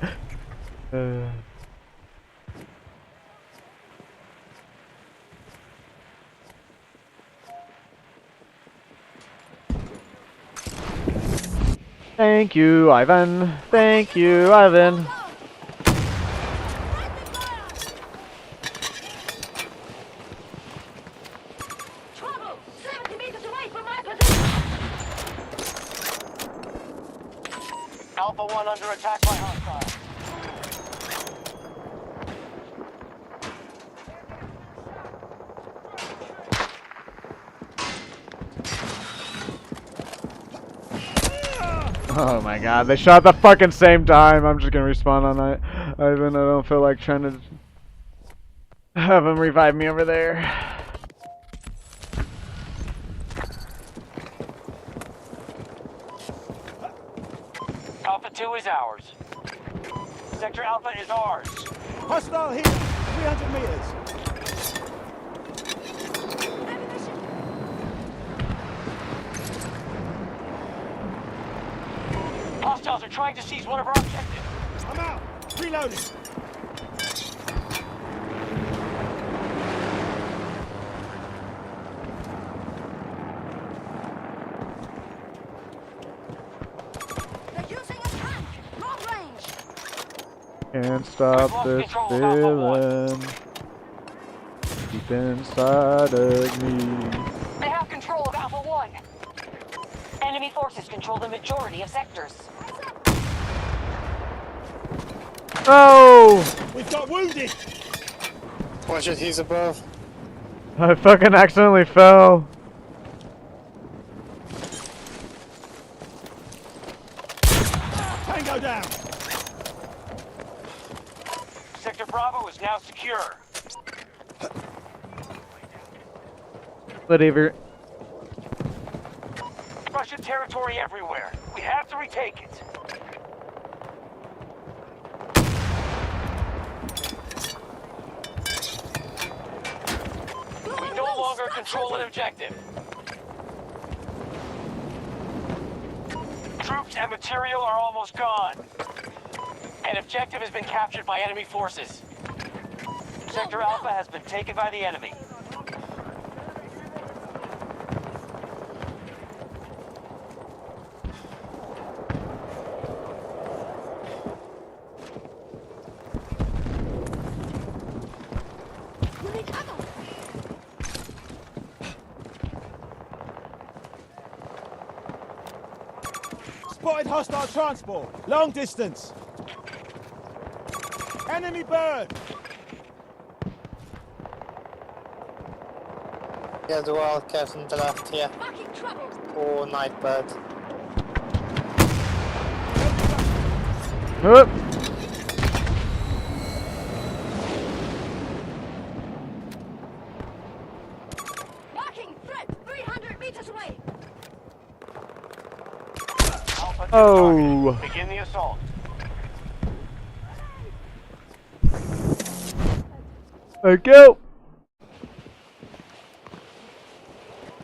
S4: Thank you, Ivan. Thank you, Ivan.
S2: Trouble! 70 meters away from my position!
S10: Alpha 1 under attack by hostiles.
S4: Oh my god, they shot at the fucking same time. I'm just gonna respawn on that. Ivan, I don't feel like trying to have him revive me over there.
S10: Alpha 2 is ours. Sector Alpha is ours.
S9: Hostile here, 300 meters.
S10: Hostiles are trying to seize one of our objectives.
S9: I'm out. Reloading.
S2: They're using a tank! Long range!
S4: Can't stop this feeling deep inside of me.
S5: They have control of Alpha 1. Enemy forces control the majority of sectors.
S4: Oh!
S9: We've got wounded.
S11: Watch it, he's above.
S4: I fucking accidentally fell.
S9: Tango down.
S10: Sector Bravo is now secure.
S4: Whatever.
S10: Russian territory everywhere. We have to retake it. We no longer control an objective. Troops and material are almost gone. An objective has been captured by enemy forces. Sector Alpha has been taken by the enemy.
S2: We need ammo!
S9: Spotted hostile transport. Long distance. Enemy bird.
S11: Yeah, the wildcat on the left, yeah.
S2: Marking trouble!
S11: Oh, Nightbird.
S4: Whoop.
S2: Marking threat! 300 meters away!
S10: Alpha 2
S4: Oh.
S10: target. Begin the assault.
S4: Thank you.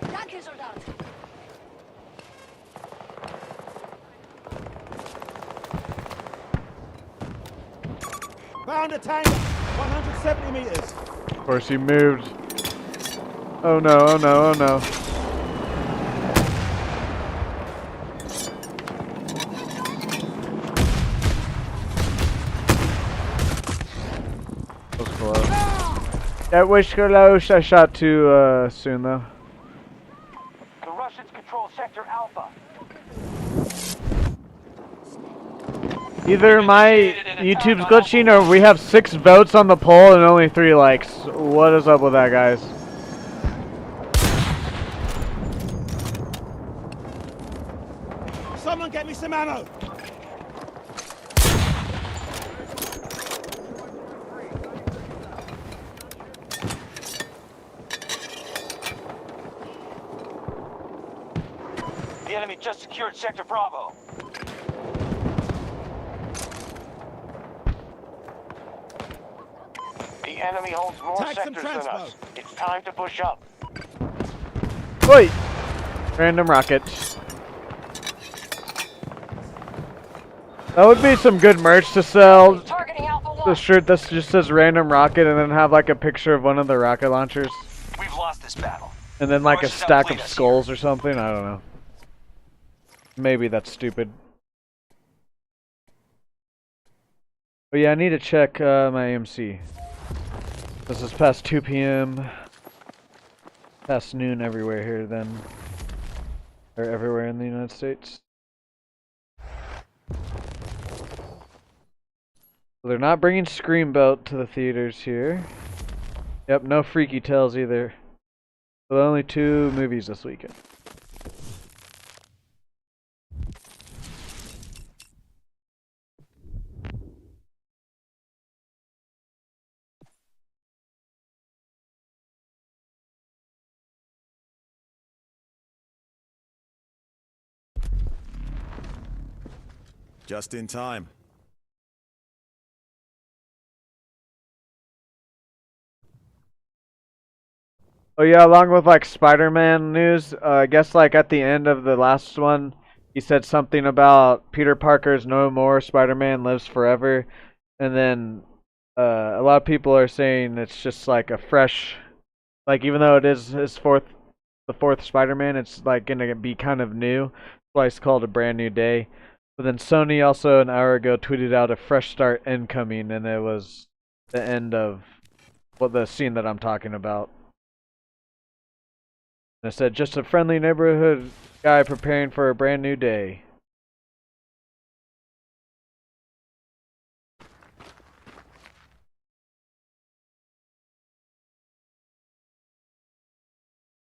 S2: Danke, Soldat!
S9: Found a tango. 170 meters.
S4: Of course he moved. Oh no, oh no, oh no. That was close. That was close. I shot too soon though.
S10: The Russians control Sector Alpha.
S4: Either my YouTube's glitching or we have 6 votes on the poll and only 3 likes. What is up with that, guys?
S9: Someone get me some ammo.
S10: The enemy just secured Sector Bravo.
S6: The enemy holds more
S9: Tag some
S6: sectors than
S9: transpo.
S6: us. It's time to push up.
S4: Oi! Random rocket. That would be some good merch to sell.
S5: Targeting Alpha 1.
S4: The shirt that just says random rocket and then have like a picture of one of the rocket launchers.
S10: We've lost this battle.
S4: And then like a
S10: Russians
S4: stack
S10: outplayed
S4: of
S10: us
S4: skulls or something. I don't know. Maybe that's stupid. But yeah, I need to check my AMC. This is past 2 p.m. Past noon everywhere here then. Or everywhere in the United States. So they're not bringing Scream Belt to the theaters here. Yep, no Freaky Tales either. So only 2 movies this weekend.
S3: Just in time.
S4: Oh yeah, along with like Spider-Man news, I guess like at the end of the last one, he said something about Peter Parker's no more, Spider-Man lives forever, and then a lot of people are saying it's just like a fresh, like even though it is the fourth Spider-Man, it's like gonna be kind of new. That's why it's called A Brand New Day. But then Sony also an hour ago tweeted out a fresh start incoming, and it was the end of the scene that I'm talking about. And it said, just a friendly neighborhood guy preparing for a brand new day.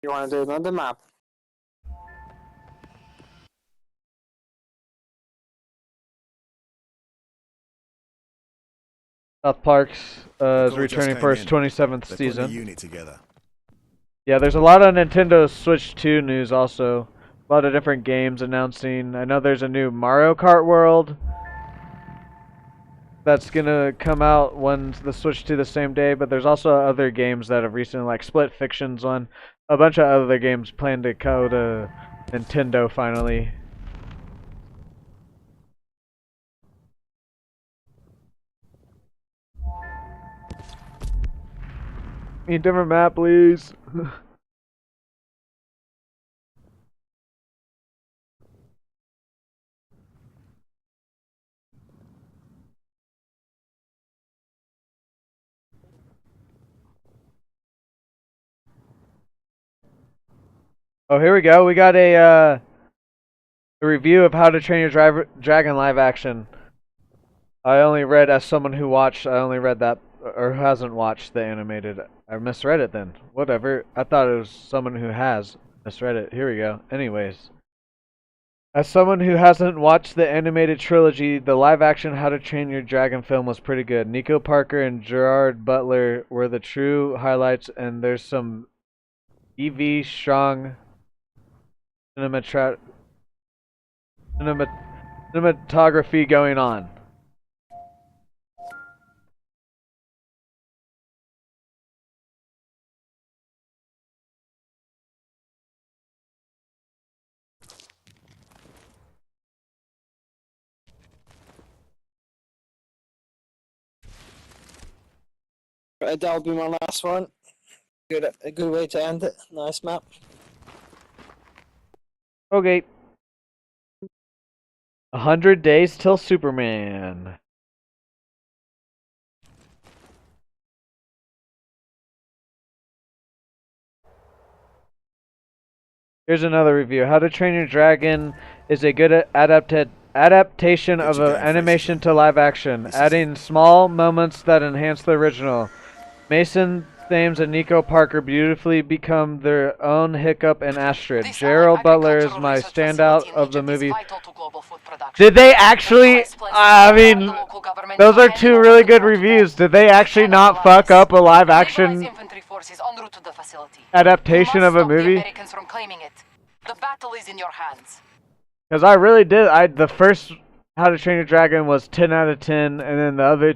S11: You want to do another map?
S4: South Park's is
S3: Call just
S4: returning
S3: came
S4: for its
S3: in.
S4: 27th
S3: They're putting a
S4: season.
S3: unit together.
S4: Yeah, there's a lot of Nintendo Switch 2 news also. A lot of different games announcing. I know there's a new Mario Kart World that's gonna come out when the Switch 2 the same day, but there's also other games that have recently, like Split Fiction's one. A bunch of other games plan to go to Nintendo finally. Need a different map, please. Oh, here we go. We got a review of How to Train Your Dragon live action. I only read as someone who watched. I only read that or hasn't watched the animated. I misread it then. Whatever. I thought it was someone who has misread it. Here we go. Anyways, as someone who hasn't watched the animated trilogy, the live-action How to Train Your Dragon film was pretty good. Nico Parker and Gerard Butler were the true highlights, and there's some EV strong cinematography going on.
S11: Right, that'll be my last one. A good way to end it. Nice map.
S4: Okay. 100 days till Superman. Here's another review. How to Train Your Dragon is a good adaptation of an animation to live action, adding small moments that enhance the original. Mason Thames and Nico Parker beautifully become their own Hiccup and Astrid. Gerald Butler is my standout of the movie. Did they actually? I mean, those are 2 really good reviews. Did they actually not fuck up a live action adaptation of a movie?
S5: The battle is in your hands.
S4: Because I really did. The first How to Train Your Dragon was 10 out of 10, and then the other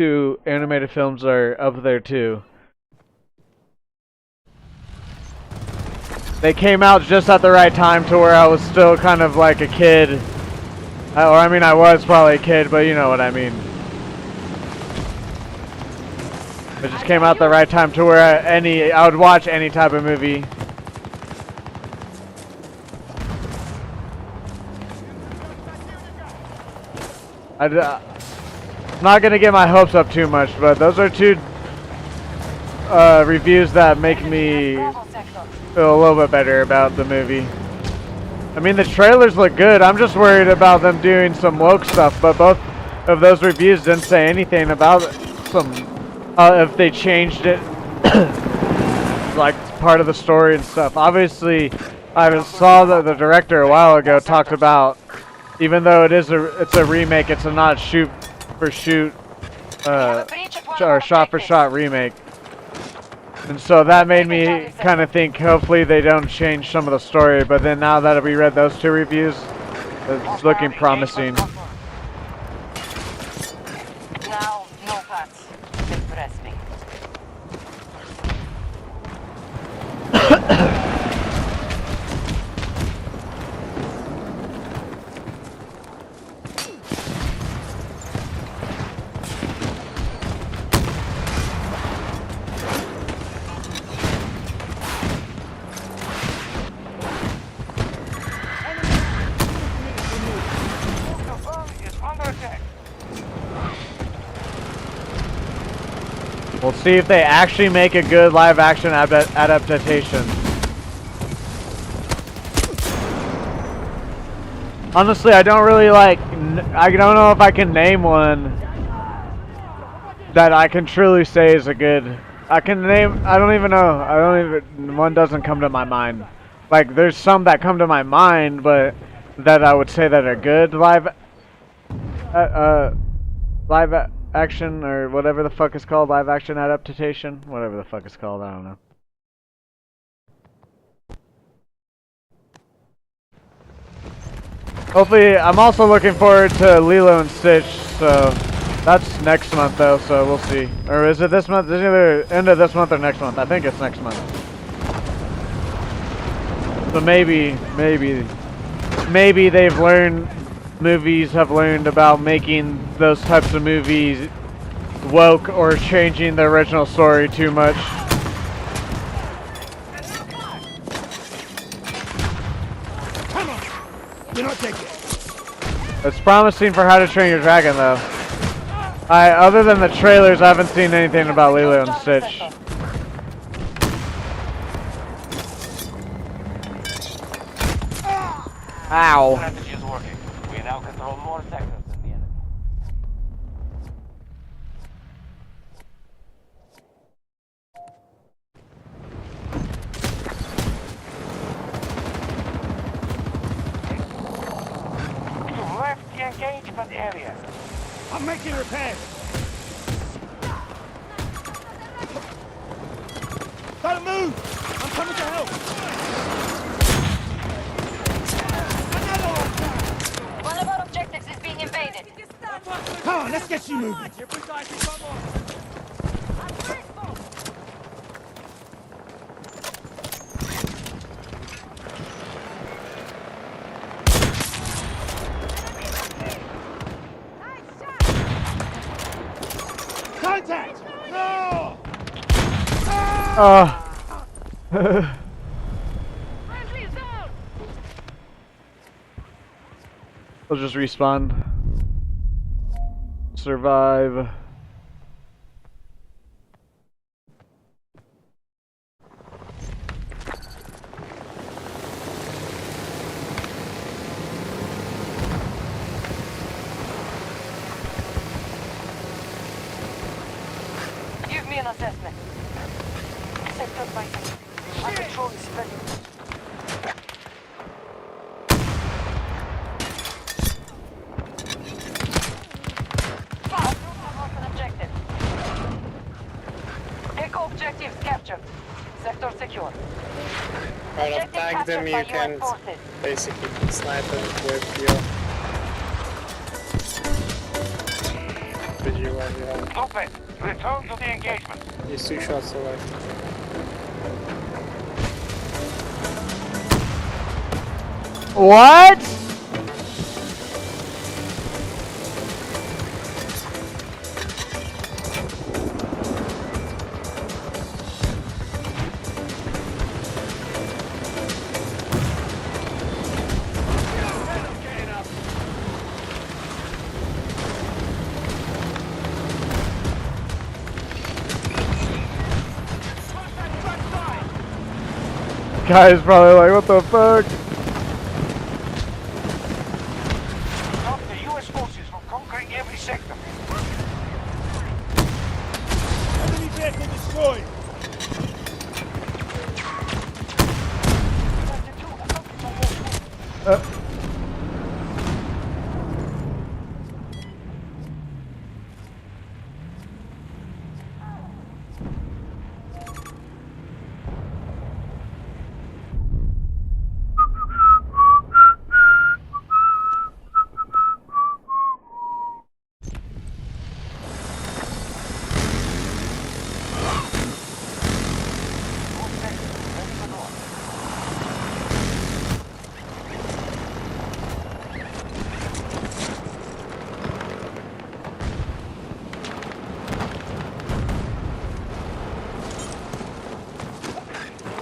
S4: two animated films are up there too. They came out just at the right time to where I was still kind of like a kid. Or I mean, I was probably a kid, but you know what I mean. It just came out the right time to where I would watch any type of movie. I'm not gonna get my hopes up too much, but those are two reviews that make me feel a little bit better about the movie. I mean, the trailers look good. I'm just worried about them doing some woke stuff, but both of those reviews didn't say anything about some if they changed it like part of the story and stuff. Obviously, I saw that the director a while ago talked about, even though it's a remake, it's a not shoot for shoot or shot for shot remake. And so that made me kind of think hopefully they don't change some of the story, but then now that we read those two reviews, it's looking promising.
S5: Now, no pats. Impress me.
S4: We'll see if they actually make a good live action adaptation. Honestly, I don't really I don't know if I can name one that I can truly say is a good. I don't even know. One doesn't come to my mind. Like, there's some that come to my mind, but that I would say that are good live action or whatever the fuck is called, live action adaptation, whatever the fuck it's called, I don't know. Hopefully, I'm also looking forward to Lilo and Stitch, so that's next month though, so we'll see. Or is it this month? It's either end of this month or next month. I think it's next month. So maybe they've learned, movies have learned about making those types of movies woke or changing the original story too much.
S9: Come on! You're not dead yet.
S4: It's promising for How to Train Your Dragon though. Other than the trailers, I haven't seen anything about Lilo and Stitch. Ow.
S10: Strategy is working. We now control more sectors than the enemy.
S7: You left the engagement area.
S9: I'm making repairs. Don't move! I'm coming to help.
S2: One of our objectives is being invaded.
S9: Come on, let's get you moving. Contact! No!
S4: We'll just respawn. Survive.
S5: Give me an assessment. Sector by sector. My control is ready. Objective. Echo objectives captured. Sector secure.
S11: Right, I've tagged them, you can basically snipe them with your... RPG right behind.
S6: Stop it! Return to the engagement.
S11: He's 2 shots away.
S4: What? Guy's probably like, what the fuck?
S6: Stop the US forces from conquering every sector.
S9: Enemy vehicle destroyed.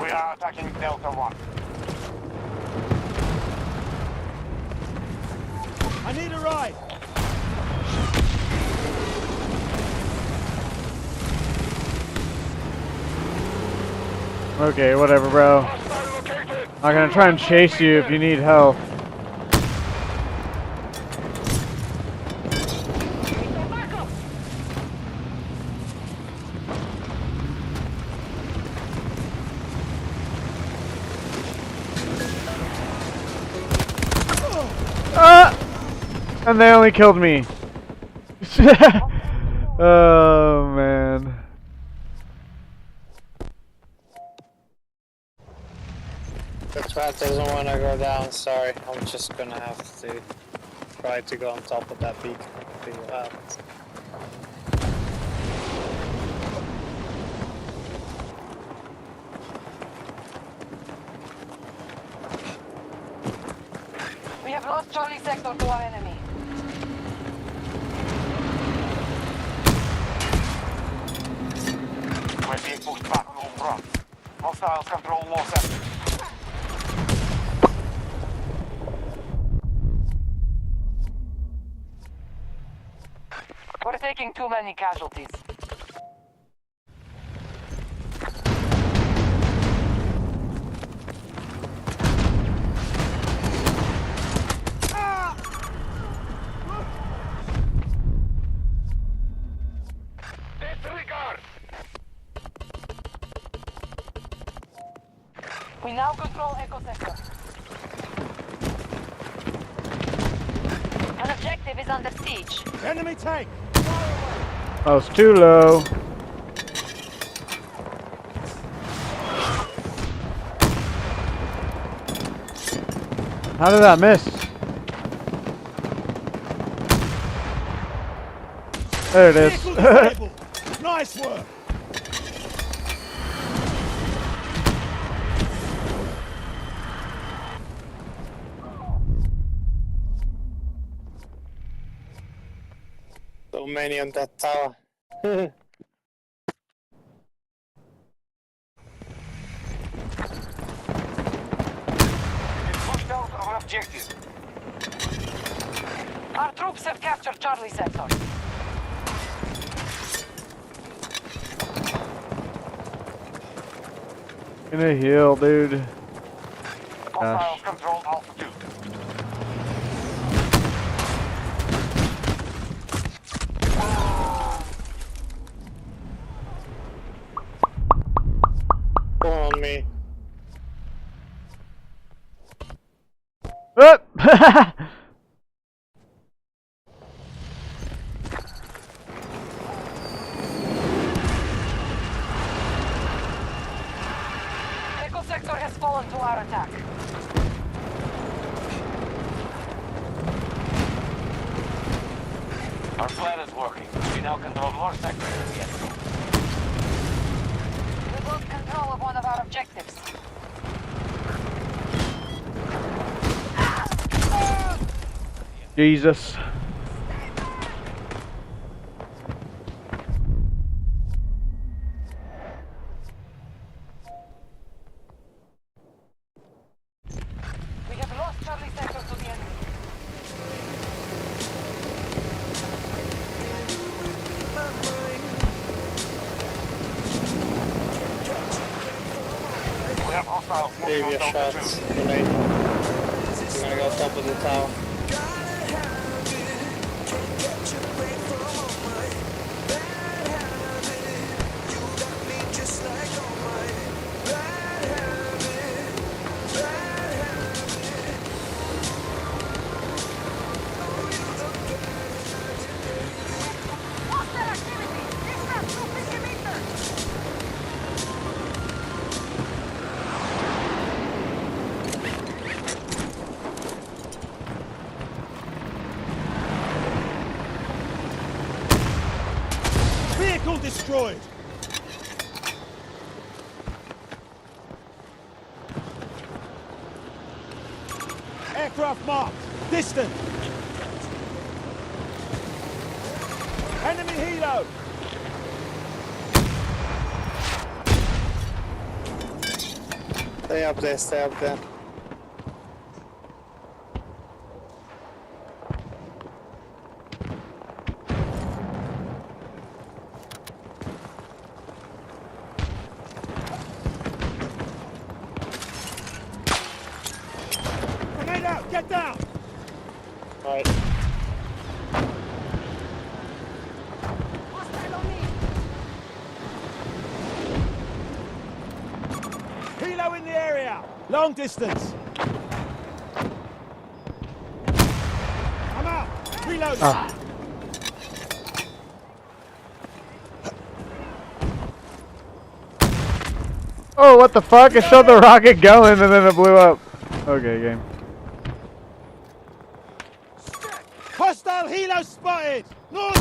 S6: We are attacking Delta 1.
S9: I need a ride.
S4: Okay, whatever, bro. I'm gonna try and chase you if you need help. And they only killed me. Oh man.
S11: The trap doesn't want to go down, sorry. I'm just gonna have to try to go on top of that beacon. See what happens.
S5: We have lost Charlie sector to our enemy.
S6: We're being pushed back on all fronts. Hostiles control more sectors.
S5: We're taking too many casualties.
S6: Disregard!
S5: We now control Echo sector.
S2: An objective is under siege.
S9: Enemy tank.
S4: I was too low. How did that miss? There it is.
S9: Vehicle disabled. Nice work.
S11: So many on that tower.
S6: Pushed out our objective.
S5: Our troops have captured Charlie sector.
S4: Gonna heal, dude.
S6: Hostiles control Alpha 2.
S11: Go on me.
S4: Up!
S5: Echo sector has fallen to our attack.
S6: Our
S10: Our plan is working. We now control more sectors than the enemy.
S5: We lost control of one of our objectives.
S4: Jesus.
S5: We have lost Charlie sector to the enemy.
S6: We have hostiles moving
S11: Maybe
S6: on
S11: a
S6: Delta
S11: shot.
S6: 2.
S11: Grenade. We're gonna go top of the tower.
S2: Hostile activity! Distance 250 meters!
S9: Vehicle destroyed. Aircraft marked. Distant. Enemy helo.
S11: Stay up there, stay up there.
S9: Grenade out. Get down.
S11: Right.
S2: Hostile on me!
S9: Helo in the area. Long distance. I'm out. Reload.
S4: Ah. Oh, what the fuck? It showed the rocket going and then it blew up. Okay, game.
S9: Hostile helo spotted. North.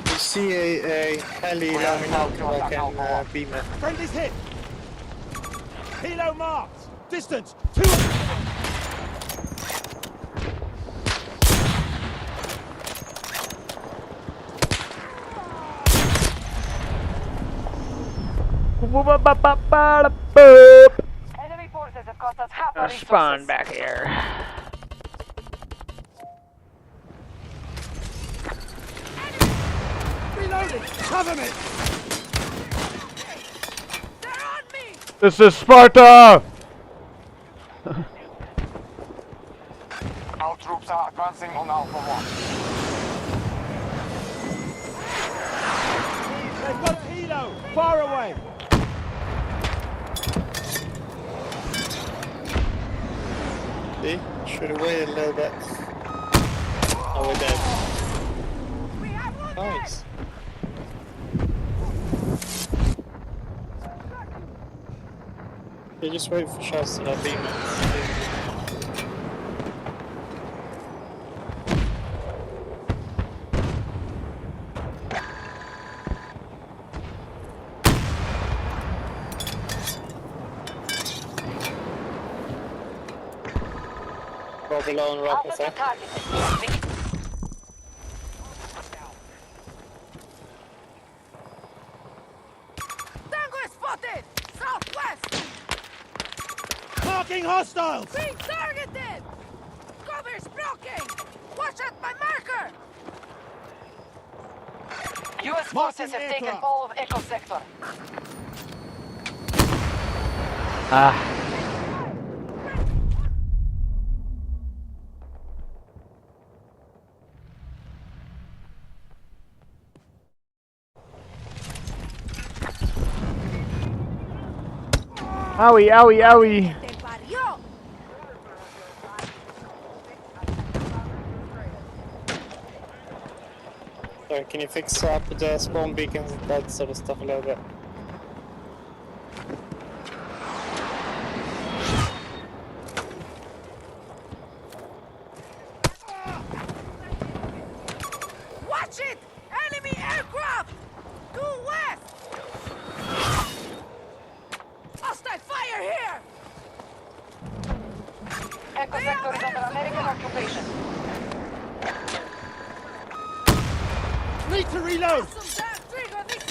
S11: You see a heli coming out that can beam it.
S9: Friendly's hit. Helo marked. Distance 2.
S5: Enemy forces have cost us half our resources.
S4: Spawn back here.
S9: Reloading. Cover me.
S2: They're on me!
S4: This is Sparta!
S6: Our troops are advancing on Alpha 1.
S9: They've got a helo. Far away.
S11: See? Should have waited a little bit. Oh, we're dead.
S2: We have one
S11: Nice. You just wait for shots to not beam it. Go below and rock with
S5: Alpha
S11: it.
S5: targeted.
S2: Tango is spotted! Southwest!
S9: Marking hostiles.
S2: Being targeted! Cover's blocking! Watch out my marker!
S5: U.S. forces have taken all of Echo Sector.
S4: Ah. Owie, owie, owie.
S2: Te parió!
S11: Sorry, can you fix up the spawn beacons and that sort of stuff a little bit?
S2: Watch it! Enemy aircraft! Due west! Hostile fire here!
S5: Echo sector is under American occupation.
S9: Need to reload!
S2: Some damn trigger this...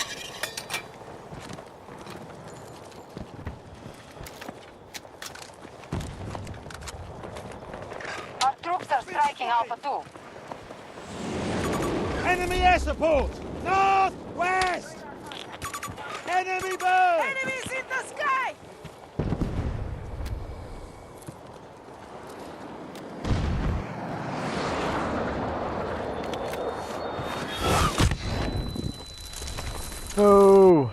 S5: Our troops are striking Alpha 2.
S9: Enemy air support! North! West! Enemy bird!
S2: Enemies in the sky!
S4: Oh.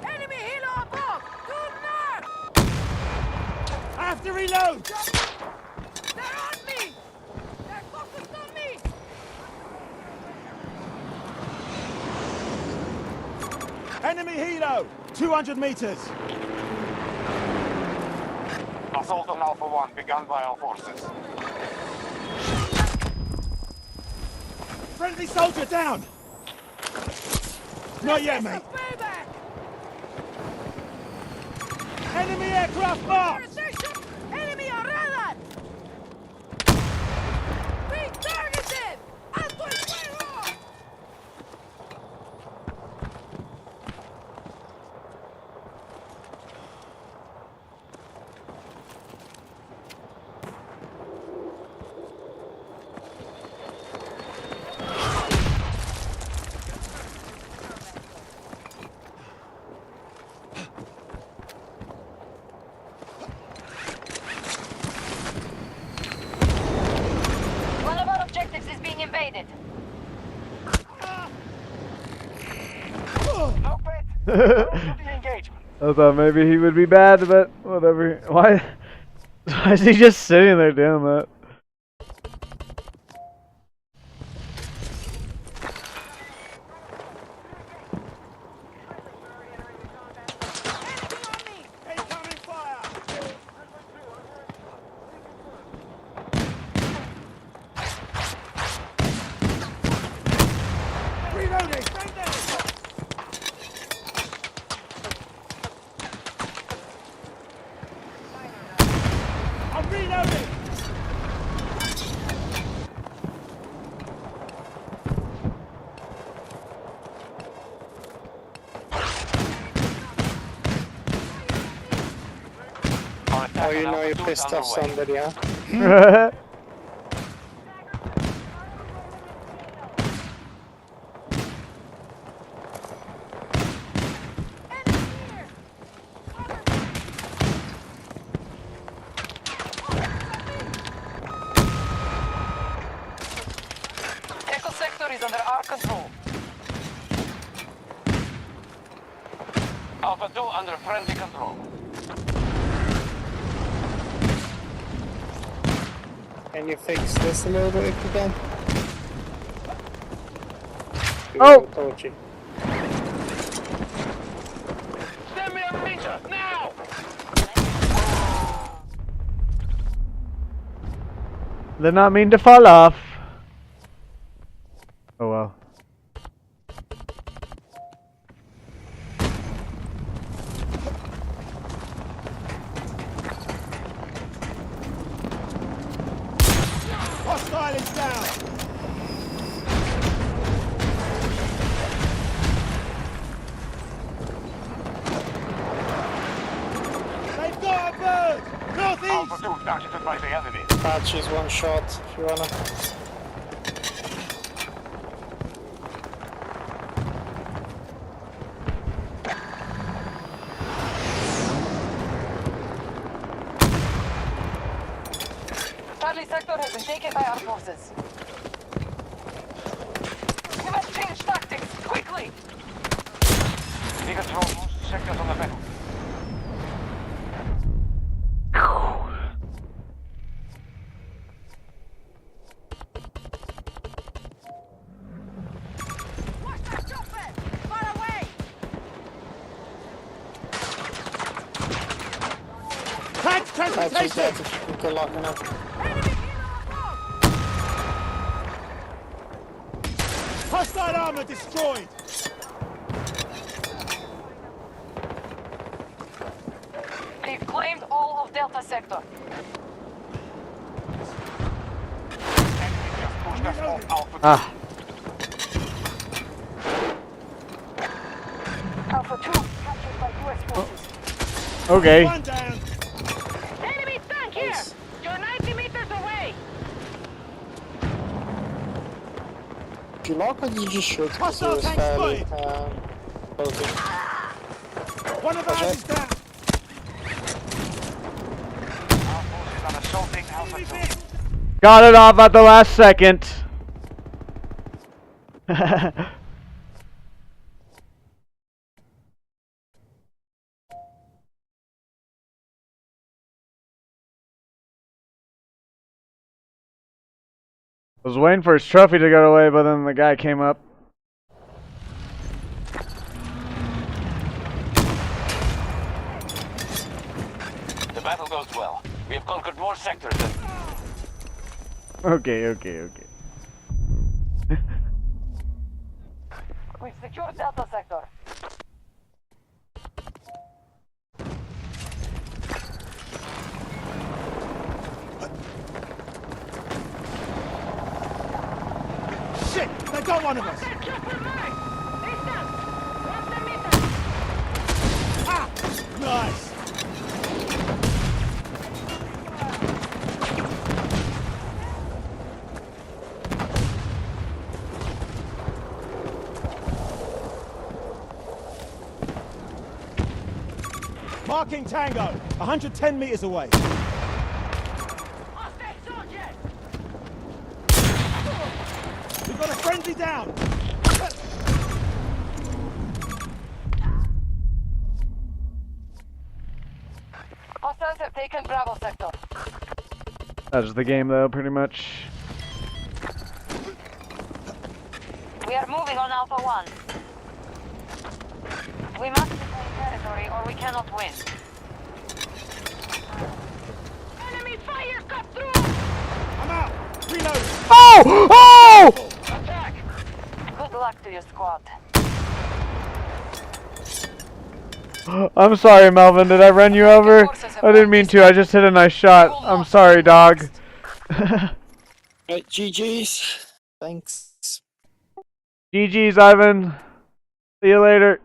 S2: Enemy helo above! Due north!
S9: I have to reload!
S2: They're on me! They're focused on me!
S9: Enemy helo! 200 meters!
S6: Assault on Alpha 1 begun by our forces.
S9: Friendly soldier down! Not yet, mate.
S2: Payback!
S9: Enemy aircraft marked!
S2: Station! Enemy on radar! Being targeted! Alto el fuego!
S5: One of our objectives is being invaded.
S7: No bet. The engagement.
S4: I thought maybe he would be bad, but whatever. Why? Why is he just sitting there doing that?
S9: Incoming fire! Reloading! Stay there! I'm reloading!
S6: Our attack
S11: Oh, you
S6: on
S11: know
S6: Alpha
S11: you
S6: 2 is
S11: pissed off
S6: underway.
S11: somebody, huh?
S5: Echo sector is under our control.
S6: Alpha 2 under friendly control.
S11: Can you fix this a little bit if you can?
S4: Oh!
S11: Told you.
S6: Send me a ranger, now!
S4: Did not mean to fall off. Oh well.
S9: Hostile is down! They've got a bird! Northeast!
S6: Alpha 2 targeted by the enemy.
S11: Patch is one shot if you wanna.
S5: Charlie sector has been taken by our forces. We must change tactics, quickly!
S6: We control most sectors on the battle.
S9: Transportation!
S11: Good luck in it.
S9: Hostile armor destroyed!
S5: They've claimed all of Delta Sector.
S6: Enemy just pushed us off Alpha.
S4: Ah.
S2: Alpha 2 captured by US forces.
S4: Okay.
S9: One down!
S2: Enemy tank here! You're 90 meters away!
S11: Did you lock or did you just shoot?
S9: Hostile
S11: It was
S9: tank
S11: fairly,
S9: spotted.
S11: close.
S9: One of ours is down!
S6: Our forces are assaulting Alpha 2.
S4: Got it off at the last second. I was waiting for his trophy to go away, but then the guy came up.
S10: The battle goes well. We have conquered more sectors than...
S4: Okay.
S5: We've secured Delta Sector.
S9: Shit! They got one of us! Ah! Nice! Marking Tango, 110 meters away. We've got a friendly down.
S5: Hostiles have taken Bravo Sector.
S4: That's the game, though, pretty much.
S2: We are moving on Alpha 1. We must defend territory or we cannot win. Enemy fire cut through!
S9: I'm out. Reload.
S4: Oh!
S5: Attack! Good luck to your squad.
S4: Oh! I'm sorry, Melvin. Did I run you over? I didn't mean to. I just hit a nice shot. I'm sorry, dog.
S11: Right, GG's. Thanks.
S4: GG's, Ivan. See you later.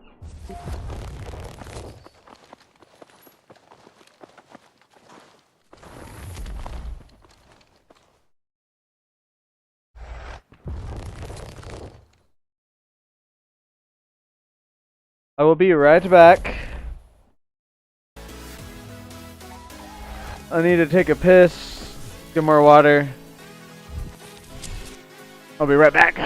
S4: I will be right back. I need to take a piss, get more water. I'll be right back.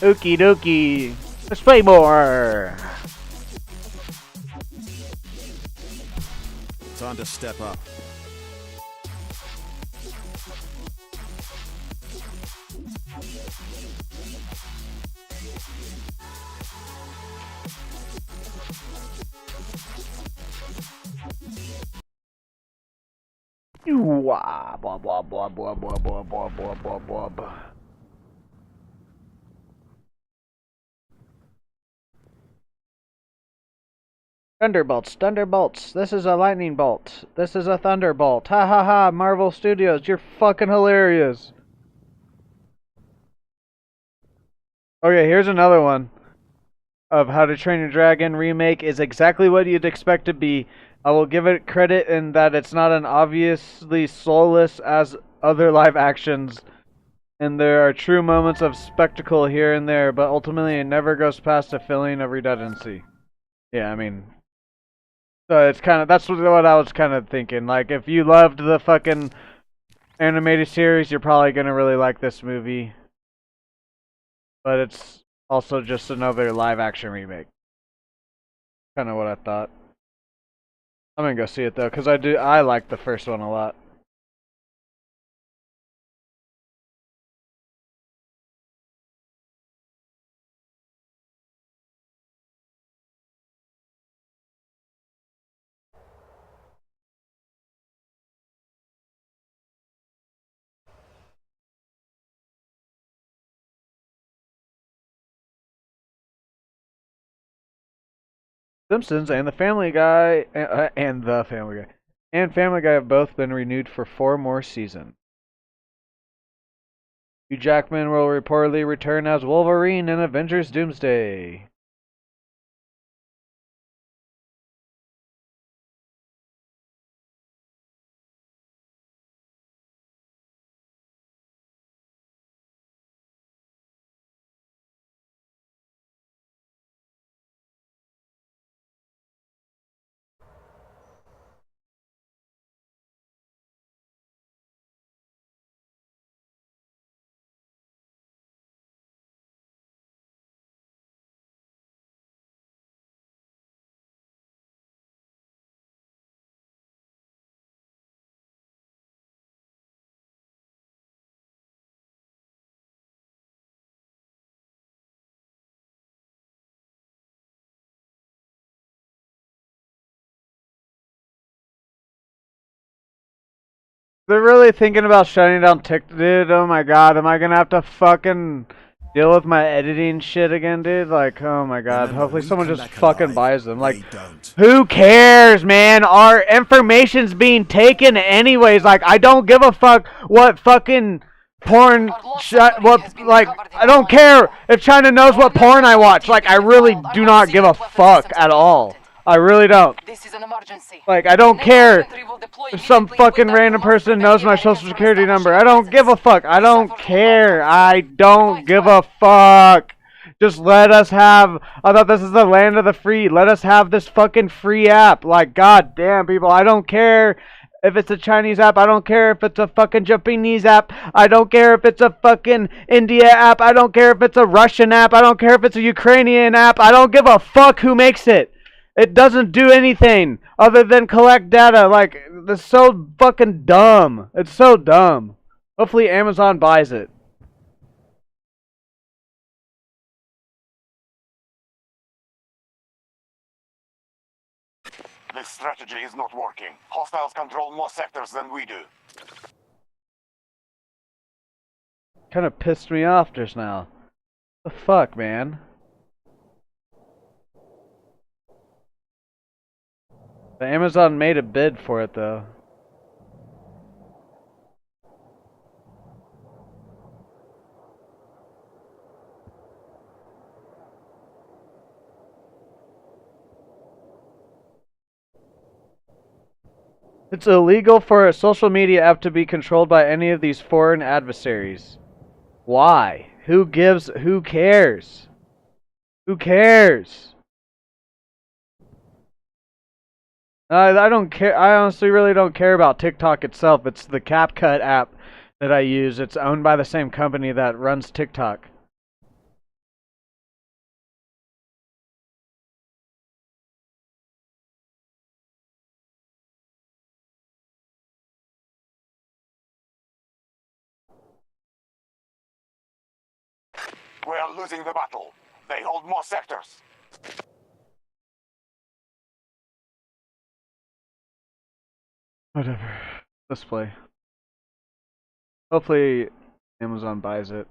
S4: Okie dokie. Let's play more.
S3: Time to step up.
S4: Blah blah blah blah blah blah blah blah blah blah blah. Thunderbolts, thunderbolts. This is a lightning bolt. This is a thunderbolt. Ha ha ha, Marvel Studios, you're fucking hilarious. Okay, here's another one of How to Train Your Dragon remake is exactly what you'd expect to be. I will give it credit in that it's not an obviously soulless as other live actions, and there are true moments of spectacle here and there, but ultimately it never goes past a feeling of redundancy. Yeah, I mean, so it's kind of, that's what I was kind of thinking. Like, if you loved the fucking animated series, you're probably gonna really like this movie. But it's also just another live action remake. Kind of what I thought. I'm gonna go see it though, cause I like the first one a lot. Simpsons and Family Guy and Family Guy have both been renewed for 4 more seasons. Hugh Jackman will reportedly return as Wolverine in Avengers Doomsday. They're really thinking about shutting down TikTok, dude. Oh my god, am I gonna have to fucking deal with my editing shit again, dude? Like, oh my god,
S3: Remember,
S4: hopefully
S3: we
S4: someone
S3: come
S4: just
S3: back
S4: fucking
S3: alive.
S4: buys them. Like,
S3: They don't.
S4: who cares, man? Our information's being taken anyways. Like, I don't give a fuck what fucking porn I don't care if China knows what porn I watch. Like, I really do not give a fuck at all. I really don't.
S5: This is an emergency.
S4: Like, I don't
S5: NATO
S4: care
S5: infantry will deploy
S4: if some
S5: immediately
S4: fucking
S5: with their
S4: random
S5: force
S4: person
S5: to
S4: knows my
S5: prevent
S4: social
S5: Iranians from
S4: security number. I
S5: establishing
S4: don't give a
S5: presence.
S4: fuck. I
S5: We
S4: don't
S5: suffer from
S4: care.
S5: lockdowns.
S4: I don't
S5: Fight
S4: give
S5: well.
S4: a fuck. Just let us have. I thought this is the land of the free. Let us have this fucking free app. Like, goddamn, people. I don't care if it's a Chinese app. I don't care if it's a fucking Japanese app. I don't care if it's a fucking India app. I don't care if it's a Russian app. I don't care if it's a Ukrainian app. I don't give a fuck who makes it. It doesn't do anything other than collect data. Like, it's so fucking dumb. It's so dumb. Hopefully Amazon buys it.
S6: This strategy is not working. Hostiles control more sectors than we do.
S4: Kind of pissed me off just now. The fuck, man? The Amazon made a bid for it, though. It's illegal for a social media app to be controlled by any of these foreign adversaries. Why? Who cares? Who cares? I don't care. I honestly really don't care about TikTok itself. It's the CapCut app that I use. It's owned by the same company that runs TikTok.
S6: We are losing the battle. They hold more sectors.
S4: Whatever. Display. Hopefully Amazon buys it.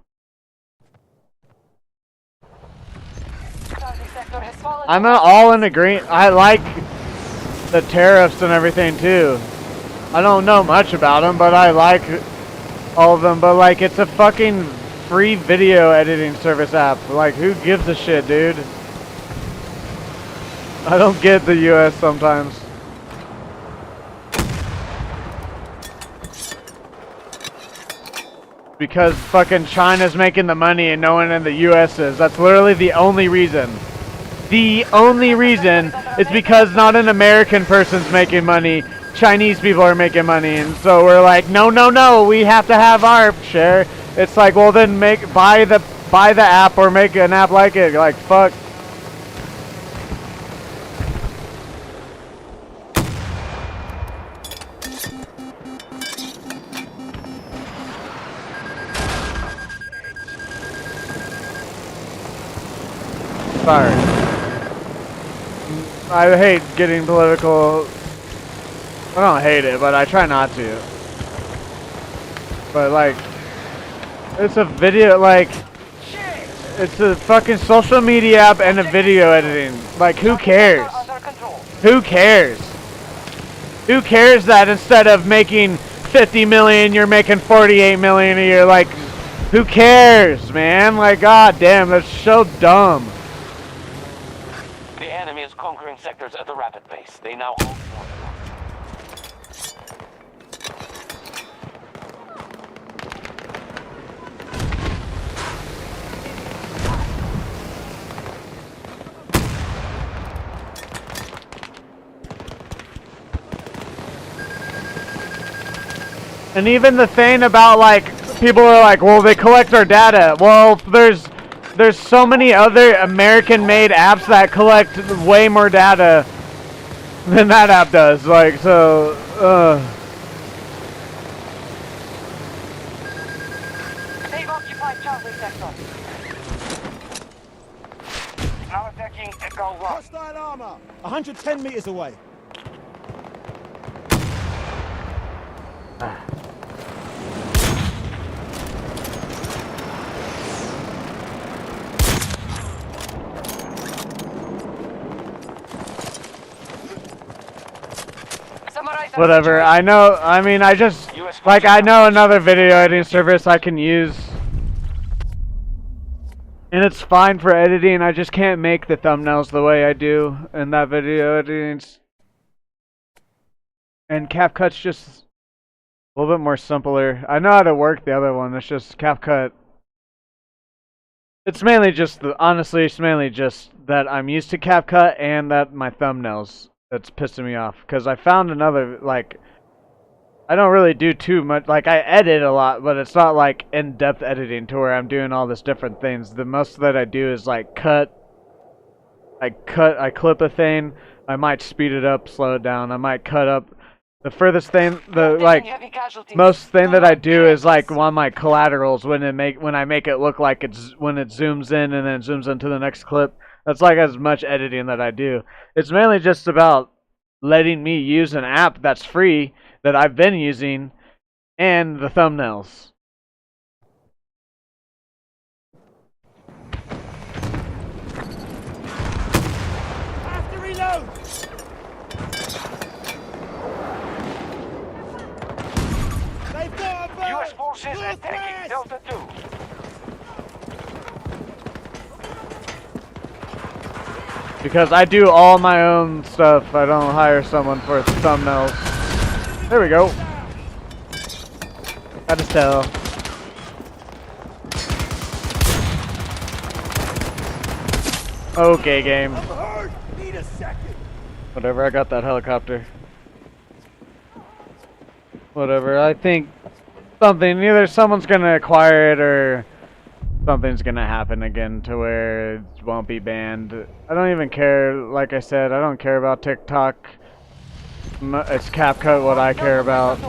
S4: I'm not all in agreement. I like the tariffs and everything too. I don't know much about them, but I like all of them. But like, it's a fucking free video editing service app. Like, who gives a shit, dude? I don't get the US sometimes. Because fucking China's making the money and no one in the US is. That's literally the only reason. The only reason is because not an American person's making money. Chinese people are making money, and so we're like, no, we have to have our share. It's like, well then buy the app or make an app like it. Like, fuck. Sorry. I hate getting political. I don't hate it, but I try not to. But like, it's a video, like, it's a fucking social media app and a video editing. Like, who cares? Who cares? Who cares that instead of making 50 million, you're making 48 million a year? Like, who cares, man? Like, god damn, that's so dumb.
S10: The enemy is conquering sectors at a rapid pace. They now hold more.
S4: And even the thing about, like, people are like, well, they collect our data. Well, there's so many other American-made apps that collect way more data than that app does. Like, so,
S7: They've occupied Charlie sector. Now attacking Echo 1.
S9: Hostile armor! 110 meters away.
S4: whatever. I know, I mean, I just, like, I know another video editing service I can use. And it's fine for editing, I just can't make the thumbnails the way I do in that video editing. And CapCut's just a little bit more simpler. I know how to work the other one, it's just CapCut. It's mainly just honestly, it's mainly just that I'm used to CapCut and that my thumbnails that's pissing me off. Because I found another, like, I don't really do too much, like I edit a lot, but it's not like in-depth editing to where I'm doing all this different things. The most that I do is like I clip a thing, I might speed it up, slow it down, I might cut up. The furthest thing, most thing that I do is like on my collaterals when I make it look like when it zooms in and then it zooms into the next clip. That's like as much editing that I do. It's mainly just about letting me use an app that's free that I've been using and the thumbnails.
S9: Have to reload! They've got a bird!
S7: U.S. forces attacking Delta 2.
S4: Because I do all my own stuff. I don't hire someone for thumbnails. There we go. Gotta tell. Okay, game.
S9: Need a second.
S4: Whatever, I got that helicopter. Whatever, I think something, either someone's gonna acquire it or something's gonna happen again to where it won't be banned. I don't even care, like I said, I don't care about TikTok. It's CapCut what I care about.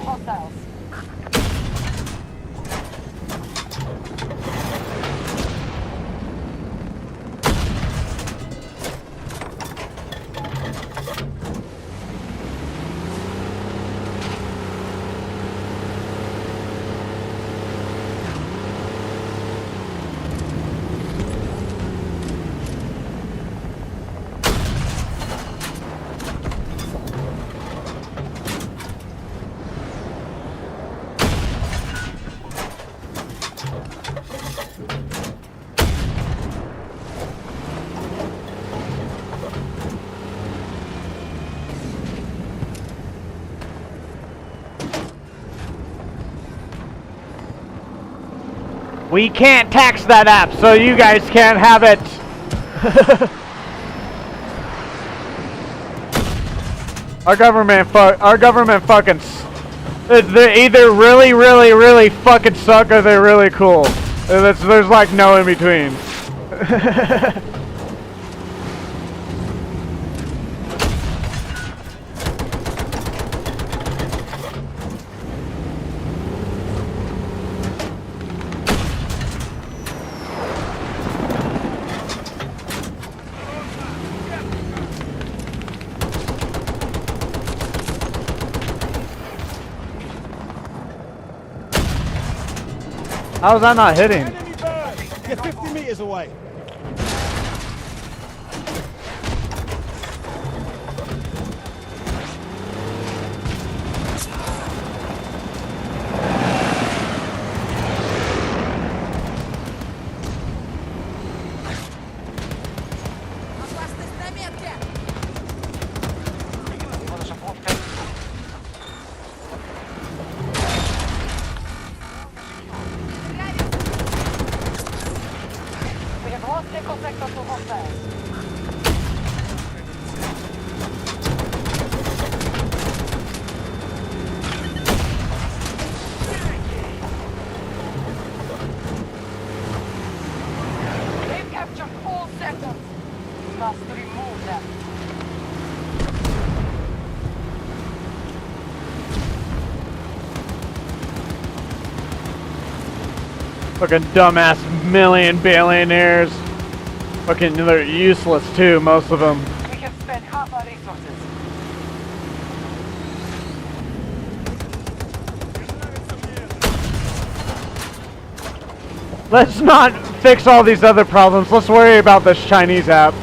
S4: We can't tax that app, so you guys can't have it. Our government fucking. They either really fucking suck or they're really cool. There's like no in between. How is that not hitting?
S9: Enemy bird! You're 50 meters away.
S4: Fucking dumbass million billionaires. Fucking, they're useless too, most of them.
S5: We can spend half our resources.
S4: Let's not fix all these other problems. Let's worry about this Chinese app.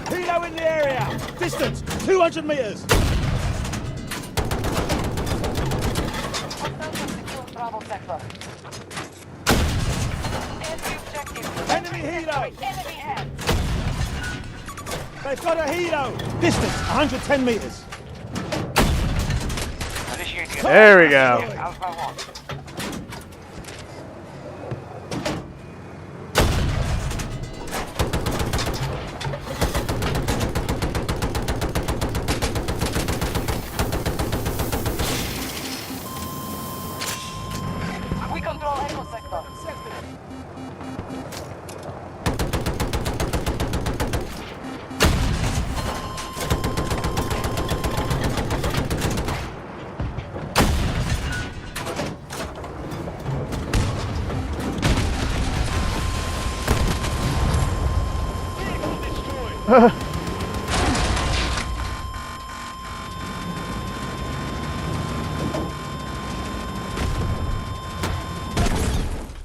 S9: Helo in the area. Distance 200 meters.
S5: Bravo sector.
S9: Enemy helo.
S5: Enemy head.
S9: They've got a helo. Distance 110 meters.
S6: Initiating
S4: There we go.
S6: Alpha 1.
S5: We control Echo sector.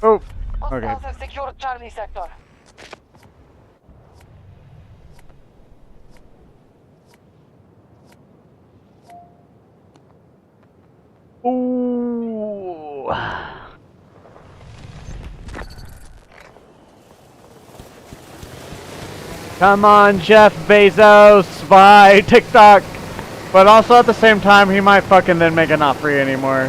S4: Oh, okay.
S5: Hostiles have secured Charlie sector.
S4: Ooh. Come on, Jeff Bezos, buy TikTok. But also at the same time, he might fucking then make it not free anymore.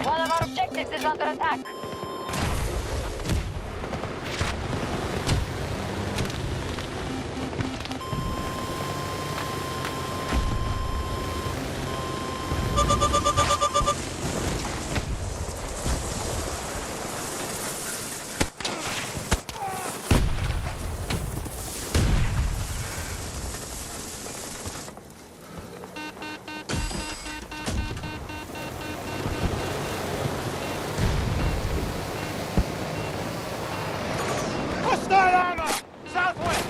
S2: One of our objectives is under attack.
S9: Hostile armor. Southwest.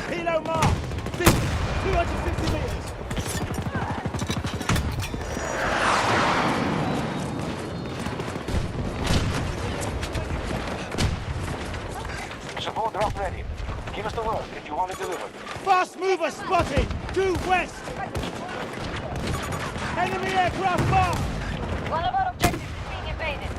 S9: Helo mark. Distance 250 meters.
S6: Support drop ready. Give us the word if you want it delivered.
S9: Fast mover spotted. Due west. Enemy aircraft marked.
S2: One of our objectives is being invaded.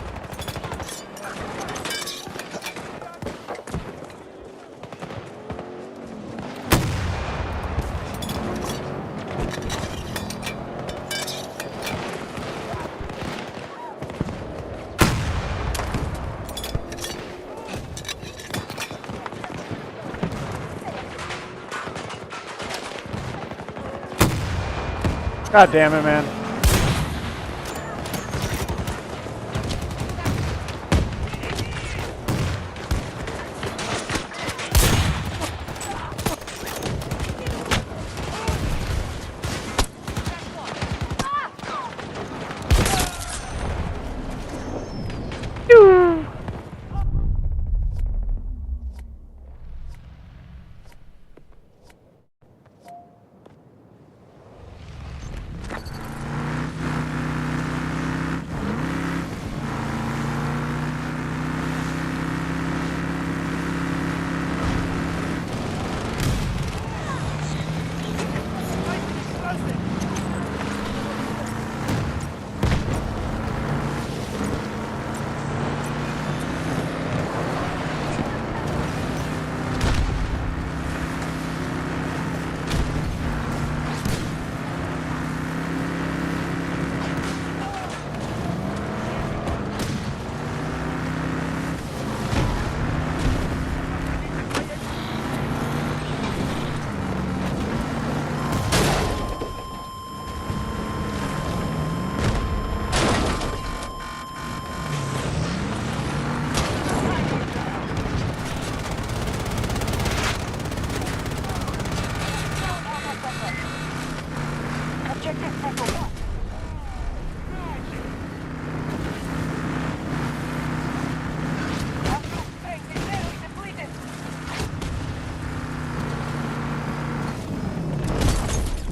S4: God damn it, man.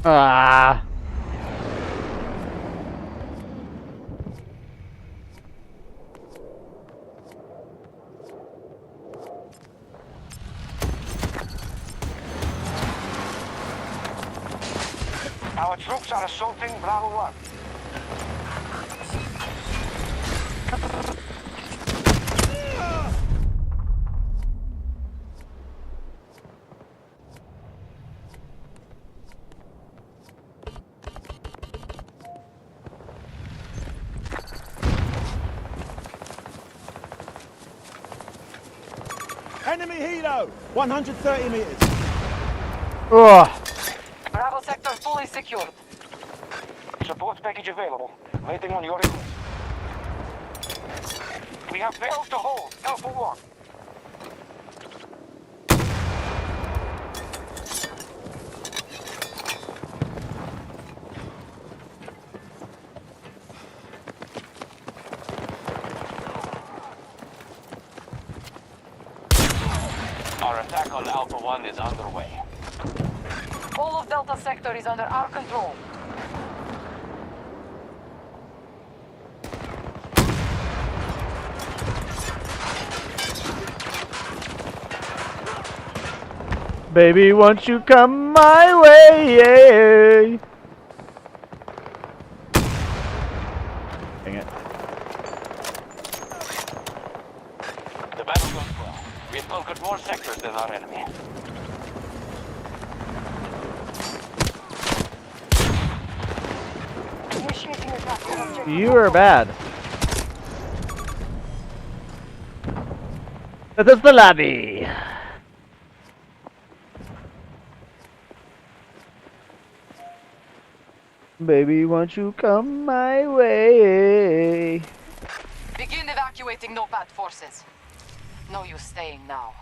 S4: Ah.
S6: Our troops are assaulting Bravo 1.
S9: Enemy helo! 130 meters.
S4: Ugh.
S5: Bravo sector fully secured.
S6: Support package available. Waiting on your request. We have failed to hold Alpha 1.
S10: Our attack on Alpha 1 is underway.
S5: All of Delta sector is under our control.
S4: Baby, won't you come my way? Dang it.
S10: The battle goes well. We have conquered more sectors than our enemy.
S2: Initiating attack on objective.
S4: You are bad. This is the lobby. Baby, won't you come my way?
S5: Begin evacuating NOPAD forces. No use staying now.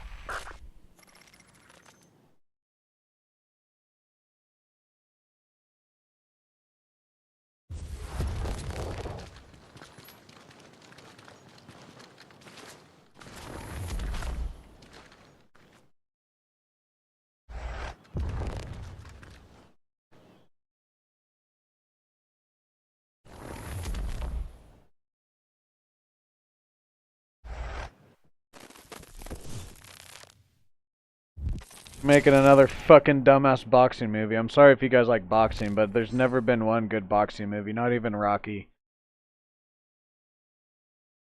S4: Making another fucking dumbass boxing movie. I'm sorry if you guys like boxing, but there's never been one good boxing movie, not even Rocky.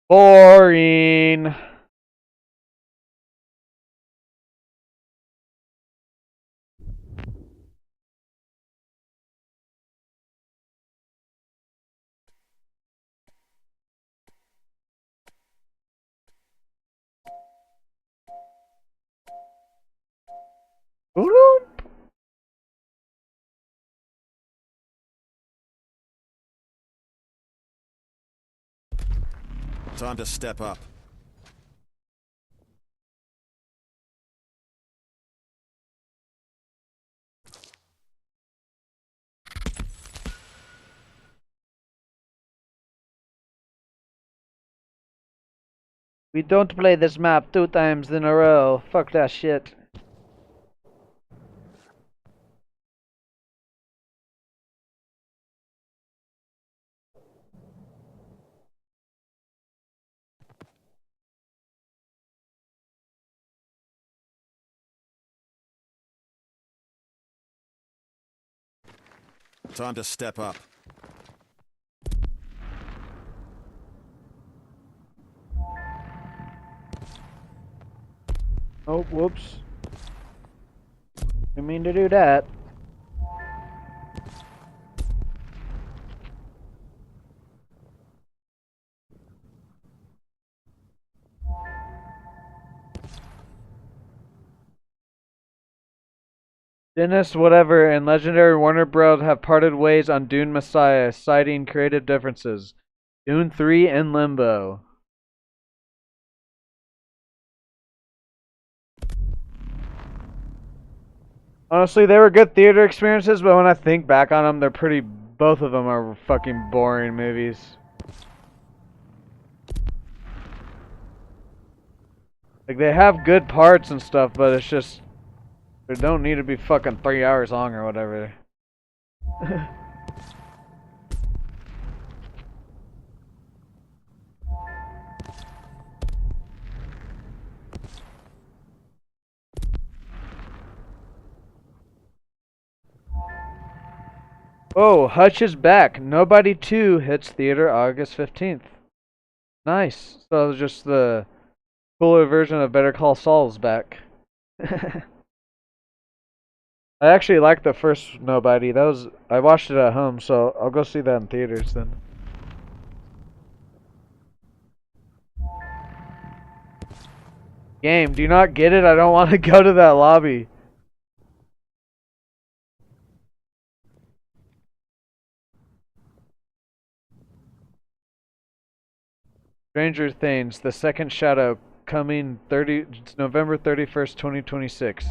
S4: Boring. Oodle.
S3: Time to step up.
S4: We don't play this map 2 times in a row. Fuck that shit.
S3: Time to step up.
S4: Oh, whoops. Didn't mean to do that. Dennis, whatever, and legendary Warner Bros. Have parted ways on Dune Messiah, citing creative differences. Dune 3 and Limbo. Honestly, they were good theater experiences, but when I think back on them, they're pretty... Both of them are fucking boring movies. Like, they have good parts and stuff, but it's just... They don't need to be fucking 3 hours long or whatever. Oh, Hutch is back. Nobody 2 hits theater August 15th. Nice. So it was just the cooler version of Better Call Saul's back. I actually liked the first Nobody. I watched it at home, so I'll go see that in theaters then. Game, do you not get it? I don't want to go to that lobby. Stranger Things, The Second Shadow, coming November 31st, 2026.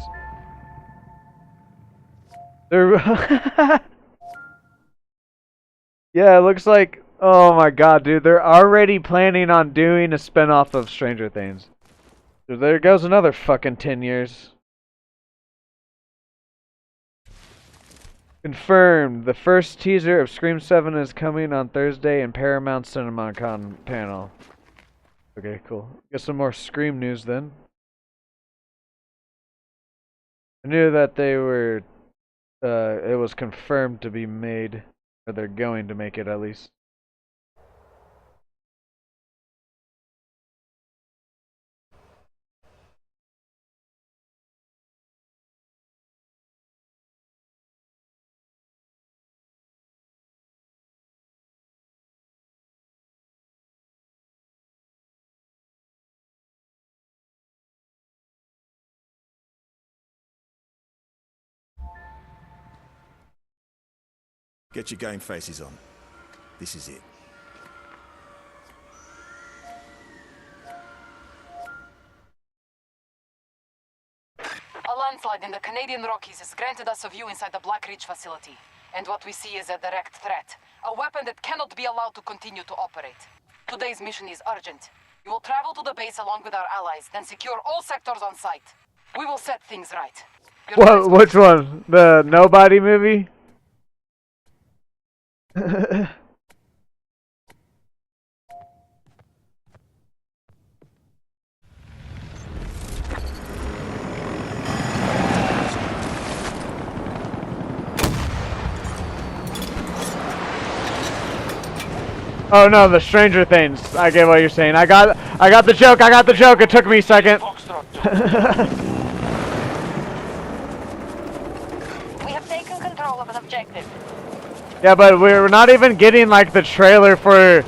S4: Yeah, it looks like, oh my god, dude, they're already planning on doing a spinoff of Stranger Things. So there goes another fucking 10 years. Confirmed, the first teaser of Scream 7 is coming on Thursday in Paramount CinemaCon panel. Okay, cool. Get some more Scream news then. I knew that they were, it was confirmed to be made, or they're going to make it at least.
S3: Get your game faces on. This is it.
S5: A landslide in the Canadian Rockies has granted us a view inside the Black Ridge facility. And what we see is a direct threat. A weapon that cannot be allowed to continue to operate. Today's mission is urgent. You will travel to the base along with our allies, then secure all sectors on site. We will set things right.
S4: What? Which one? The Nobody movie? Oh no, the Stranger Things. I get what you're saying. I got the joke. I got the joke. It took me a second.
S2: We have taken control of an objective.
S4: Yeah, but we're not even getting like the trailer for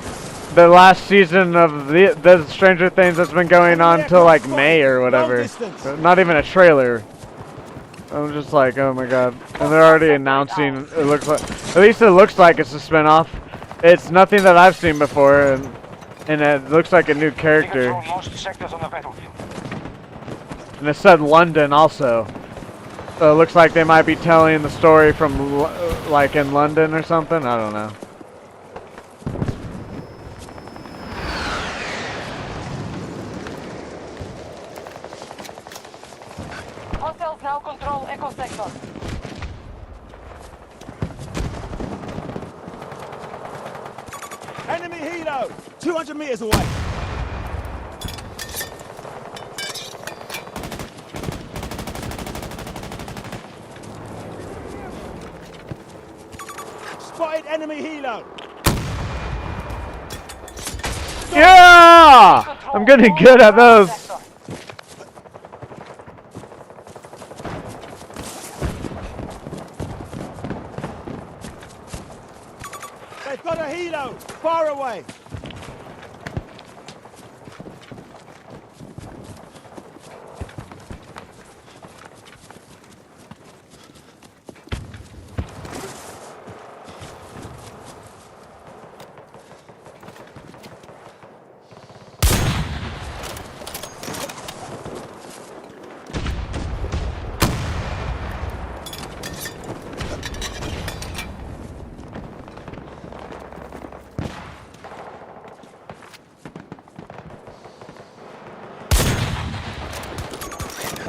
S4: the last season of the Stranger Things that's been going on till like May or whatever. Not even a trailer. I'm just like, oh my god. And they're already announcing, it looks like, at least it looks like it's a spinoff. It's nothing that I've seen before, and it looks like a new character. And it said London also. So it looks like they might be telling the story from, like, in London or something. I don't know.
S5: Hostiles now control Echo Sector.
S9: Enemy helo! 200 meters away! Spotted enemy helo!
S4: Yeah! I'm getting good at those.
S9: They've got a helo! Far away!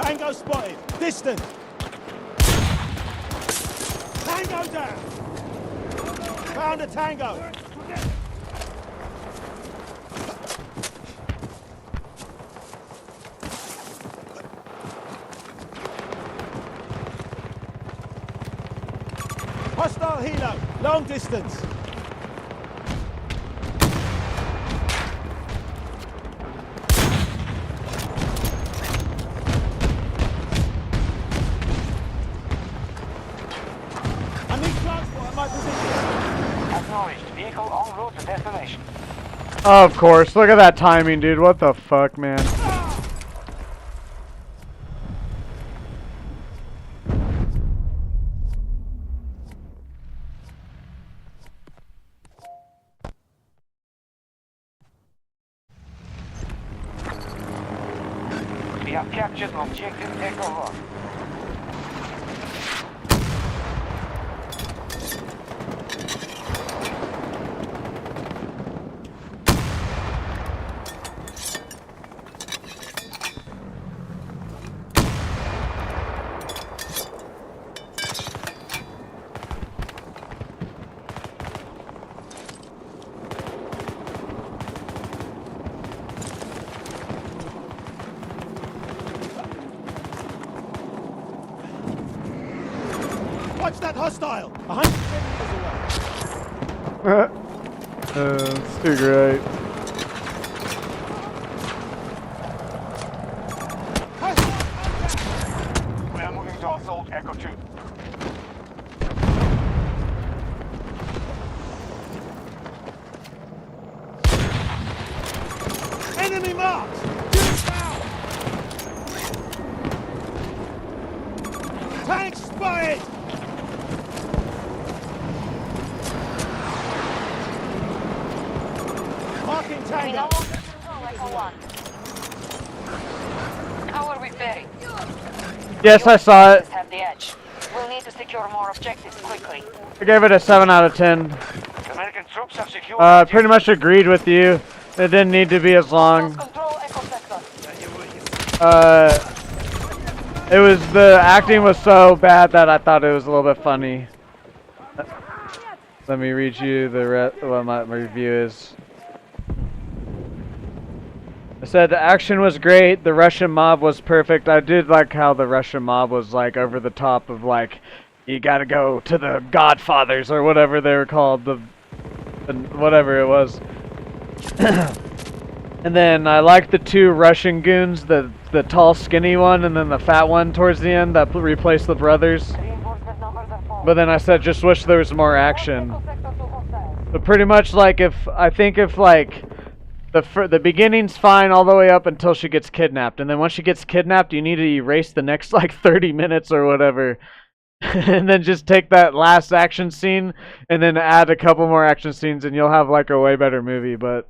S9: Tango spotted! Distant! Tango down! Found a tango. Hostile helo, long distance. I need transport at my position.
S10: Acknowledged. Vehicle en route to destination.
S4: Of course. Look at that timing, dude. What the fuck, man?
S10: We have captured objective takeover.
S9: Watch that hostile. 150 meters away.
S4: It's too great.
S6: We are moving to assault Echo 2.
S9: Enemy marked. Shoot down. Tank spotted. Marking
S5: We no
S9: tango.
S5: longer control Echo 1. How are we faring?
S4: Yes, I saw it.
S5: Have the edge. We'll need to secure more objectives quickly.
S4: I gave it a 7 out of 10.
S10: American troops have secured.
S4: Pretty much agreed with you. It didn't need to be as long.
S5: Control Echo sector.
S4: It was, the acting was so bad that I thought it was a little bit funny. Let me read you what my review is. I said the action was great, the Russian mob was perfect. I did like how the Russian mob was like over the top of like, you gotta go to the Godfathers or whatever they were called, the whatever it was. And then I liked the two Russian goons, the tall skinny one and then the fat one towards the end that replaced the brothers. But then I said just wish there was more action. But pretty much like if like the beginning's fine all the way up until she gets kidnapped, and then once she gets kidnapped you need to erase the next like 30 minutes or whatever. And then just take that last action scene and then add a couple more action scenes and you'll have like a way better movie. But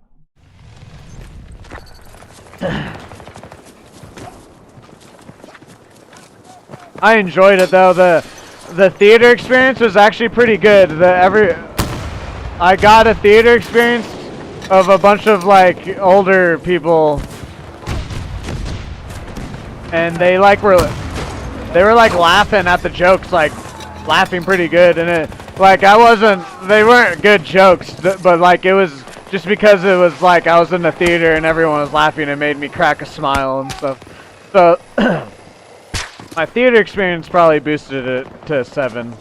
S4: I enjoyed it though. The theater experience was actually pretty good. I got a theater experience of a bunch of like older people, and they were like laughing at the jokes, like laughing pretty good. And it like they weren't good jokes, but like it was just because it was like I was in the theater and everyone was laughing. It made me crack a smile and stuff. So my theater experience probably boosted it to a 7,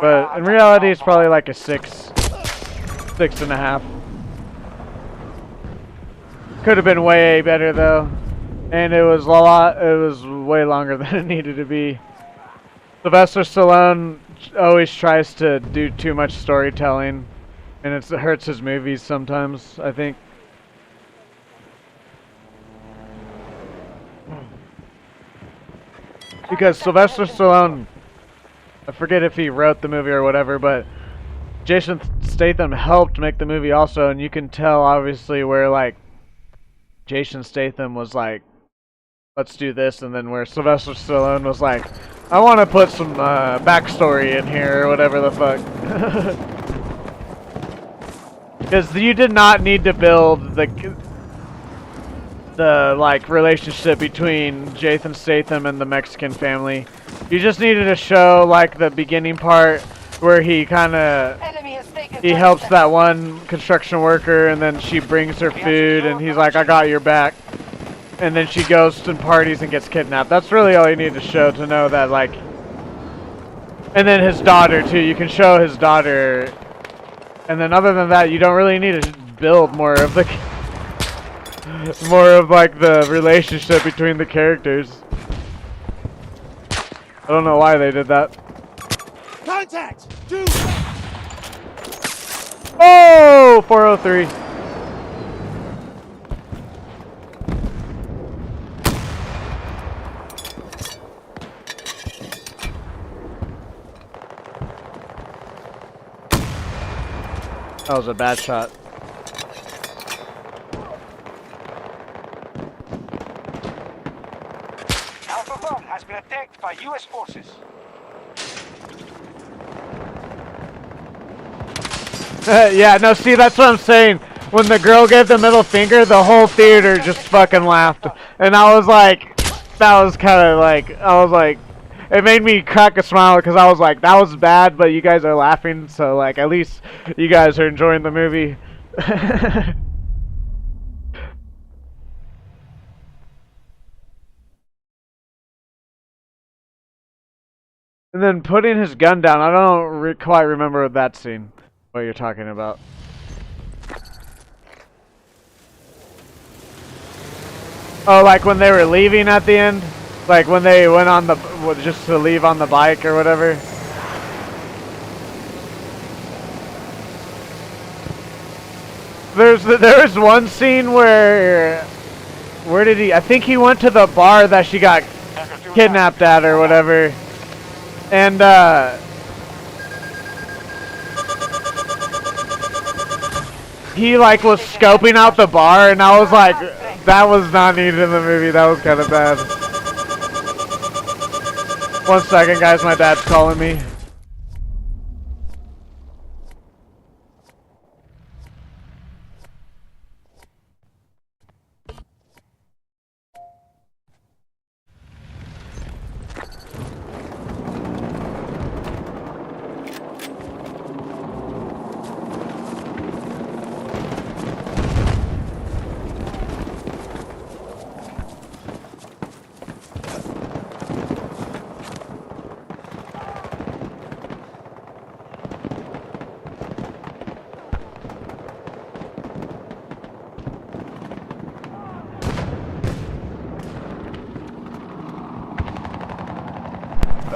S4: but in reality it's probably like a 6.5. Could have been way better though, and it was way longer than it needed to be. Sylvester Stallone always tries to do too much storytelling, and it hurts his movies sometimes, I think. Because Sylvester Stallone, I forget if he wrote the movie or whatever, but Jason Statham helped make the movie also, and you can tell obviously where like Jason Statham was like, let's do this, and then where Sylvester Stallone was like, I want to put some backstory in here or whatever the fuck. Because you did not need to build the like relationship between Jason Statham and the Mexican family. You just needed to show like the beginning part where he kind of he helps that one construction worker, and then she brings her food, and he's like, I got your back. And then she goes to parties and gets kidnapped. That's really all you need to show to know that, like... And then his daughter, too. You can show his daughter. And then other than that, you don't really need to build more of the... more of, like, the relationship between the characters. I don't know why they did that.
S9: Contact! Do!
S4: Oh! 403. That was a bad shot.
S7: Alpha 1 has been attacked by US forces.
S4: Yeah, no, see, that's what I'm saying. When the girl gave the middle finger, the whole theater just fucking laughed. And I was like, that was kind of like, I was like, it made me crack a smile because I was like, that was bad, but you guys are laughing, so like, at least you guys are enjoying the movie. And then putting his gun down, I don't quite remember that scene, what you're talking about. Oh, like when they were leaving at the end? Like when they went on the, just to leave on the bike or whatever? There was one scene where did he, I think he went to the bar that she got kidnapped at or whatever. And, he like was scoping out the bar, and I was like, that was not needed in the movie. That was kind of bad. 1 second, guys. My dad's calling me.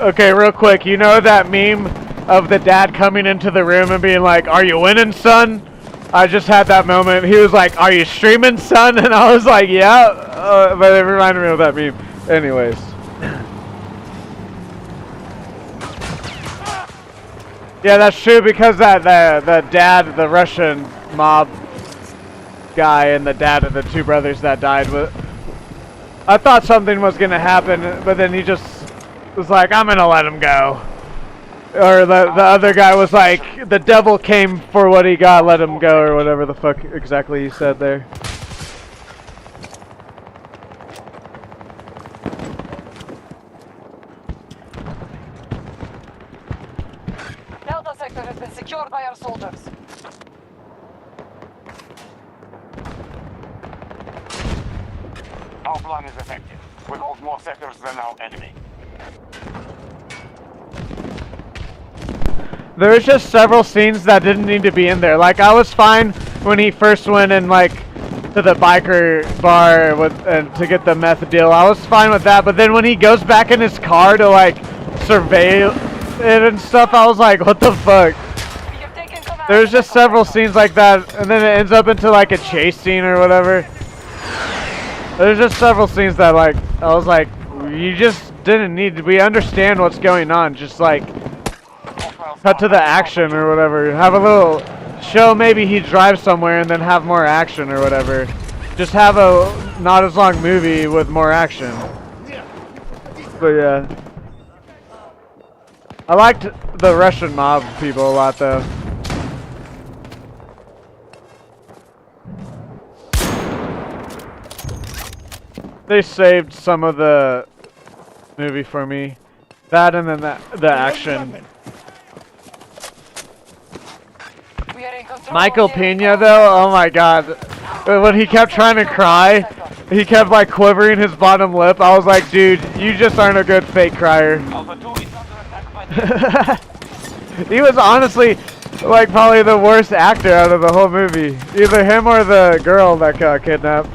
S4: Okay, real quick, you know that meme of the dad coming into the room and being like, "Are you winning, son?" I just had that moment. He was like, "Are you streaming, son?" And I was like, "Yeah," but it reminded me of that meme. Anyways. Yeah, that's true, because that the dad, the Russian mob guy, and the dad of the two brothers that died, I thought something was gonna happen, but then he just was like, I'm gonna let him go. Or the other guy was like, the devil came for what he got, let him go, or whatever the fuck exactly he said there.
S5: Delta sector has been secured by our soldiers.
S6: Our plan is effective. We hold more sectors than our enemy.
S4: There was just several scenes that didn't need to be in there. Like, I was fine when he first went in, like, to the biker bar to get the meth deal. I was fine with that, but then when he goes back in his car to, like, survey it and stuff, I was like, what the fuck? There's just several scenes like that, and then it ends up into, like, a chase scene or whatever. There's just several scenes that, like, I was like, you just didn't need to. We understand what's going on. Just, like, cut to the action or whatever. Have a little show, maybe he drives somewhere and then have more action or whatever. Just have a not as long movie with more action. But yeah. I liked the Russian mob people a lot though. They saved some of the movie for me. That and then the action. Michael Pena though, oh my god. When he kept trying to cry, he kept like quivering his bottom lip. I was like, dude, you just aren't a good fake crier.
S10: Alpha 2 is under attack by the...
S4: He was honestly like probably the worst actor out of the whole movie. Either him or the girl that got kidnapped.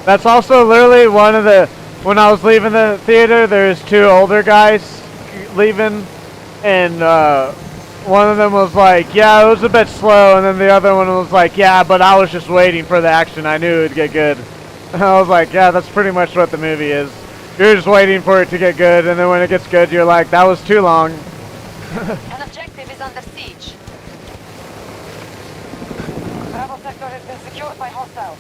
S4: That's also literally one of the, when I was leaving the theater, there's two older guys leaving, and one of them was like, yeah, it was a bit slow, and then the other one was like, yeah, but I was just waiting for the action, I knew it would get good. And I was like, yeah, that's pretty much what the movie is. You're just waiting for it to get good, and then when it gets good, you're like, that was too long.
S5: An objective is under siege. Bravo sector has been secured by hostiles.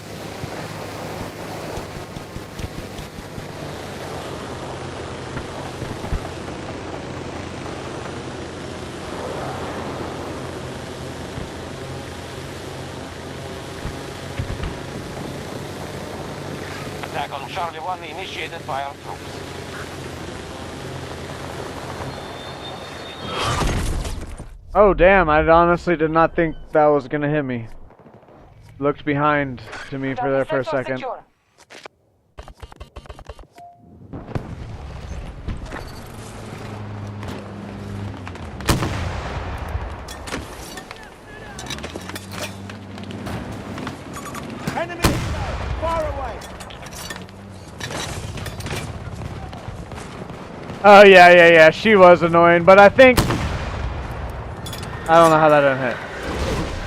S10: Attack on Charlie 1 initiated by our troops.
S4: Oh damn, I honestly did not think that was gonna hit me. Looked behind to me for there for a second.
S5: Secure.
S9: Enemy helo, far away.
S4: Oh yeah, she was annoying, but I think, I don't know how that didn't hit.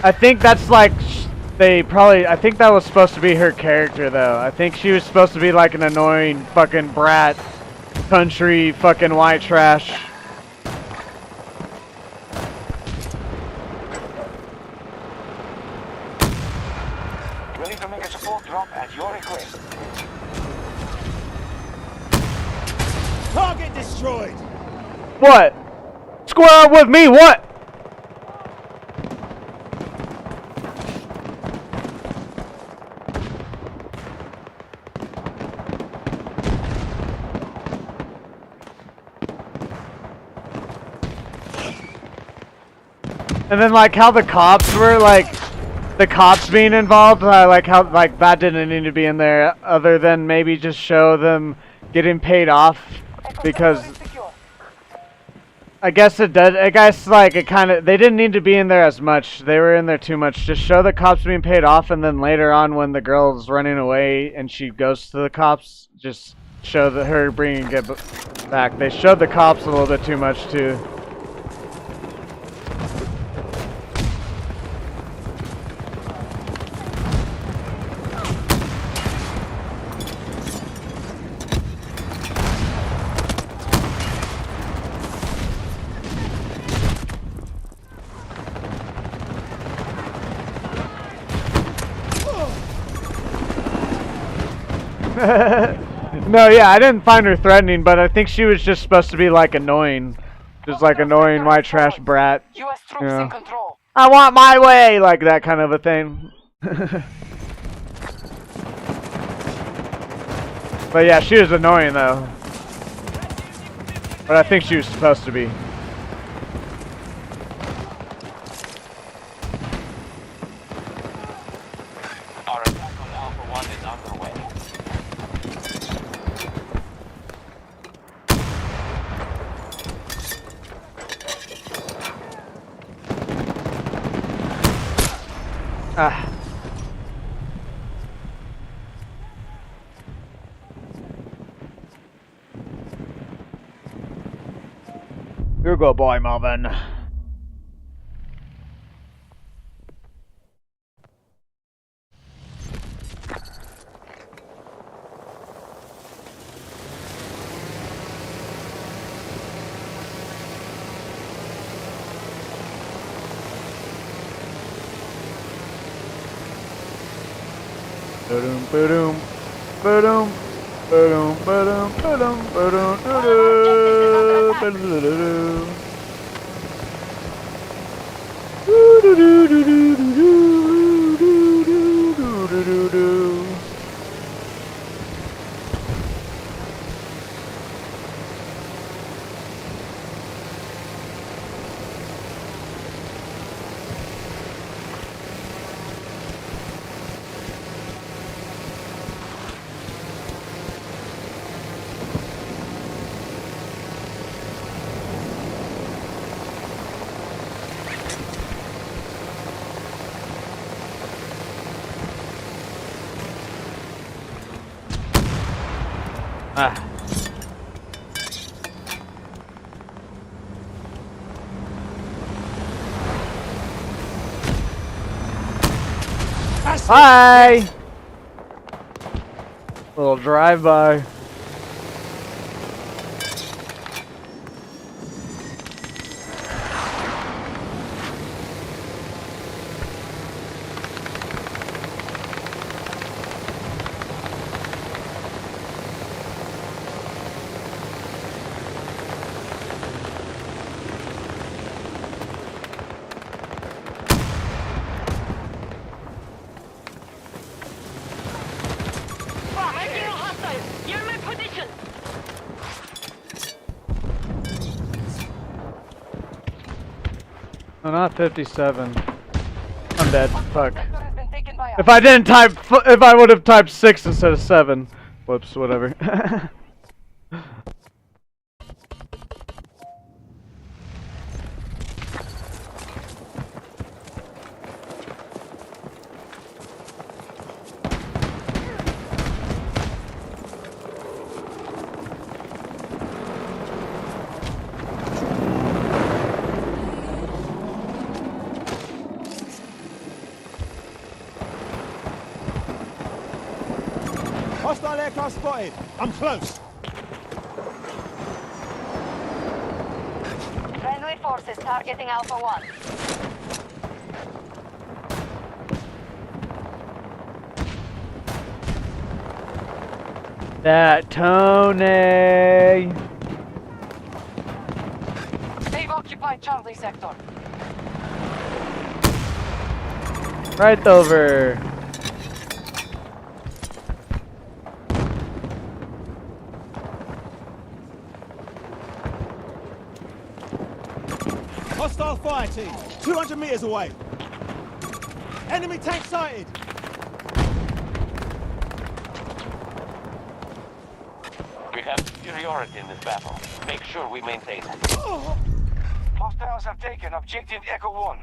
S4: I think that's like, I think that was supposed to be her character though. I think she was supposed to be like an annoying fucking brat, country fucking white trash.
S10: Ready to make a support drop at your request.
S9: Target destroyed.
S4: What? Square up with me, what? And then like how the cops were like, the cops being involved, like how like that didn't need to be in there other than maybe just show them getting paid off, because I guess it does, I guess like it kind of, they didn't need to be in there as much, they were in there too much. Just show the cops being paid off, and then later on when the girl's running away and she goes to the cops, just show that her bringing it back. They showed the cops a little bit too much too. No, yeah, I didn't find her threatening, but I think she was just supposed to be like annoying. Just like annoying white trash brat.
S5: US troops in control.
S4: I want my way! Like that kind of a thing. But yeah, she was annoying though. But I think she was supposed to be.
S10: Our attack on Alpha 1 is underway.
S4: Ah. You're a good boy, Marvin. Ba-dum, ba-dum, ba-dum, ba-dum, ba-dum, ba-dum, ba-dum, ba-dum, ba-dum. Do-do-do-do-do-do-do-do-do-do-do-do. Ah. Hi. Little drive-by. No, not 57. I'm dead. Fuck. If I didn't type, if I would have typed 6 instead of 7. Whoops, whatever.
S9: Hostile aircraft spotted. I'm close.
S2: Friendly forces targeting Alpha 1.
S4: That Tony.
S5: They've occupied Charlie sector.
S4: Right over.
S9: Hostile fire team. 200 meters away. Enemy tank sighted.
S10: We have superiority in this battle. Make sure we maintain it.
S7: Hostiles have taken objective Echo 1.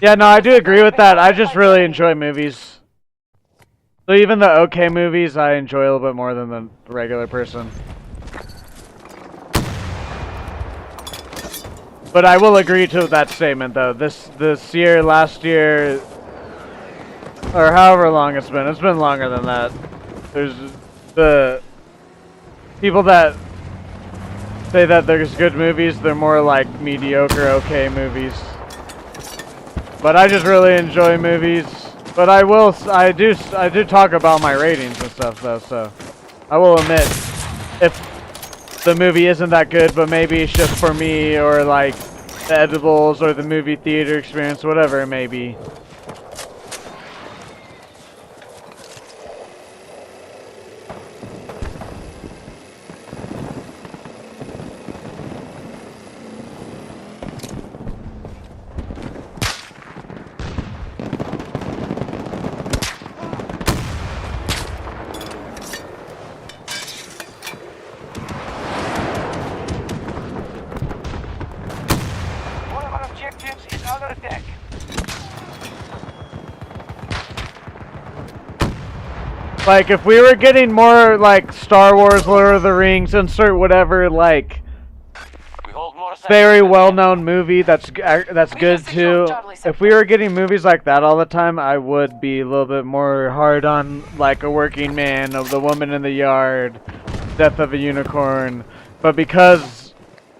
S4: Yeah, no, I do agree with that. I just really enjoy movies. So even the okay movies, I enjoy a little bit more than the regular person. But I will agree to that statement, though. This year, last year, or however long it's been longer than that. There's the people that say that there's good movies, they're more like mediocre, okay movies. But I just really enjoy movies. But I do talk about my ratings and stuff, though. So I will admit, if the movie isn't that good, but maybe it's just for me, or like the edibles or the movie theater experience, whatever it may be.
S7: One of our objectives is under attack.
S4: Like, if we were getting more, like, Star Wars, Lord of the Rings, insert whatever, like,
S10: We hold more
S4: very well-known movie that's good, too. If we were getting movies like that all the time, I would be a little bit more hard on, like, A Working Man, of The Woman in the Yard, Death of a Unicorn. But because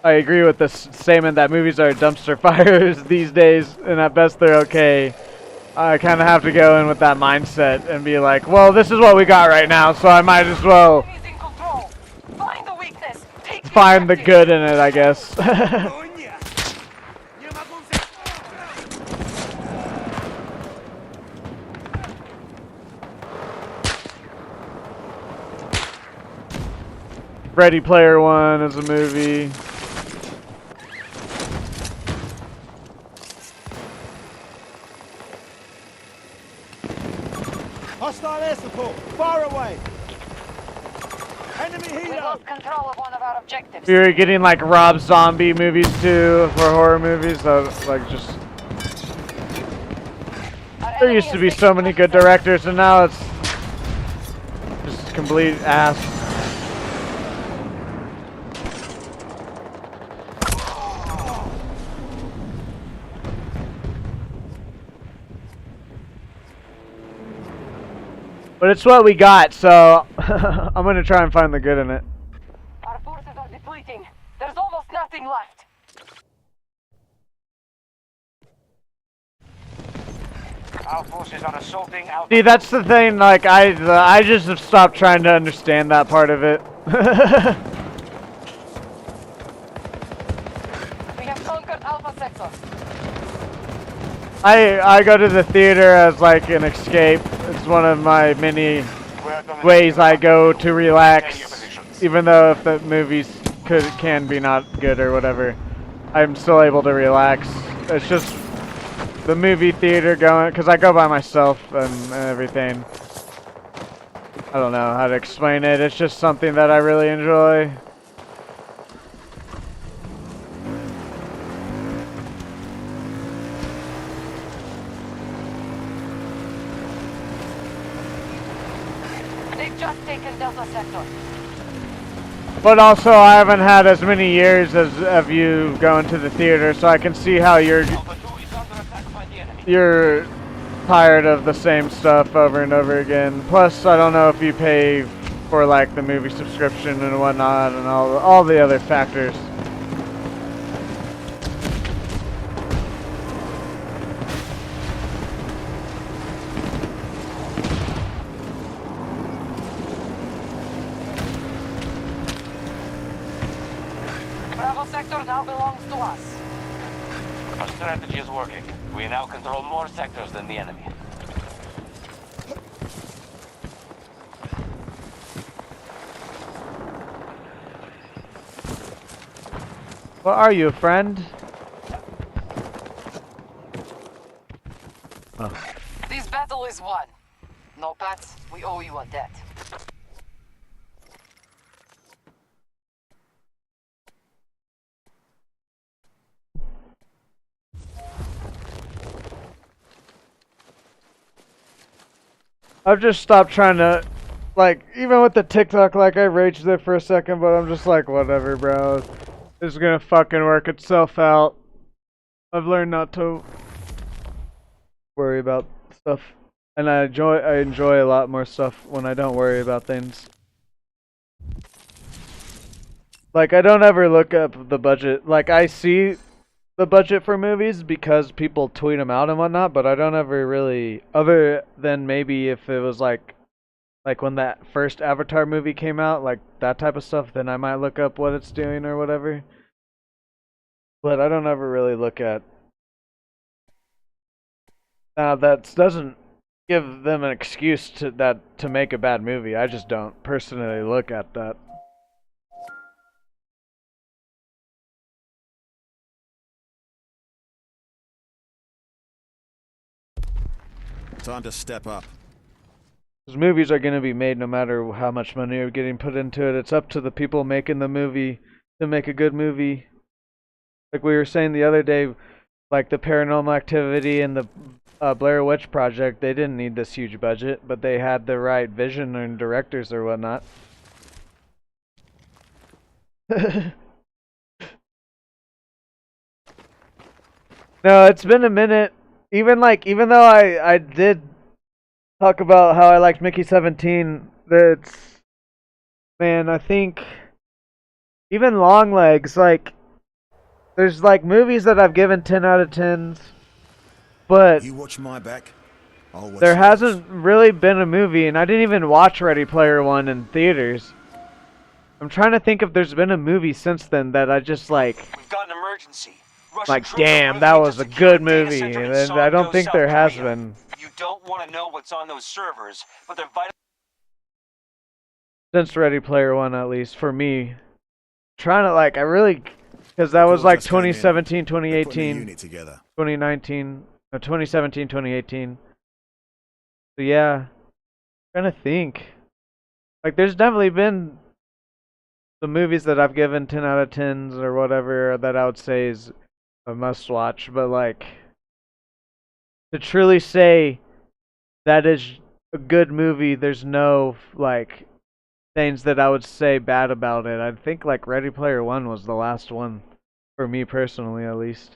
S4: I agree with this statement that movies are dumpster fires these days, and at best they're okay, I kind of have to go in with that mindset and be like, well, this is what we got right now, so I might as well
S5: He's in control. Find the weakness. Take
S4: find the
S5: objective.
S4: good in it, I guess. Ready Player One is a movie.
S9: Hostile air support. Far away. Enemy
S5: We
S9: helo.
S5: lost control of one of our objectives.
S4: We were getting like Rob Zombie movies too for horror movies. So like just there used to be so many good directors, and now it's just complete ass. But it's what we got, so I'm gonna try and find the good in it.
S5: Our forces are depleting. There's almost nothing left.
S10: Our forces are assaulting our...
S4: See, that's the thing. Like I just have stopped trying to understand that part of it.
S5: We have conquered Alpha Sector.
S4: I go to the theater as like an escape. It's one of my many ways I go to relax. Even though if the movies can be not good or whatever, I'm still able to relax. It's just the movie theater going, because I go by myself and everything. I don't know how to explain it. It's just something that I really enjoy.
S5: They've just taken Delta Sector.
S4: But also, I haven't had as many years as of you going to the theater, so I can see how you're tired of the same stuff over and over again. Plus, I don't know if you pay for like the movie subscription and whatnot, and all the other factors.
S5: Bravo Sector now belongs to us.
S10: Our strategy is working. We now control more sectors than the enemy.
S4: What are you, friend? Oh.
S5: This battle is won. No, Pats, we owe you a debt.
S4: I've just stopped trying to, like, even with the TikTok, like, I raged there for a second, but I'm just like, whatever, bro. This is gonna fucking work itself out. I've learned not to worry about stuff. And I enjoy a lot more stuff when I don't worry about things. Like, I don't ever look up the budget. Like, I see the budget for movies because people tweet them out and whatnot, but I don't ever really, other than maybe if it was like when that first Avatar movie came out, like that type of stuff, then I might look up what it's doing or whatever. But I don't ever really look at. Now that doesn't give them an excuse to make a bad movie. I just don't personally look at that.
S3: Time to step up.
S4: Because movies are going to be made no matter how much money are getting put into it. It's up to the people making the movie to make a good movie. Like we were saying the other day, like the Paranormal Activity and the Blair Witch Project, they didn't need this huge budget, but they had the right vision and directors or whatnot. No, it's been a minute. Even though I did talk about how I liked Mickey 17, man, I think even Longlegs, like, there's like movies that I've given 10 out of 10s, but
S3: You watch my back. I'll watch
S4: there
S3: yours.
S4: hasn't really been a movie, and I didn't even watch Ready Player One in theaters. I'm trying to think if there's been a movie since then that I just like.
S7: We've got an emergency. Russian
S4: Like,
S7: troops are
S4: damn, that
S7: moving
S4: was
S7: to
S4: a
S7: secure
S4: good
S7: data
S4: movie,
S7: center in
S4: and I don't
S7: Songdo,
S4: think
S7: South
S4: there has
S7: Korea.
S4: been.
S7: You don't want to know what's on those servers, but they're vital.
S4: Since Ready Player One, at least for me. Trying to like, I really, because that
S3: The
S4: was
S3: call
S4: like
S3: just came in.
S4: 2017,
S3: They're putting a
S4: 2018,
S3: unit together.
S4: 2019, no, 2017, 2018. So yeah, trying to think. Like, there's definitely been the movies that I've given 10 out of 10s or whatever that I would say is a must watch, but like, to truly say that is a good movie, there's no like things that I would say bad about it. I think like Ready Player One was the last one for me personally, at least.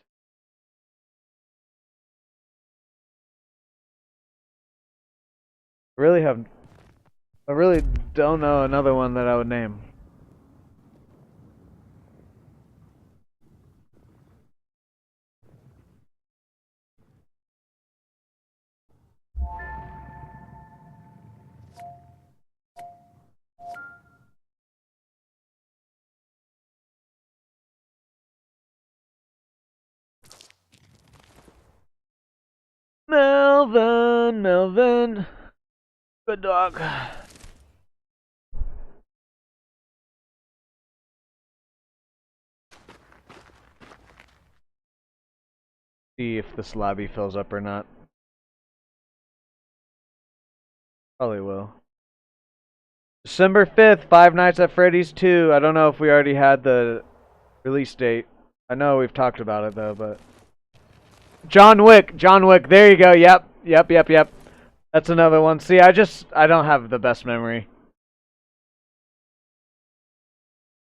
S4: I really don't know another one that I would name. Melvin, good dog. See if this lobby fills up or not. Probably will. December 5th, Five Nights at Freddy's 2. I don't know if we already had the release date. I know we've talked about it though, but John Wick, there you go. Yep. That's another one. See, I don't have the best memory.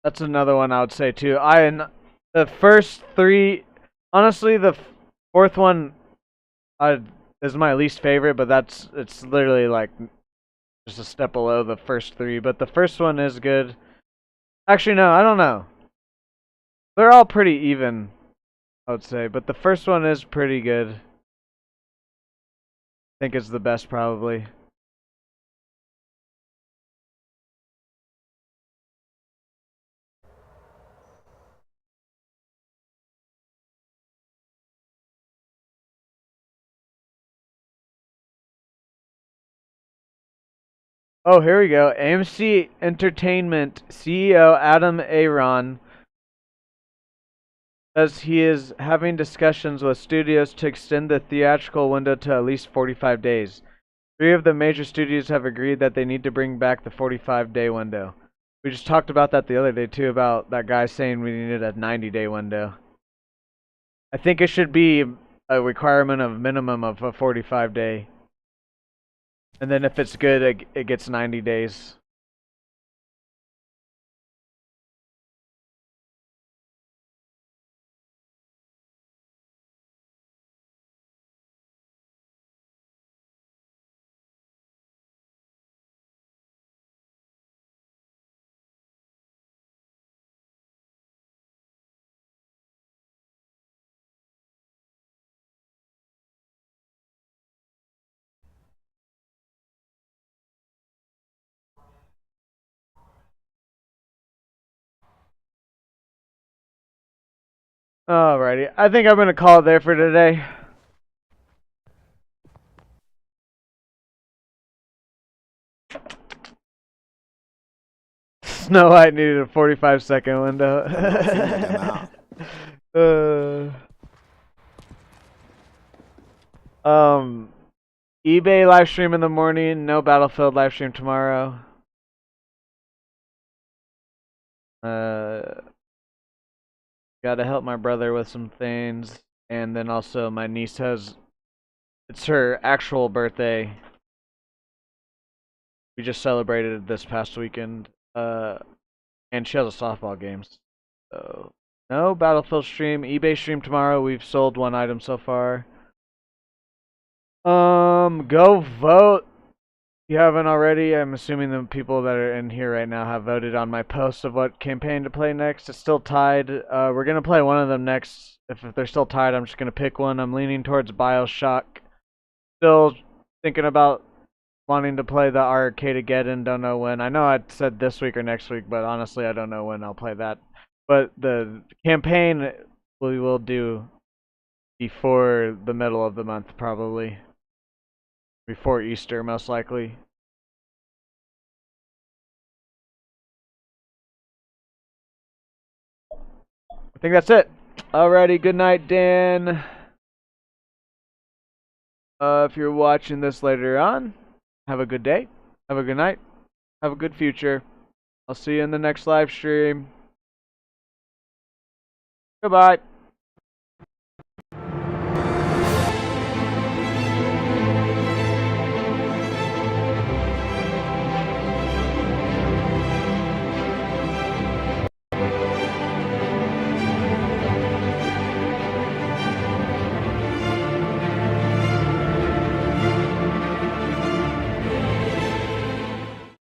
S4: That's another one I would say too. The first three, honestly, the fourth one is my least favorite, but it's literally like just a step below the first three. But the first one is good. Actually, no, I don't know. They're all pretty even, I would say, but the first one is pretty good. I think it's the best probably. Oh, here we go. AMC Entertainment CEO Adam Aron says he is having discussions with studios to extend the theatrical window to at least 45 days. 3 of the major studios have agreed that they need to bring back the 45-day window. We just talked about that the other day too, about that guy saying we needed a 90-day window. I think it should be a requirement of minimum of a 45-day. And then if it's good, it gets 90 days. Alrighty, I think I'm gonna call it there for today. Snow White needed a 45-second window. eBay live stream in the morning, no Battlefield live stream tomorrow. Gotta help my brother with some things, and then also my niece it's her actual birthday. We just celebrated this past weekend, and she has a softball game. So no Battlefield stream, eBay stream tomorrow. We've sold 1 item so far. Go vote. If you haven't already, I'm assuming the people that are in here right now have voted on my post of what campaign to play next. It's still tied. We're gonna play one of them next. If they're still tied, I'm just gonna pick one. I'm leaning towards BioShock. Still thinking about wanting to play the Arcadegeddon. Don't know when. I know I said this week or next week, but honestly, I don't know when I'll play that. But the campaign we will do before the middle of the month, probably. Before Easter, most likely. I think that's it. Alrighty, good night, Dan. If you're watching this later on, have a good day. Have a good night. Have a good future. I'll see you in the next live stream. Goodbye.